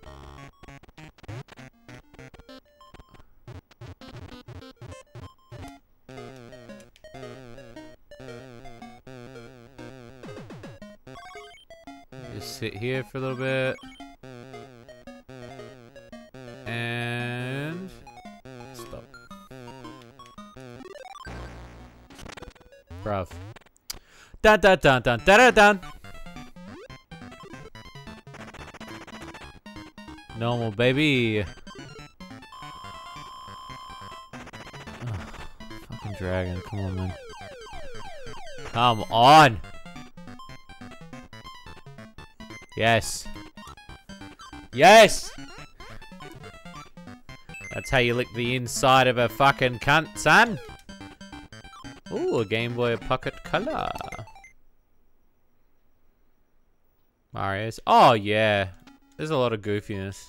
Speaker 1: Just sit here for a little bit. And stop. Bruv. Dun dun dun dun dun dun dun. Normal, baby. Oh, fucking dragon. Come on, man. Come on. Yes. Yes. That's how you lick the inside of a fucking cunt, son. Ooh, a Game Boy Pocket Color. Mario's. Oh, yeah. There's a lot of goofiness.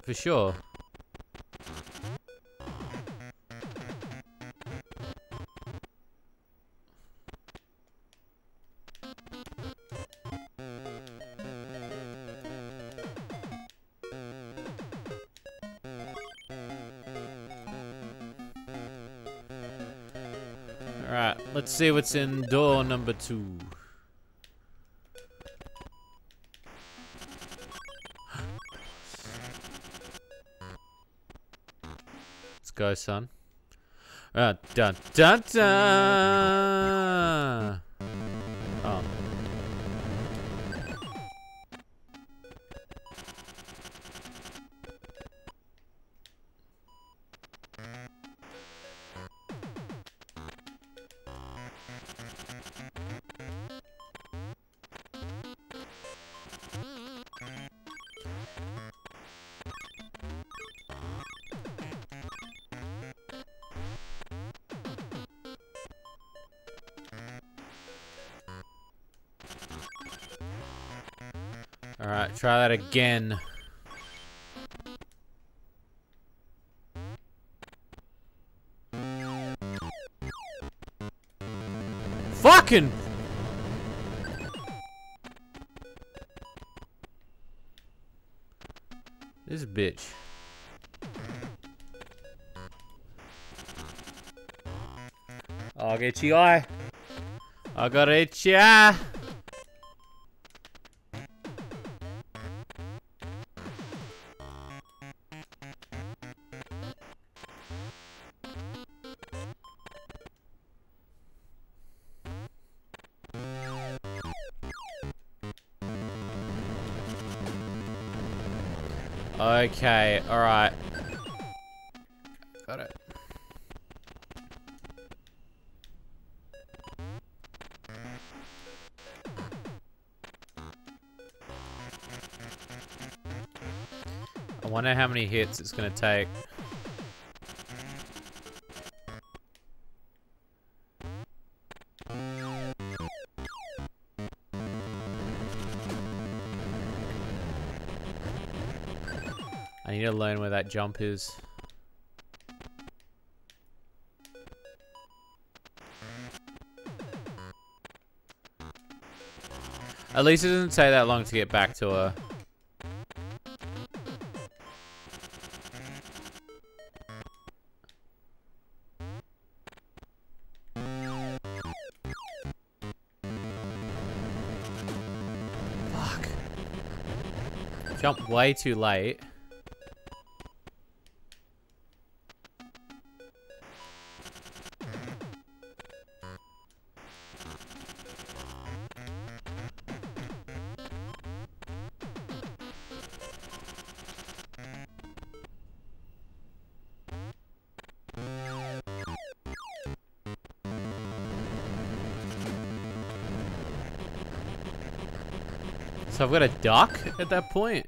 Speaker 1: For sure. Alright, let's see what's in door number 2. Let's go, son. Dun dun dun! Oh. Alright, try that again. Fucking! This bitch. I'll get you eye. I gotta hit ya. Okay, alright. Got it. I wonder how many hits it's gonna take. I need to learn where that jump is. At least it doesn't take that long to get back to her. Fuck. Jumped way too late. So I've got a duck at that point.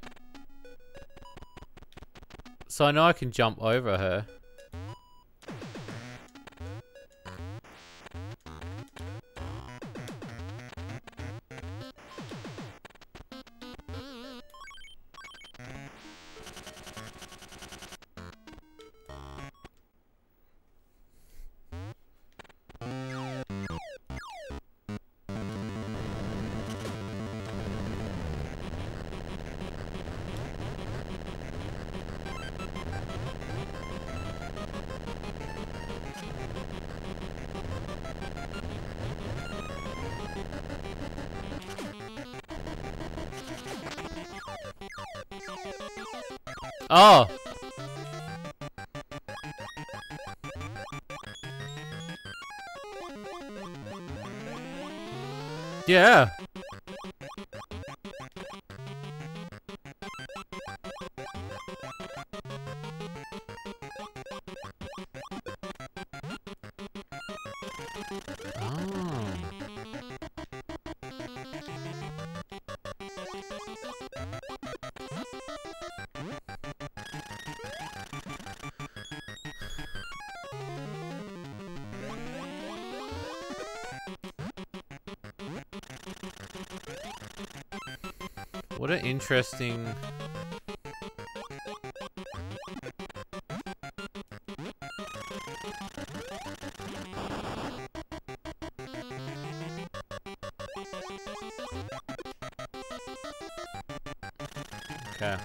Speaker 1: So I know I can jump over her. Oh! Yeah. Oh. What an interesting... Okay.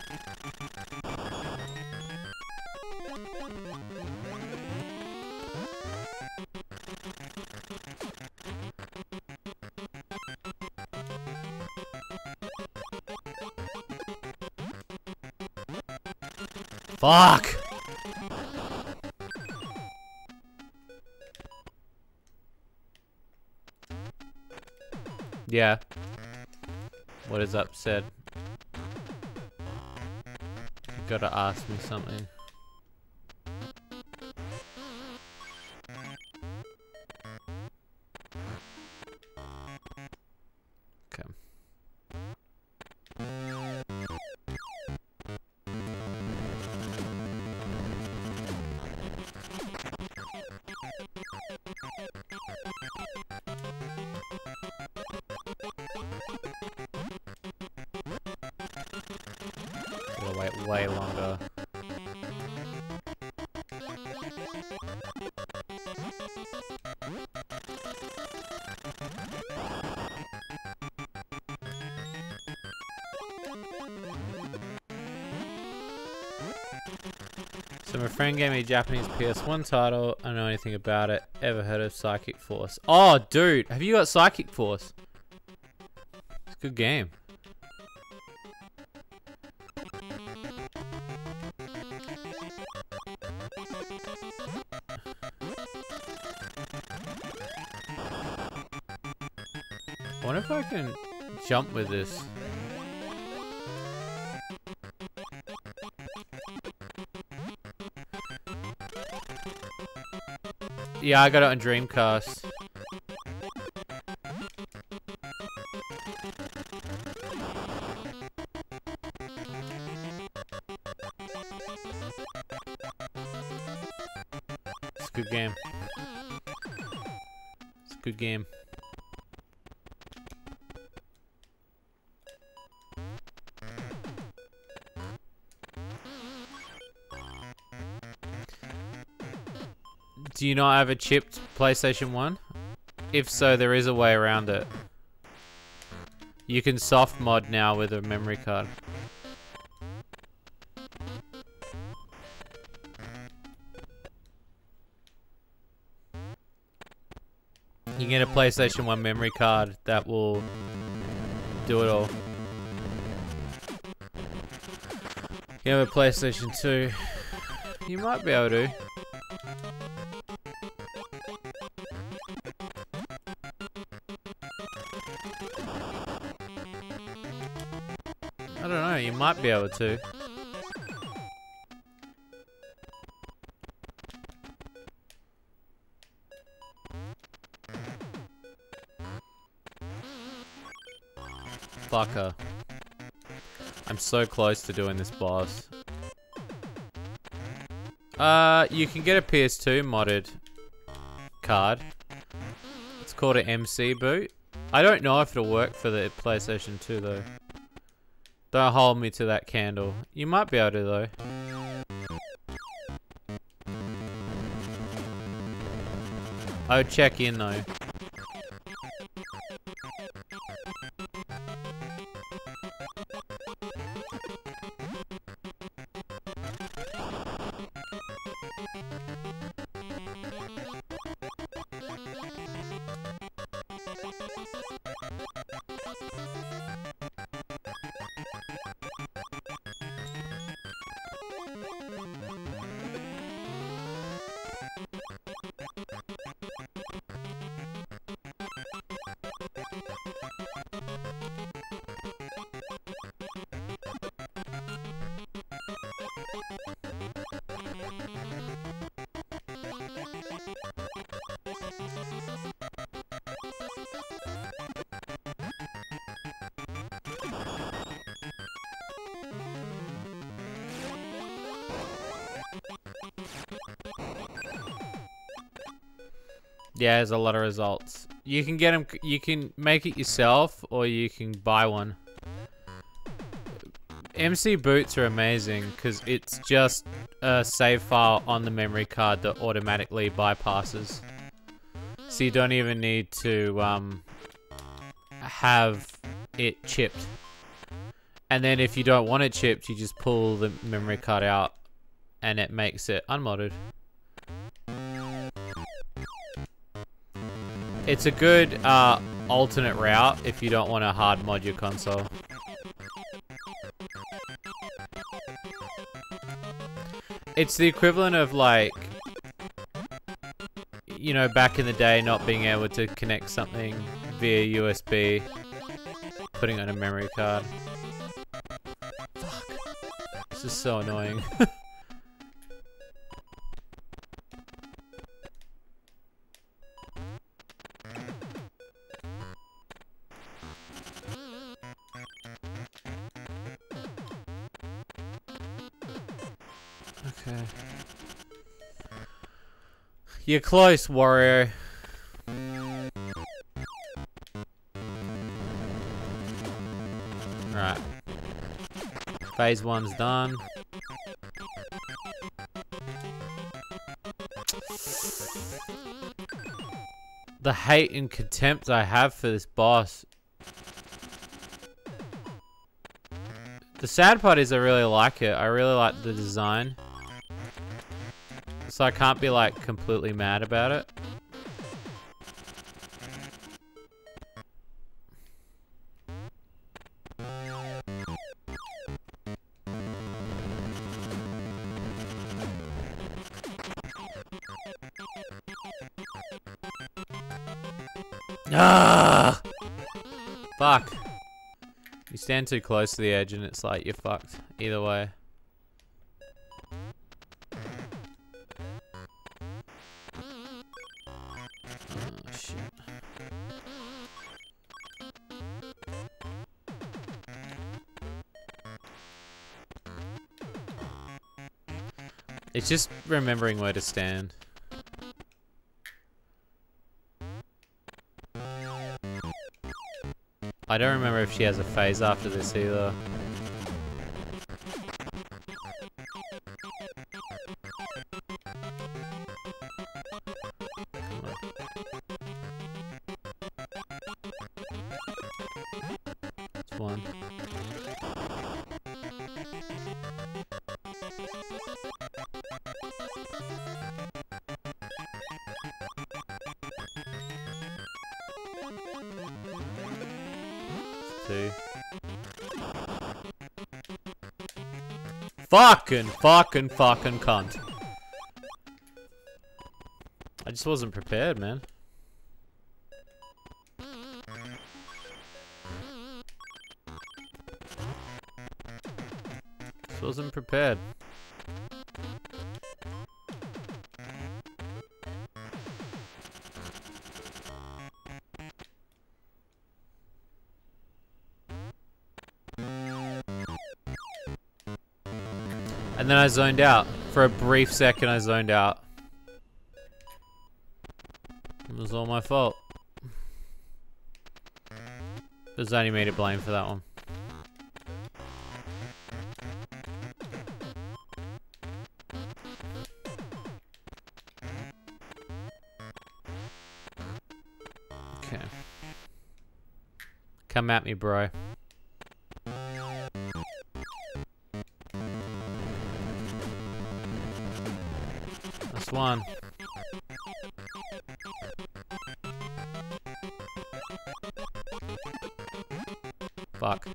Speaker 1: Fuck! Yeah. What is upset? You gotta ask me something. Okay. Gotta wait way longer. So my friend gave me a Japanese PS1 title. I don't know anything about it. Ever heard of Psychic Force? Oh, dude, have you got Psychic Force? It's a good game. I wonder if I can jump with this. Yeah, I got it on Dreamcast. It's a good game. It's a good game. Do you not have a chipped PlayStation 1? If so, there is a way around it. You can soft mod now with a memory card. You can get a PlayStation 1 memory card that will do it all. You have a PlayStation 2. You might be able to. I don't know, you might be able to. Fucker. I'm so close to doing this boss. You can get a PS2 modded card. It's called an MC boot. I don't know if it'll work for the PlayStation 2 though. Don't hold me to that candle. You might be able to though. I would check in though. Yeah, there's a lot of results. You can get them. You can make it yourself, or you can buy one. MC boots are amazing because it's just a save file on the memory card that automatically bypasses. So you don't even need to have it chipped. And then if you don't want it chipped, you just pull the memory card out and it makes it unmodded. It's a good alternate route if you don't want to hard mod your console. It's the equivalent of like, you know, back in the day not being able to connect something via USB, putting on a memory card. Fuck. This is so annoying. Okay. You're close, Wario. Right. Phase 1's done. The hate and contempt I have for this boss. The sad part is I really like it. I really like the design. So I can't be like completely mad about it. Ah! Fuck. You stand too close to the edge and it's like you're fucked either way. Oh shit. It's just remembering where to stand. I don't remember if she has a phase after this either. It's one. Two. Fucking cunt. I just wasn't prepared, man. Just wasn't prepared. And then I zoned out. For a brief second, I zoned out. It was all my fault. There's only me to blame for that one. Okay. Come at me, bro. That's one. Fuck.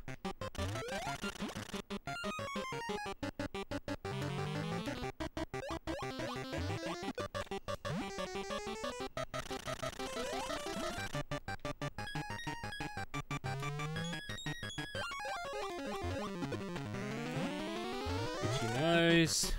Speaker 1: Itchy nose.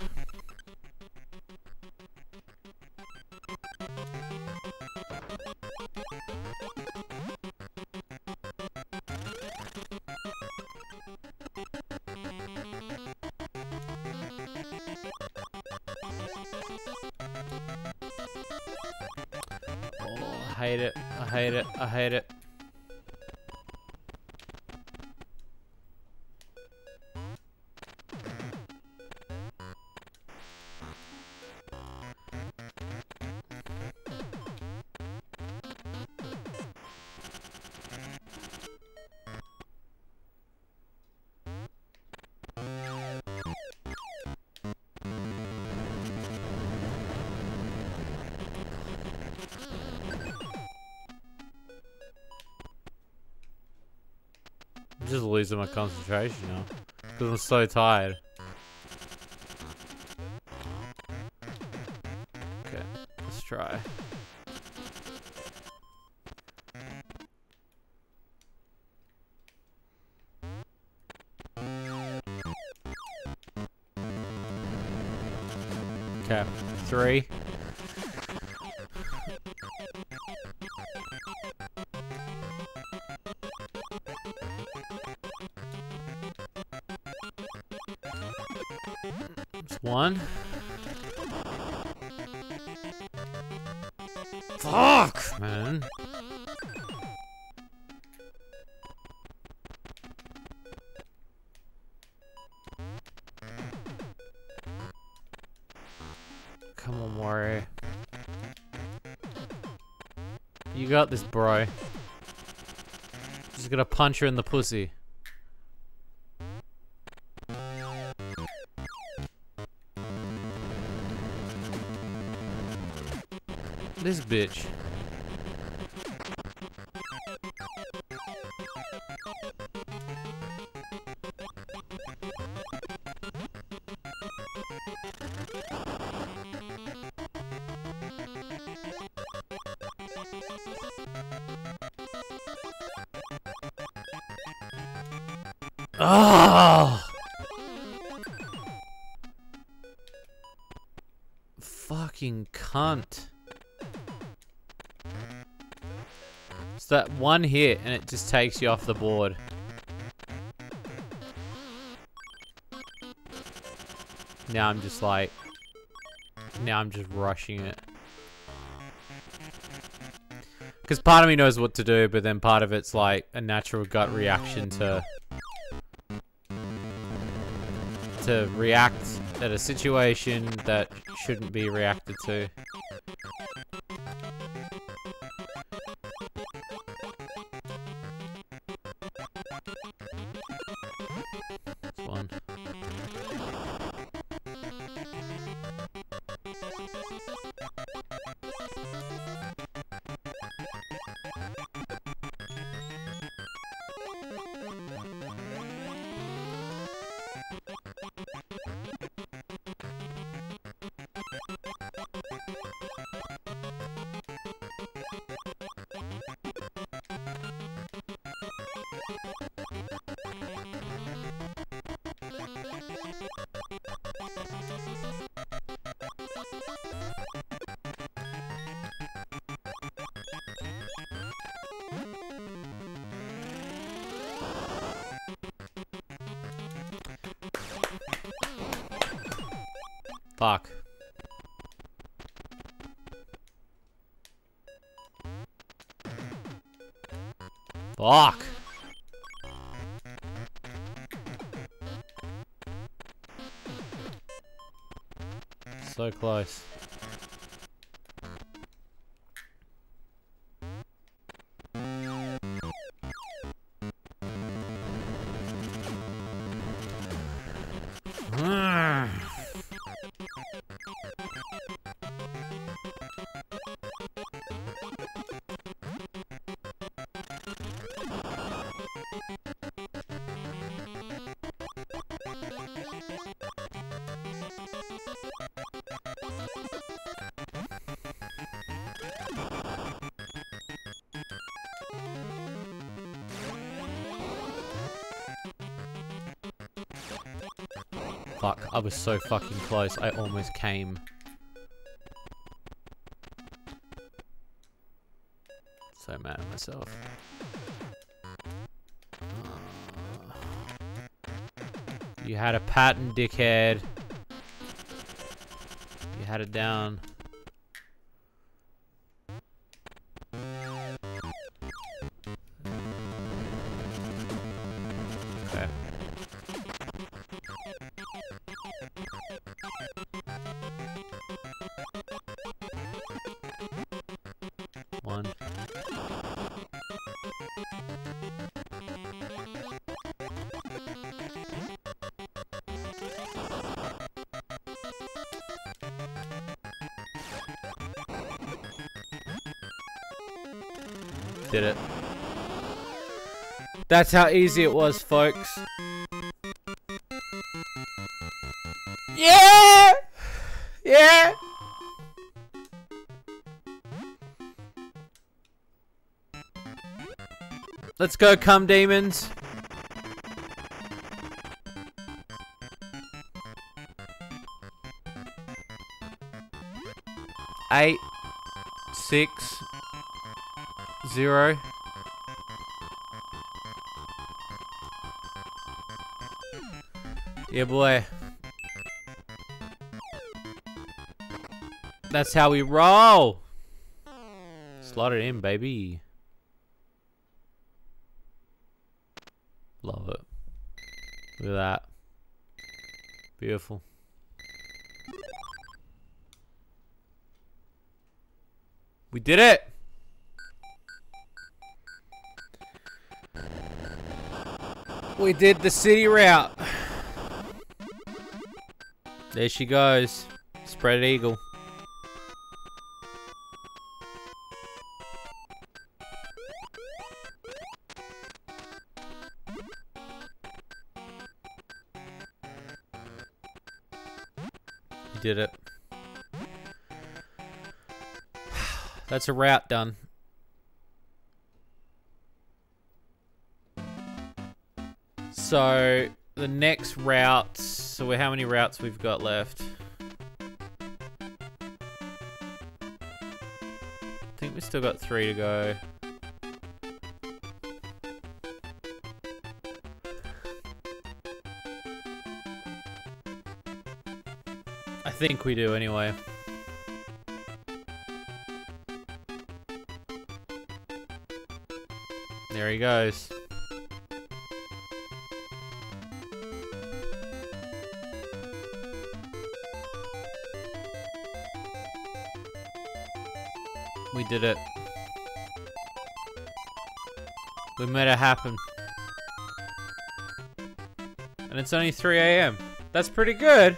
Speaker 1: hate it. I hate it. I hate it. I'm just losing my concentration now. Because I'm so tired. Okay, let's try. Okay, 3. Just 1. Fuck, man. Come on, Wario. You got this, bro. Just gonna punch her in the pussy. This bitch. Oh! Fucking cunt. It's that one hit and it just takes you off the board. Now I'm just like... Now I'm just rushing it. Because part of me knows what to do, but then part of it's like a natural gut reaction to react at a situation that shouldn't be reacted to. That's 1. Fuck. Fuck. So close. Fuck, I was so fucking close. I almost came. So mad at myself. You had a pattern, dickhead. You had it down. one. Did it. That's how easy it was, folks. Yeah! Yeah! Let's go, cum demons. Eight, 6, 0. Yeah, boy. That's how we roll. Slot it in, baby. Love it. Look at that. Beautiful. We did it! We did the city route. There she goes. Spread eagle. We did it. That's a route done. So the next routes. So how many routes we've got left? I think we still got 3 to go. I think we do anyway. There he goes. We did it. We made it happen. And it's only 3 AM. That's pretty good.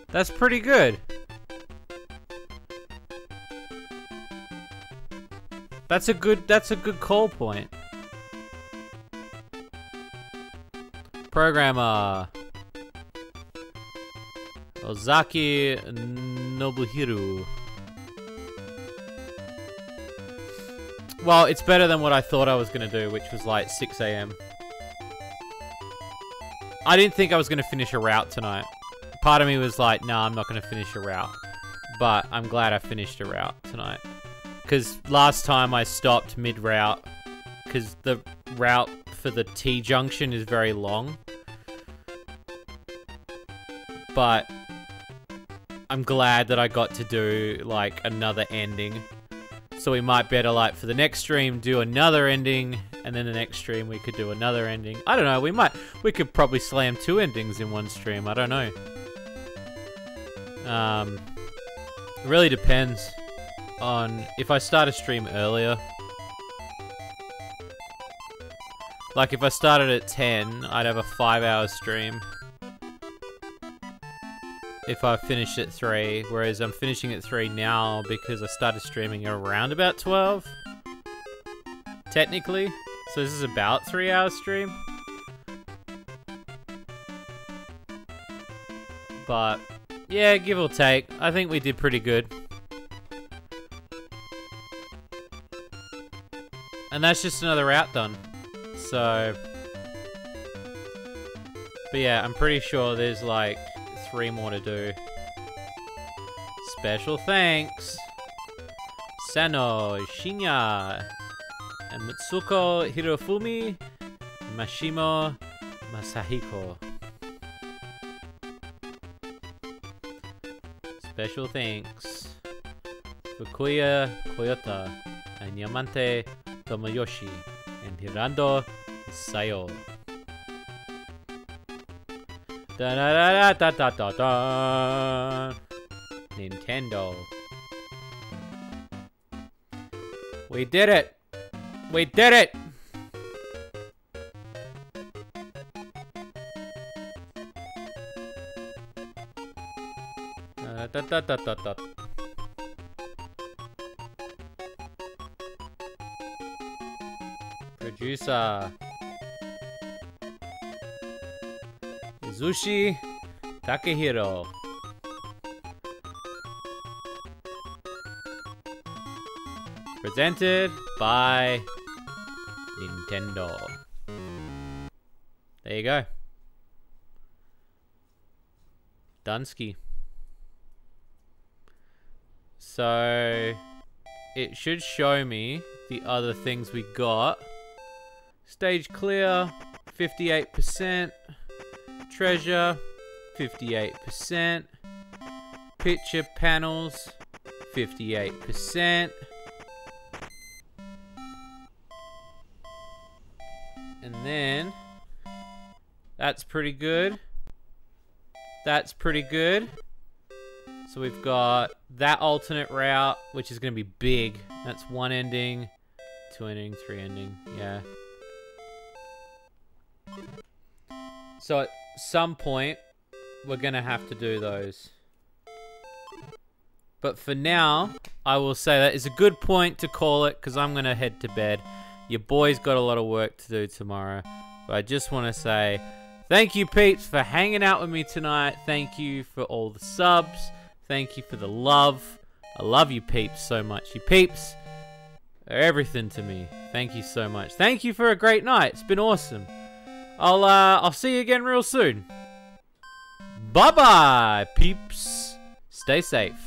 Speaker 1: That's pretty good. That's a good call point. Programmer. Ozaki Nobuhiro. Well, it's better than what I thought I was gonna do, which was like 6 AM. I didn't think I was gonna finish a route tonight. Part of me was like, nah, I'm not gonna finish a route. But I'm glad I finished a route tonight. Because last time I stopped mid-route. Because the route for the T-junction is very long. But I'm glad that I got to do, like, another ending. So we might better, like, for the next stream, do another ending. And then the next stream, we could do another ending. I don't know, we could probably slam 2 endings in one stream. I don't know. It really depends on if I start a stream earlier. Like, if I started at 10, I'd have a 5-hour stream. If I finished at 3, whereas I'm finishing at 3 now because I started streaming around about 12. Technically. So this is about 3-hour stream. But, yeah, give or take. I think we did pretty good. And that's just another route done. So... But yeah, I'm pretty sure there's like 3 more to do. Special thanks! Sano, Shinya, and Mitsuko Hirofumi, Mashimo, Masahiko. Special thanks. Fukuya Koyota, and Yamante Tomoyoshi, and Hirando Sayo. Da da da da da da da. Nintendo. Nintendo. We did it! We did it! Producer Izushi Takehiro. Presented by Nintendo. There you go. Dunsky. So it should show me the other things we got. Stage clear, 58%. Treasure, 58%. Picture panels, 58%. And then that's pretty good. That's pretty good. So we've got that alternate route, which is going to be big. That's 1 ending, 2 ending, 3 ending. Yeah. So at some point, we're going to have to do those. But for now, I will say that is a good point to call it, because I'm going to head to bed. Your boy's got a lot of work to do tomorrow. But I just want to say thank you, peeps, for hanging out with me tonight. Thank you for all the subs. Thank you for the love. I love you peeps so much. You peeps are everything to me. Thank you so much. Thank you for a great night. It's been awesome. I'll see you again real soon. Bye-bye, peeps. Stay safe.